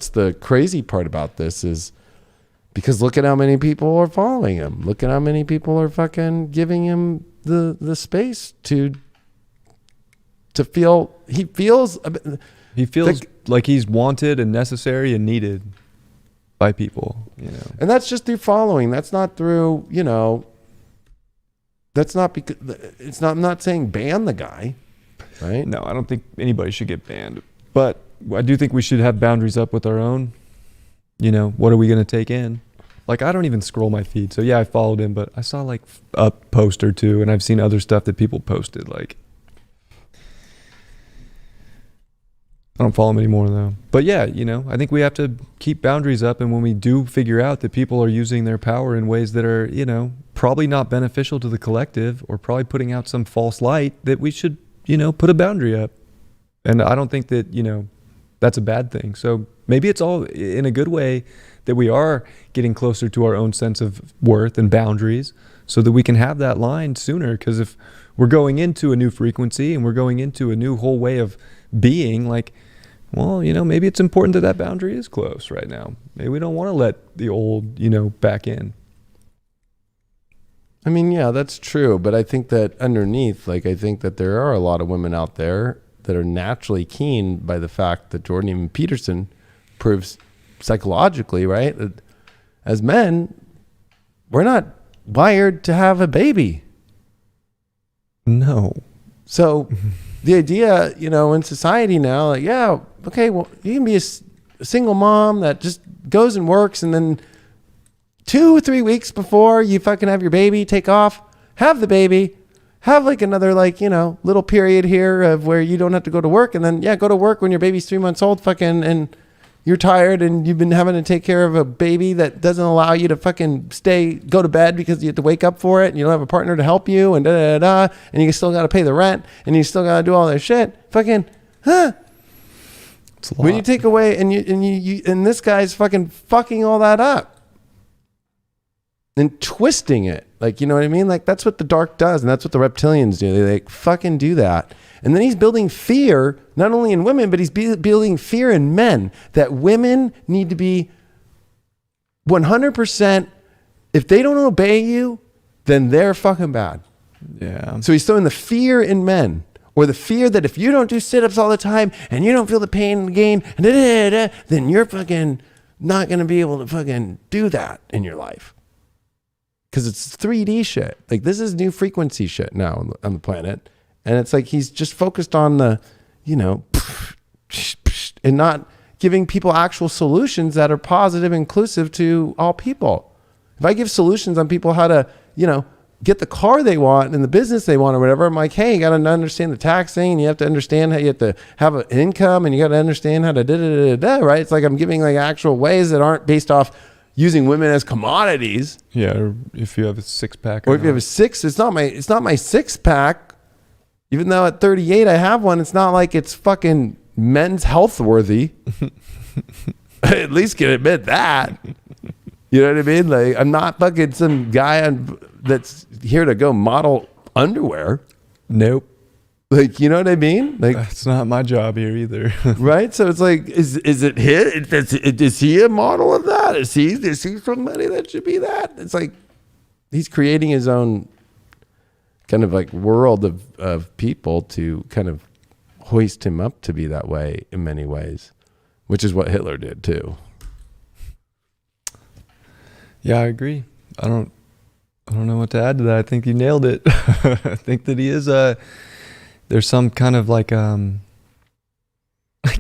the crazy part about this is, because look at how many people are following him. Look at how many people are fucking giving him the space to feel. He feels like he's wanted and necessary and needed by people, you know. And that's just through following. That's not through, you know. That's not because it's not. I'm not saying ban the guy, right? No, I don't think anybody should get banned, but I do think we should have boundaries up with our own. You know, what are we going to take in? Like, I don't even scroll my feed. So, yeah, I followed him, but I saw, like, a post or two, and I've seen other stuff that people posted. Like, I don't follow him anymore, though. But, yeah, you know, I think we have to keep boundaries up. And when we do figure out that people are using their power in ways that are, you know, probably not beneficial to the collective, or probably putting out some false light, that we should, you know, put a boundary up. And I don't think that, you know, that's a bad thing. So maybe it's all in a good way that we are getting closer to our own sense of worth and boundaries, so that we can have that line sooner. Because if we're going into a new frequency and we're going into a new whole way of being, like, well, you know, maybe it's important that that boundary is close right now. Maybe we don't want to let the old, you know, back in. I mean, yeah, that's true. But I think that underneath, like, I think that there are a lot of women out there that are naturally keen by the fact that Jordan even Peterson proves psychologically, right, that as men, we're not wired to have a baby. No. So the idea, you know, in society now, like, yeah, okay, well, you can be a single mom that just goes and works, and then 2 or 3 weeks before you fucking have your baby, take off, have the baby, have like another, like, you know, little period here of where you don't have to go to work, and then, yeah, go to work when your baby's 3 months old, fucking, and you're tired and you've been having to take care of a baby that doesn't allow you to fucking go to bed because you have to wake up for it, and you don't have a partner to help you, and and you still got to pay the rent, and you still got to do all that shit. Fucking, It's a lot. when you take away and this guy's fucking all that up and twisting it, like, you know what I mean? Like, that's what the dark does, and that's what the reptilians do. They like fucking do that. And then he's building fear, not only in women, but he's building fear in men, that women need to be 100%. If they don't obey you, then they're fucking bad. Yeah. So he's throwing the fear in men, or the fear that if you don't do sit-ups all the time and you don't feel the pain and gain, then you're fucking not going to be able to fucking do that in your life. Because it's 3D shit. Like, this is new frequency shit now on the planet. And it's like he's just focused on the, you know, and not giving people actual solutions that are positive, inclusive to all people. If I give solutions on people how to, you know, get the car they want and the business they want or whatever, I'm like, hey, you got to understand the taxing, and you have to understand how you have to have an income, and you got to understand how to right? It's like I'm giving like actual ways that aren't based off using women as commodities. Yeah, or if you have a six-pack. Or if you have a six, it's not my six-pack. Even though at 38 I have one, it's not like it's fucking men's health worthy. I at least can admit that. You know what I mean? Like, I'm not fucking some guy that's here to go model underwear. Nope. Like, you know what I mean? Like, that's not my job here either. Right? So it's like, is it his? Is he a model of that? Is he somebody that should be that? It's like he's creating his own kind of like world of people to kind of hoist him up to be that way in many ways, which is what Hitler did too. Yeah, I agree. I don't I don't know what to add to that. I think you nailed it. I think that he is there's some kind of like I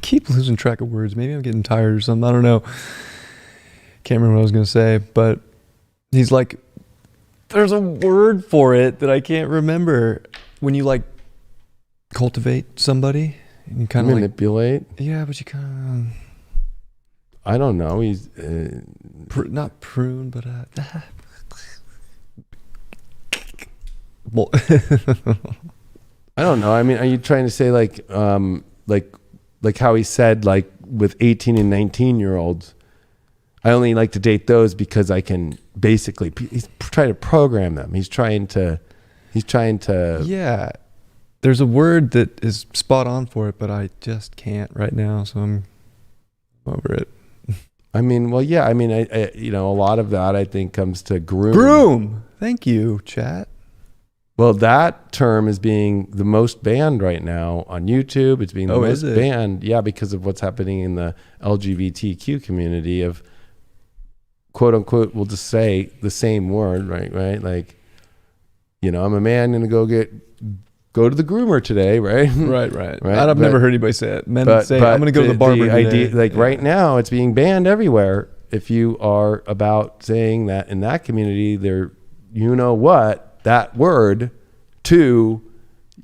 keep losing track of words. Maybe I'm getting tired or something. I don't know. Can't remember what I was gonna say, but he's like, there's a word for it that I can't remember. When you like cultivate somebody and you kind of manipulate. Yeah, but you kind of. I don't know. He's not prune, but well, I don't know. I mean, are you trying to say like how he said, like with 18 and 19-year-olds, I only like to date those because I can basically, he's trying to program them. He's trying to. Yeah. There's a word that is spot on for it, but I just can't right now. So I'm over it. I mean, well, yeah. I mean, I a lot of that I think comes to groom. Groom. Thank you, chat. Well, that term is being the most banned right now on YouTube. It's being the most banned, yeah, because of what's happening in the LGBTQ community of quote unquote, we'll just say the same word, right? Like, I'm a man gonna go to the groomer today, right? Right. I've never heard anybody say it. Men say, I'm gonna go to the barber today. Right now, it's being banned everywhere. If you are about saying that in that community, that word to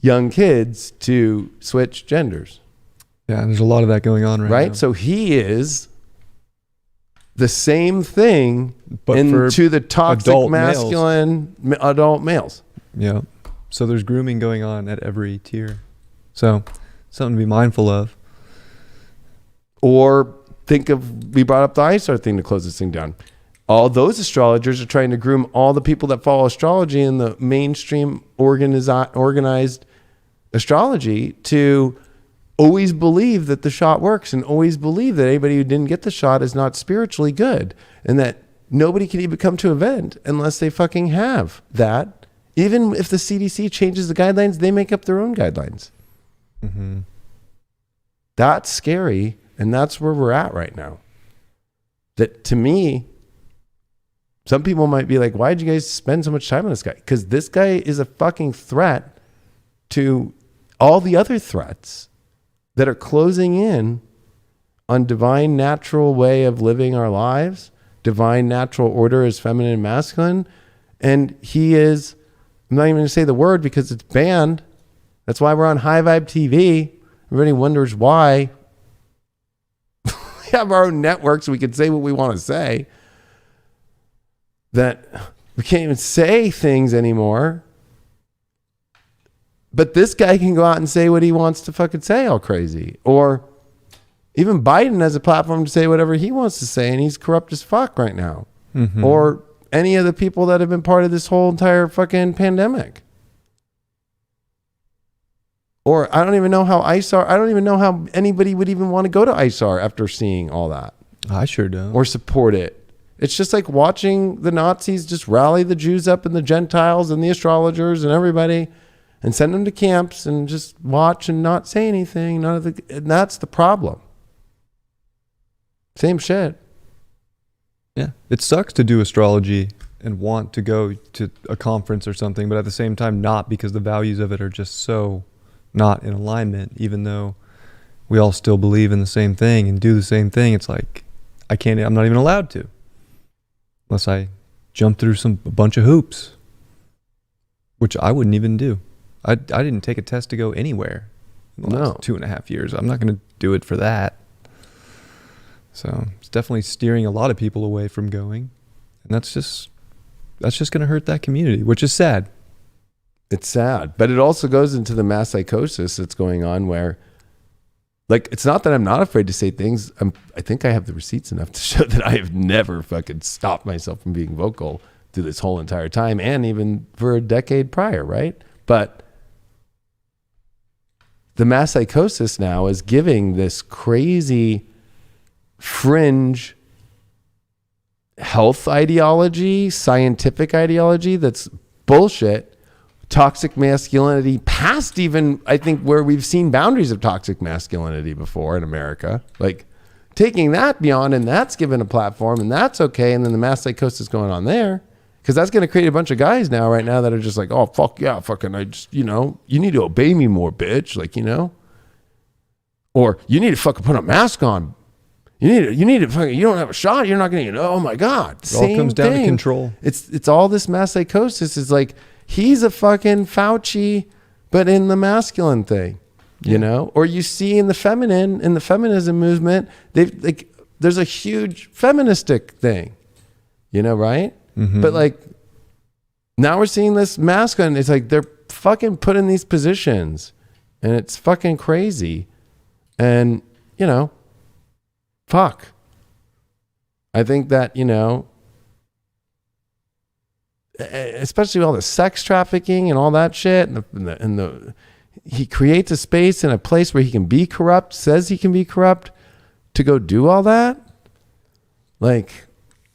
young kids to switch genders. Yeah, and there's a lot of that going on right now. So he is the same thing, but to the toxic masculine adult males. Yeah. So there's grooming going on at every tier. So something to be mindful of. Or we brought up the ISAR thing to close this thing down. All those astrologers are trying to groom all the people that follow astrology in the mainstream organized astrology to always believe that the shot works and always believe that anybody who didn't get the shot is not spiritually good and that nobody can even come to an event unless they fucking have that. Even if the CDC changes the guidelines, they make up their own guidelines. Mm-hmm. That's scary, and that's where we're at right now. That, to me, some people might be like, why'd you guys spend so much time on this guy? Because this guy is a fucking threat to all the other threats that are closing in on divine natural way of living our lives, divine natural order as feminine and masculine. And he is, I'm not even going to say the word because it's banned. That's why we're on High Vibe TV. Everybody wonders why. We have our own network so we can say what we want to say. That we can't even say things anymore. But this guy can go out and say what he wants to fucking say all crazy. Or even Biden has a platform to say whatever he wants to say, and he's corrupt as fuck right now. Mm-hmm. Or any of the people that have been part of this whole entire fucking pandemic. Or I don't even know how anybody would even want to go to ISAR after seeing all that. I sure don't. Or support it. It's just like watching the Nazis just rally the Jews up and the Gentiles and the astrologers and everybody and send them to camps and just watch and not say anything. And that's the problem. Same shit. Yeah. It sucks to do astrology and want to go to a conference or something, but at the same time not, because the values of it are just so not in alignment, even though we all still believe in the same thing and do the same thing. It's like, I'm not even allowed to. Unless I jump through a bunch of hoops, which I wouldn't even do. I didn't take a test to go anywhere in the last 2.5 years. I'm not going to do it for that. So it's definitely steering a lot of people away from going. And that's just going to hurt that community, which is sad. It's sad. But it also goes into the mass psychosis that's going on where, like, it's not that I'm not afraid to say things. I think I have the receipts enough to show that I have never fucking stopped myself from being vocal through this whole entire time and even for a decade prior, right? But the mass psychosis now is giving this crazy fringe health ideology, scientific ideology that's bullshit. Toxic masculinity past even, I think, where we've seen boundaries of toxic masculinity before in America, like taking that beyond, and that's given a platform, and that's okay. And then the mass psychosis going on there Because that's going to create a bunch of guys now, right now, that are just like, oh, fuck yeah, fucking, I just, you know, you need to obey me more, bitch. Like, you know, or you need to fucking put a mask on. You need to fucking, you don't have a shot. You're not going to, oh my God. It all comes down to control. It's all this mass psychosis is like, he's a fucking Fauci, but in the masculine thing, you know, or you see in the feminism movement, there's a huge feministic thing, you know, right? Mm-hmm. But like now we're seeing this masculine. It's like they're fucking put in these positions, and it's fucking crazy. And you know, fuck. I think that, you know, especially all the sex trafficking and all that shit, and he creates a space and a place where he can be corrupt, says he can be corrupt, to go do all that. Like,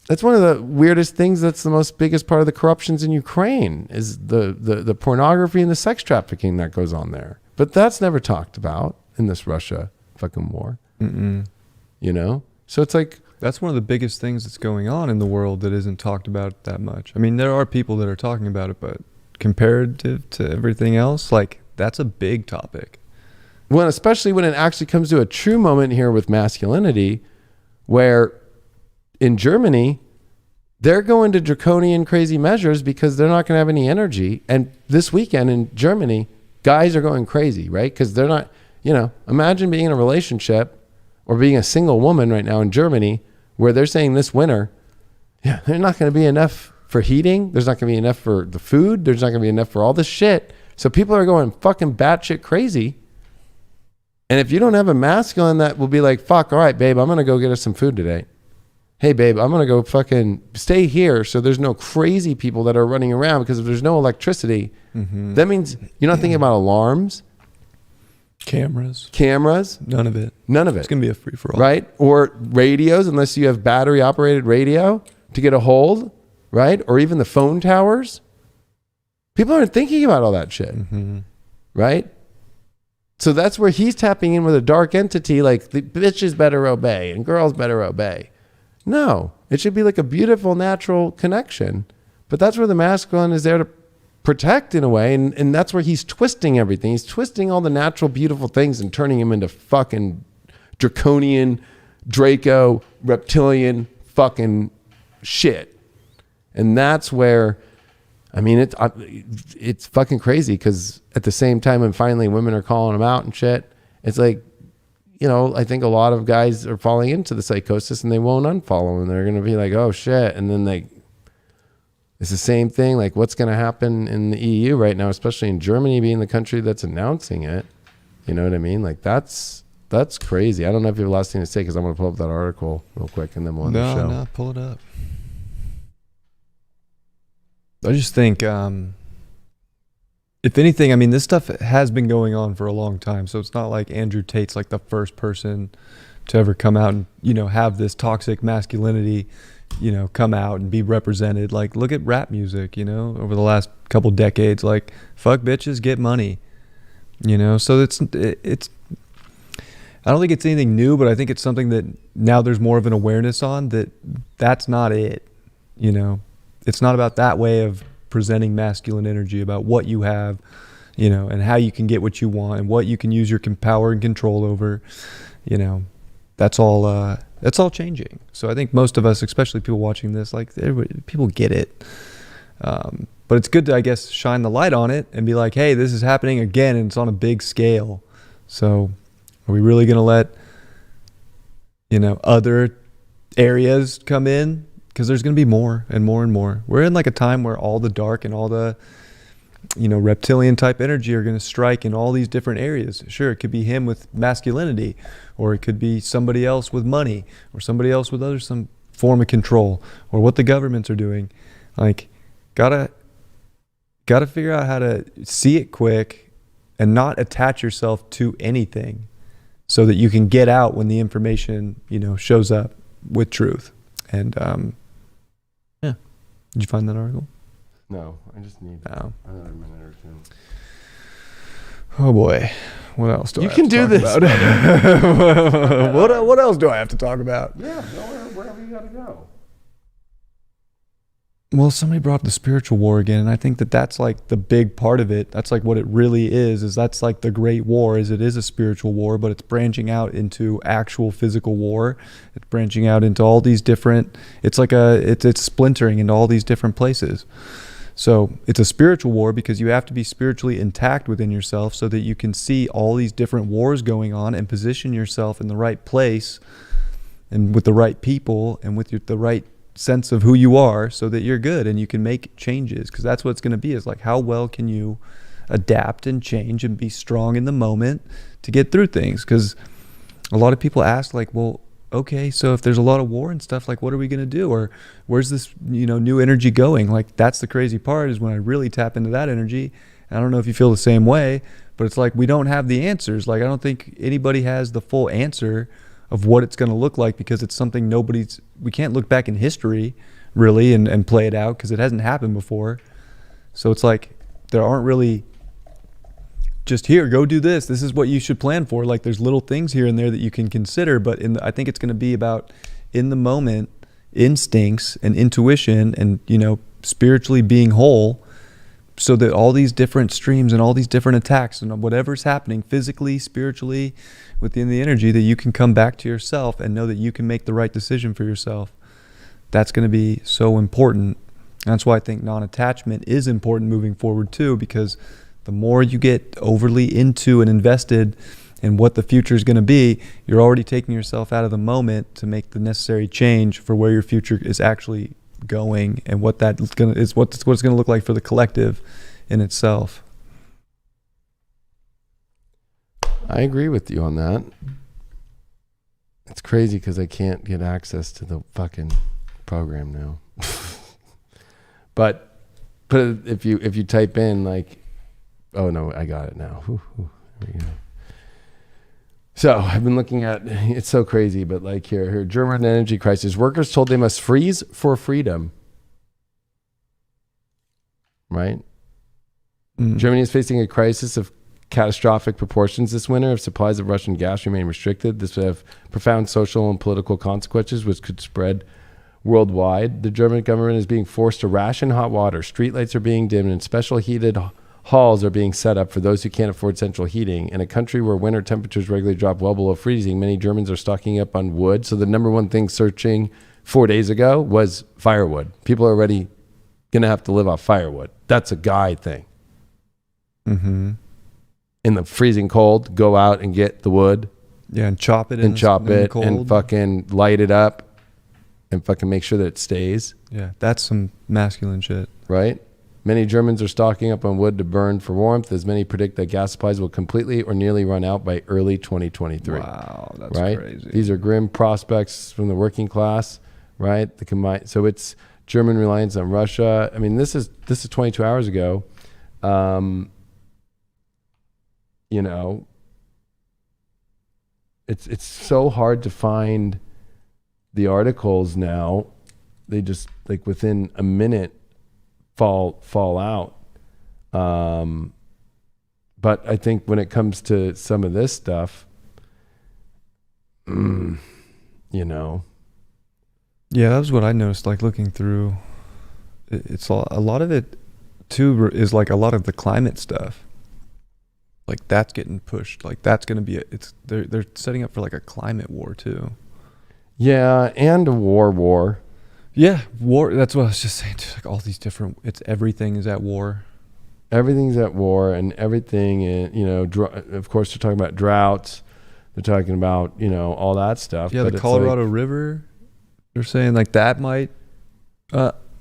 that's one of the weirdest things. That's the most biggest part of the corruptions in Ukraine is the pornography and the sex trafficking that goes on there. But that's never talked about in this Russia fucking war. Mm-mm. You know? So it's like, that's one of the biggest things that's going on in the world that isn't talked about that much. I mean, there are people that are talking about it, but comparative to everything else, like, that's a big topic. Well, especially when it actually comes to a true moment here with masculinity, where in Germany, they're going to draconian crazy measures because they're not going to have any energy. And this weekend in Germany, guys are going crazy, right? Because they're not, you know, imagine being in a relationship or being a single woman right now in Germany, where they're saying this winter, yeah, there's not going to be enough for heating. There's not going to be enough for the food. There's not going to be enough for all this shit. So people are going fucking batshit crazy. And if you don't have a masculine that will be like, fuck, all right, babe, I'm going to go get us some food today. Hey, babe, I'm going to go fucking stay here so there's no crazy people that are running around, because if there's no electricity, that means you're not thinking about alarms. Cameras. None of it. It's going to be a free-for-all. Right? Or radios, unless you have battery-operated radio to get a hold, right? Or even the phone towers. People aren't thinking about all that shit, right? So that's where he's tapping in with a dark entity, like the bitches better obey and girls better obey. No, it should be like a beautiful, natural connection. But that's where the masculine is there to protect in a way. And that's where he's twisting everything. He's twisting all the natural, beautiful things and turning them into fucking draconian, Draco, reptilian fucking shit. And that's where, I mean, it's fucking crazy, because at the same time, when finally women are calling him out and shit, it's like, you know, I think a lot of guys are falling into the psychosis and they won't unfollow him. They're going to be like, oh shit. And then it's the same thing. Like, what's going to happen in the EU right now, especially in Germany being the country that's announcing it. You know what I mean? Like, that's crazy. I don't know if you have a last thing to say, because I'm going to pull up that article real quick and then we'll end the show. No, pull it up. I just think, if anything, I mean, this stuff has been going on for a long time. So it's not like Andrew Tate's like the first person to ever come out and, you know, have this toxic masculinity, you know, come out and be represented. Like, look at rap music, you know, over the last couple decades, like, fuck bitches, get money, you know? So it's, I don't think it's anything new, but I think it's something that now there's more of an awareness on that's not it, you know? It's not about that way of presenting masculine energy, about what you have, you know, and how you can get what you want and what you can use your power and control over, you know. That's all changing. So I think most of us, especially people watching this, like, people get it. But it's good to, I guess, shine the light on it and be like, hey, this is happening again, and it's on a big scale. So are we really going to let, you know, other areas come in? Because there's going to be more and more and more. We're in like a time where all the dark and all the, you know, reptilian type energy are going to strike in all these different areas. Sure, it could be him with masculinity, or it could be somebody else with money, or somebody else with some form of control, or what the governments are doing. Like, gotta figure out how to see it quick and not attach yourself to anything, so that you can get out when the information, you know, shows up with truth. And yeah, did you find that article? No, I just need another minute or two. Oh boy, what else do I have to talk this. About? What else do I have to talk about? Yeah, go wherever you gotta go. Well, somebody brought up the spiritual war again, and I think that that's like the big part of it. That's like what it really is that's like the great war. Is it is a spiritual war, but it's branching out into actual physical war. It's branching out into all these different, it's like it's splintering into all these different places. So it's a spiritual war because you have to be spiritually intact within yourself so that you can see all these different wars going on and position yourself in the right place and with the right people and with the right sense of who you are so that you're good and you can make changes, because that's what it's going to be, is like how well can you adapt and change and be strong in the moment to get through things. Because a lot of people ask like, well, okay, so if there's a lot of war and stuff, like what are we going to do, or where's this new energy going? Like that's the crazy part, is when I really tap into that energy. And I don't know if you feel the same way, but it's like we don't have the answers. Like I don't think anybody has the full answer of what it's going to look like, because it's something we can't look back in history really and play it out, because it hasn't happened before. So it's like there aren't really just, here, go do this. This is what you should plan for. Like there's little things here and there that you can consider, but I think it's going to be about in the moment instincts and intuition and, spiritually being whole, so that all these different streams and all these different attacks and whatever's happening physically, spiritually, within the energy, that you can come back to yourself and know that you can make the right decision for yourself. That's going to be so important. That's why I think non-attachment is important moving forward too, because the more you get overly into and invested in what the future is going to be, you're already taking yourself out of the moment to make the necessary change for where your future is actually going and what it's going to look like for the collective in itself. I agree with you on that. It's crazy because I can't get access to the fucking program now. but if you type in like, oh no, I got it now. There we go. So I've been looking at, it's so crazy, but like here, German energy crisis. Workers told they must freeze for freedom. Right? Germany is facing a crisis of catastrophic proportions this winter if supplies of Russian gas remain restricted. This would have profound social and political consequences, which could spread worldwide. The German government is being forced to ration hot water. Streetlights are being dimmed and special heated halls are being set up for those who can't afford central heating. In a country where winter temperatures regularly drop well below freezing, many Germans are stocking up on wood. So the number one thing searching 4 days ago was firewood. People are already going to have to live off firewood. That's a guy thing. Mm-hmm. In the freezing cold, go out and get the wood. Yeah, and chop it and fucking light it up and fucking make sure that it stays. Yeah, that's some masculine shit. Right? Many Germans are stocking up on wood to burn for warmth, as many predict that gas supplies will completely or nearly run out by early 2023. Wow, that's right? crazy. These are grim prospects from the working class, right? So it's German reliance on Russia. I mean, this is 22 hours ago. It's so hard to find the articles now. They just like within a minute fall out. But I think when it comes to some of this stuff, Yeah, that was what I noticed, like looking through. It's a lot of it too is like a lot of the climate stuff. Like that's getting pushed. Like that's going to be they're setting up for like a climate war too. Yeah, and a war. Yeah, war. That's what I was just saying. Like all these different. Everything is at war. Everything's at war, and everything. Of course, they're talking about droughts. They're talking about all that stuff. Yeah, but the Colorado River. They're saying like that might.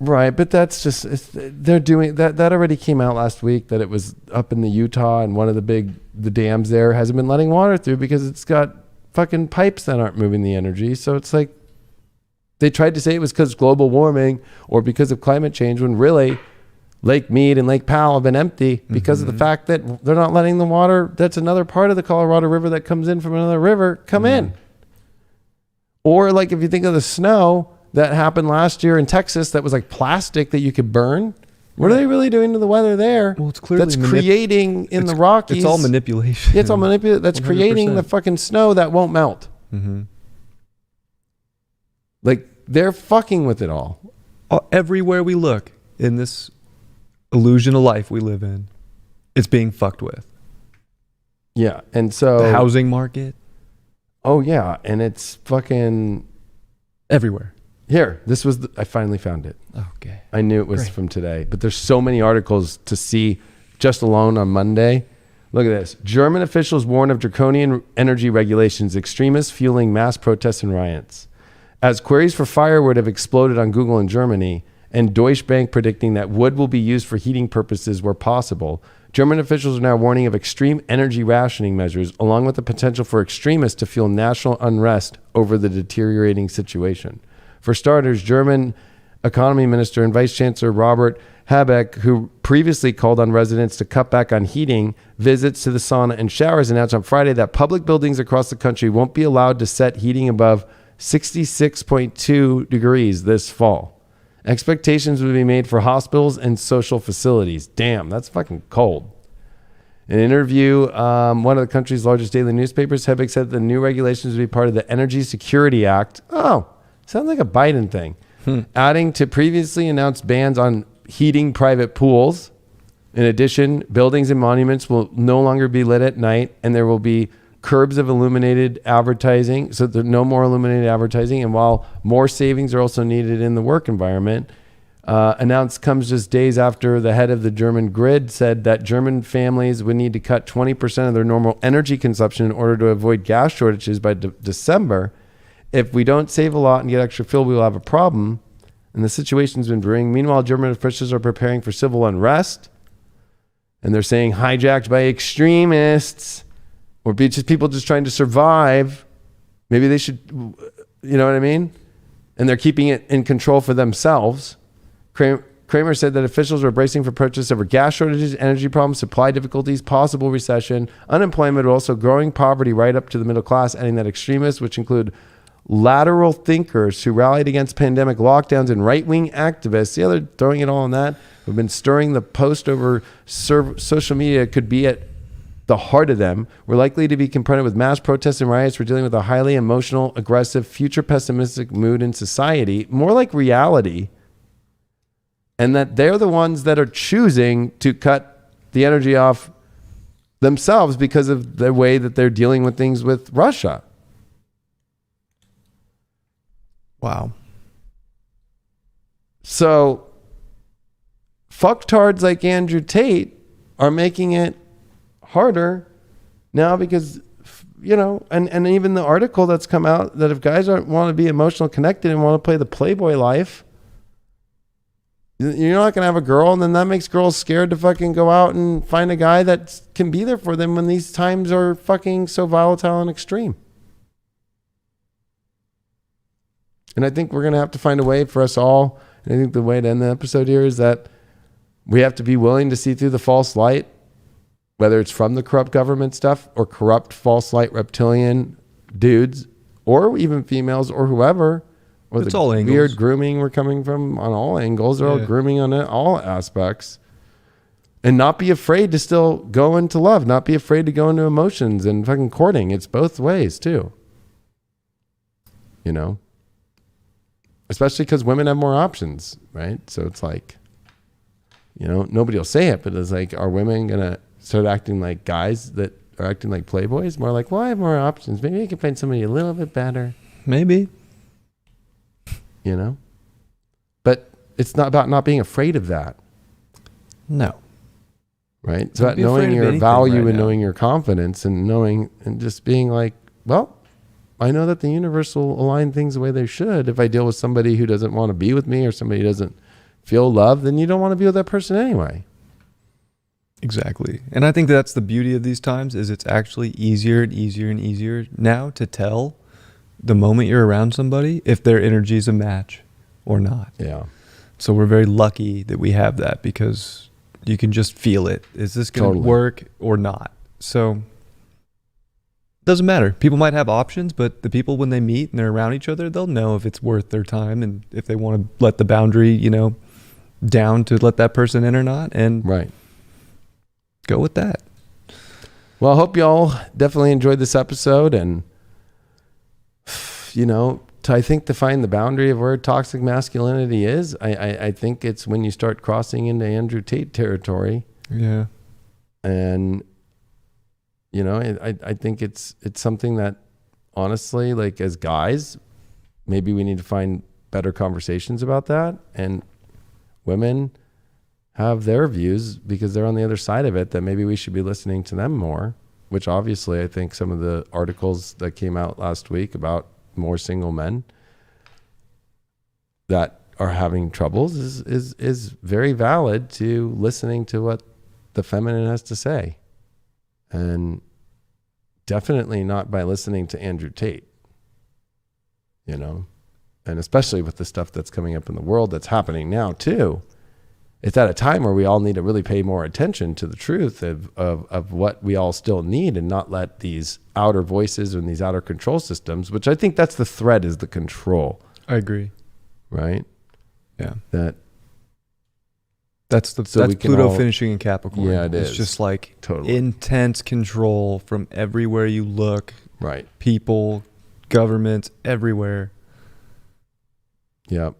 Right, but that's just they're doing that. That already came out last week that it was up in the Utah, and one of the dams there hasn't been letting water through because it's got fucking pipes that aren't moving the energy. So it's like they tried to say it was because global warming or because of climate change, when really Lake Mead and Lake Powell have been empty because of the fact that they're not letting the water. That's another part of the Colorado River that comes in from another river come in. Or like if you think of the snow that happened last year in Texas, that was like plastic that you could burn. What are they really doing to the weather there? Well, it's clearly that's creating in the Rockies. It's all manipulation. Yeah, it's all manipulation. That's 100%. Creating the fucking snow that won't melt. Mm-hmm. Like they're fucking with it all. Everywhere we look in this illusion of life we live in, it's being fucked with. Yeah. And so The housing market, oh yeah, and it's fucking everywhere. here. This was I finally found it. Okay. I knew it was Great. from today, but there's so many articles to see just alone on Monday. Look at this. German officials warn of draconian energy regulations, extremists fueling mass protests and riots. As queries for firewood have exploded on Google in Germany, and Deutsche Bank predicting that wood will be used for heating purposes where possible, German officials are now warning of extreme energy rationing measures, along with the potential for extremists to fuel national unrest over the deteriorating situation. For starters, German Economy Minister and Vice Chancellor Robert Habeck, who previously called on residents to cut back on heating, visits to the sauna and showers, announced on Friday that public buildings across the country won't be allowed to set heating above 66.2 degrees this fall. Expectations would be made for hospitals and social facilities. Damn, that's fucking cold. In an interview, one of the country's largest daily newspapers, Habeck said the new regulations would be part of the Energy Security Act. Oh, sounds like a Biden thing. Adding to previously announced bans on heating private pools. In addition, buildings and monuments will no longer be lit at night, and there will be curbs of illuminated advertising. So there's no more illuminated advertising. And while more savings are also needed in the work environment, announced comes just days after the head of the German grid said that German families would need to cut 20% of their normal energy consumption in order to avoid gas shortages by December. If we don't save a lot and get extra fuel, we will have a problem. And the situation's been brewing. Meanwhile, German officials are preparing for civil unrest. And they're saying hijacked by extremists or be just people just trying to survive. Maybe they should, you know what I mean? And they're keeping it in control for themselves. Kramer said that officials are bracing for protests over gas shortages, energy problems, supply difficulties, possible recession, unemployment, but also growing poverty right up to the middle class, adding that extremists, which include lateral thinkers who rallied against pandemic lockdowns and right-wing activists, yeah, they're throwing it all on that, who've been stirring the post over social media, could be at the heart of them. We're likely to be confronted with mass protests and riots. We're dealing with a highly emotional, aggressive, future pessimistic mood in society, more like reality, and that they're the ones that are choosing to cut the energy off themselves because of the way that they're dealing with things with Russia. Wow. So fucktards like Andrew Tate are making it harder now because, you know, and even the article that's come out that if guys aren't want to be emotional connected and want to play the Playboy life, you're not going to have a girl, and then that makes girls scared to fucking go out and find a guy that can be there for them when these times are fucking so volatile and extreme. And I think we're going to have to find a way for us all. And I think the way to end the episode here is that we have to be willing to see through the false light, whether it's from the corrupt government stuff or corrupt false light reptilian dudes or even females or whoever, or It's the all angles. weird grooming we're coming from on all angles. They're all grooming on all aspects. And not be afraid to still go into love, not be afraid to go into emotions and fucking courting. It's both ways too. You know? Especially because women have more options, right? So it's like, you know, nobody will say it, but it's like, are women going to start acting like guys that are acting like playboys? More like, well, I have more options. Maybe I can find somebody a little bit better. Maybe. You know? But it's not about not being afraid of that, No. right? It's Don't about be afraid knowing of your anything value right and now. knowing your confidence and knowing and just being like, well, I know that the universe will align things the way they should. If I deal with somebody who doesn't want to be with me or somebody who doesn't feel love, then you don't want to be with that person anyway. Exactly. And I think that's the beauty of these times is it's actually easier and easier and easier now to tell the moment you're around somebody if their energy is a match or not. Yeah. So we're very lucky that we have that because you can just feel it. Is this going to Totally. work or not? So doesn't matter. People might have options, but the people when they meet and they're around each other, they'll know if it's worth their time and if they want to let the boundary, you know, down to let that person in or not, and Right. go with that. Well, I hope y'all definitely enjoyed this episode, and, you know, to, I think, define the boundary of where toxic masculinity is, I think it's when you start crossing into Andrew Tate territory. Yeah. And, you know, I think it's something that, honestly, like, as guys, maybe we need to find better conversations about that. And women have their views because they're on the other side of it, that maybe we should be listening to them more, which obviously I think some of the articles that came out last week about more single men that are having troubles is very valid, to listening to what the feminine has to say. And definitely not by listening to Andrew Tate, you know, and especially with the stuff that's coming up in the world that's happening now too. It's at a time where we all need to really pay more attention to the truth of what we all still need, and not let these outer voices and these outer control systems, which I think that's the threat, is the control. I agree. Right? Yeah. So That's Pluto finishing in Capricorn. Yeah, it's just like totally intense control from everywhere you look. Right. People, governments, everywhere. Yeah.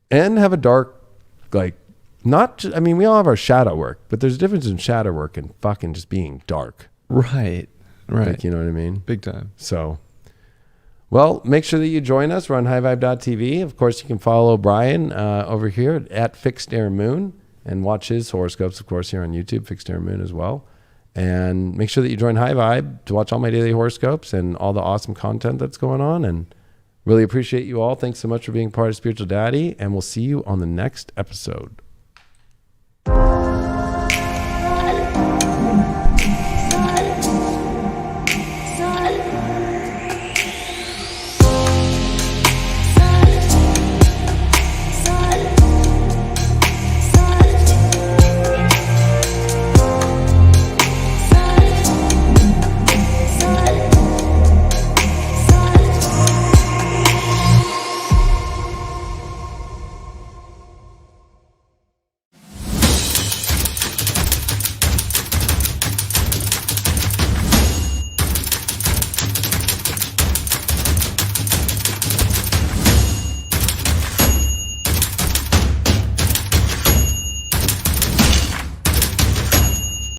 And have a dark, like, not just, I mean, we all have our shadow work, but there's a difference in shadow work and fucking just being dark. Right. Right. Like, you know what I mean? Big time. So, well, make sure that you join us. We're on highvibe.tv. Of course, you can follow Brian over here at Fixed Air Moon, and watch his horoscopes, of course, here on YouTube, Fixed Air Moon as well. And make sure that you join High Vibe to watch all my daily horoscopes and all the awesome content that's going on. And really appreciate you all. Thanks so much for being part of Spiritual Daddy, and we'll see you on the next episode.